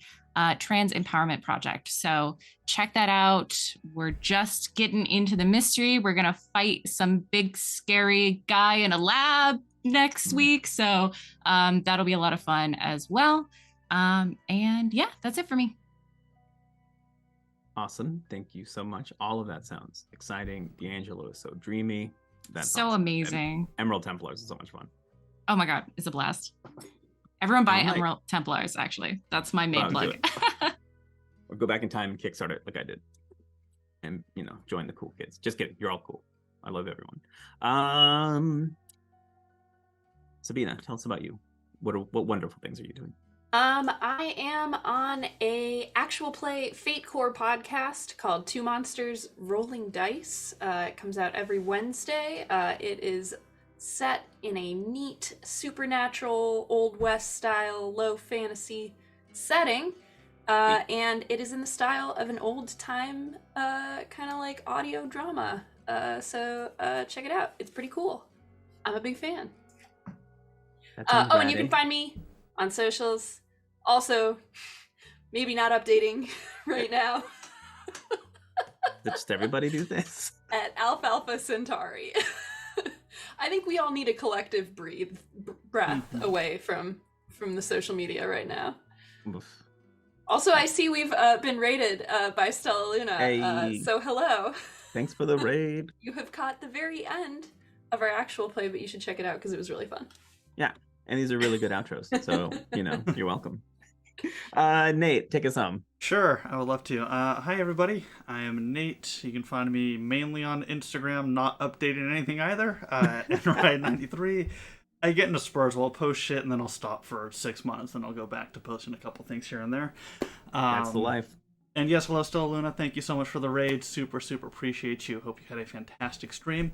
Trans Empowerment Project. So check that out. We're just getting into the mystery. We're gonna fight some big scary guy in a lab next week. So that'll be a lot of fun as well. And yeah, that's it for me. Awesome. Thank you so much. All of that sounds exciting. D'Angelo is so dreamy. That's so awesome. amazing. And Emerald Templars is so much fun. Oh my God, it's a blast. Everyone buy All right. Emerald Templars, actually. That's my main plug. Or go back in time and kickstart it like I did. And, you know, join the cool kids. Just kidding. You're all cool. I love everyone. Sabina, tell us about you. What wonderful things are you doing? I am on a actual play Fate Core podcast called Two Monsters Rolling Dice. It comes out every Wednesday. It is set in a neat, supernatural, Old West style, low fantasy setting. And it is in the style of an old time, kind of like audio drama. So check it out. It's pretty cool. I'm a big fan. And you can find me on socials. Also, maybe not updating right now. Did just everybody do this? At Alfalfa Centauri. I think we all need a collective breath away from the social media right now. Oof. Also, I see we've been rated by Stella Luna. Hey. So hello. Thanks for the raid. You have caught the very end of our actual play, but you should check it out because it was really fun. Yeah, and these are really good outros. So, you're welcome. Nate, take us home. Sure, I would love to. Hi, everybody. I am Nate. You can find me mainly on Instagram, not updating anything either. NRide93. I get into spurs, I'll post shit, and then I'll stop for 6 months, and I'll go back to posting a couple things here and there. That's the life. And yes, hello, Stella Luna. Thank you so much for the raid. Super, super appreciate you. Hope you had a fantastic stream.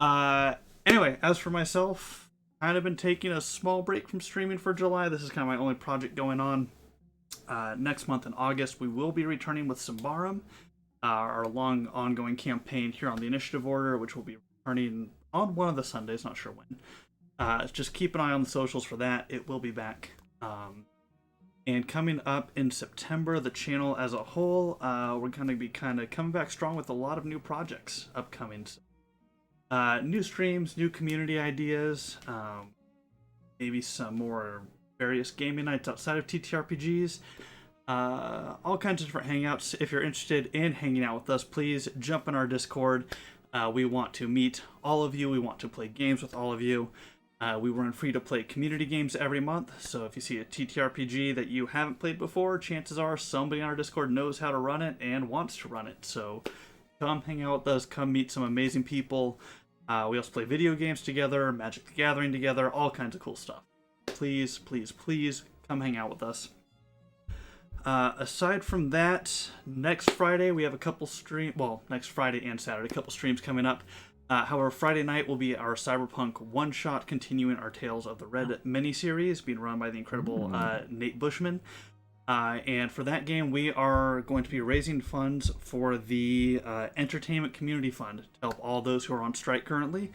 Anyway, as for myself, kind of been taking a small break from streaming for July. This is kind of my only project going on. Next month in August, we will be returning with 𝙒𝙪𝙧𝙠𝙨, our long ongoing campaign here on the Initiative Order, which will be returning on one of the Sundays, not sure when. Just keep an eye on the socials for that. It will be back. And coming up in September, the channel as a whole, we're going to be coming back strong with a lot of new projects upcoming. New streams, new community ideas, maybe some more various gaming nights outside of TTRPGs, all kinds of different hangouts. If you're interested in hanging out with us, please jump in our Discord. We want to meet all of you. We want to play games with all of you. We run free-to-play community games every month, so if you see a TTRPG that you haven't played before, chances are somebody on our Discord knows how to run it and wants to run it. So come hang out with us, come meet some amazing people. We also play video games together, Magic the Gathering together, all kinds of cool stuff. Please, please, please come hang out with us. Aside from that, next Friday we have a couple next Friday and Saturday, a couple streams coming up. However, Friday night will be our Cyberpunk one-shot, continuing our Tales of the Red miniseries, being run by the incredible Nate Bushman. And for that game, we are going to be raising funds for the Entertainment Community Fund to help all those who are on strike currently.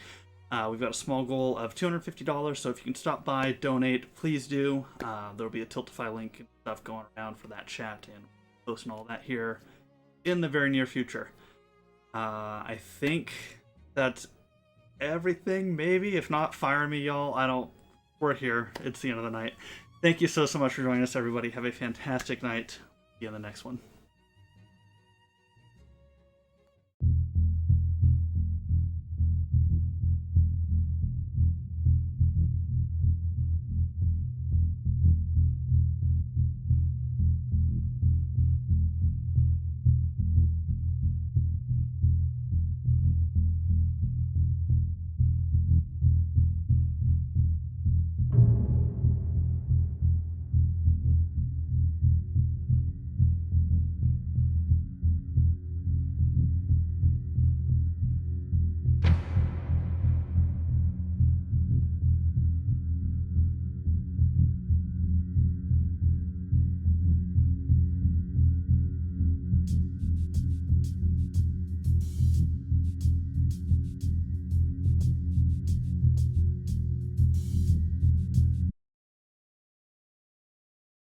We've got a small goal of $250, so if you can stop by, donate, please do. There'll be a Tiltify link and stuff going around for that chat, and posting all that here in the very near future. I think that's everything, maybe. If not, fire me, y'all. We're here. It's the end of the night. Thank you so much for joining us, everybody. Have a fantastic night. See you in the next one.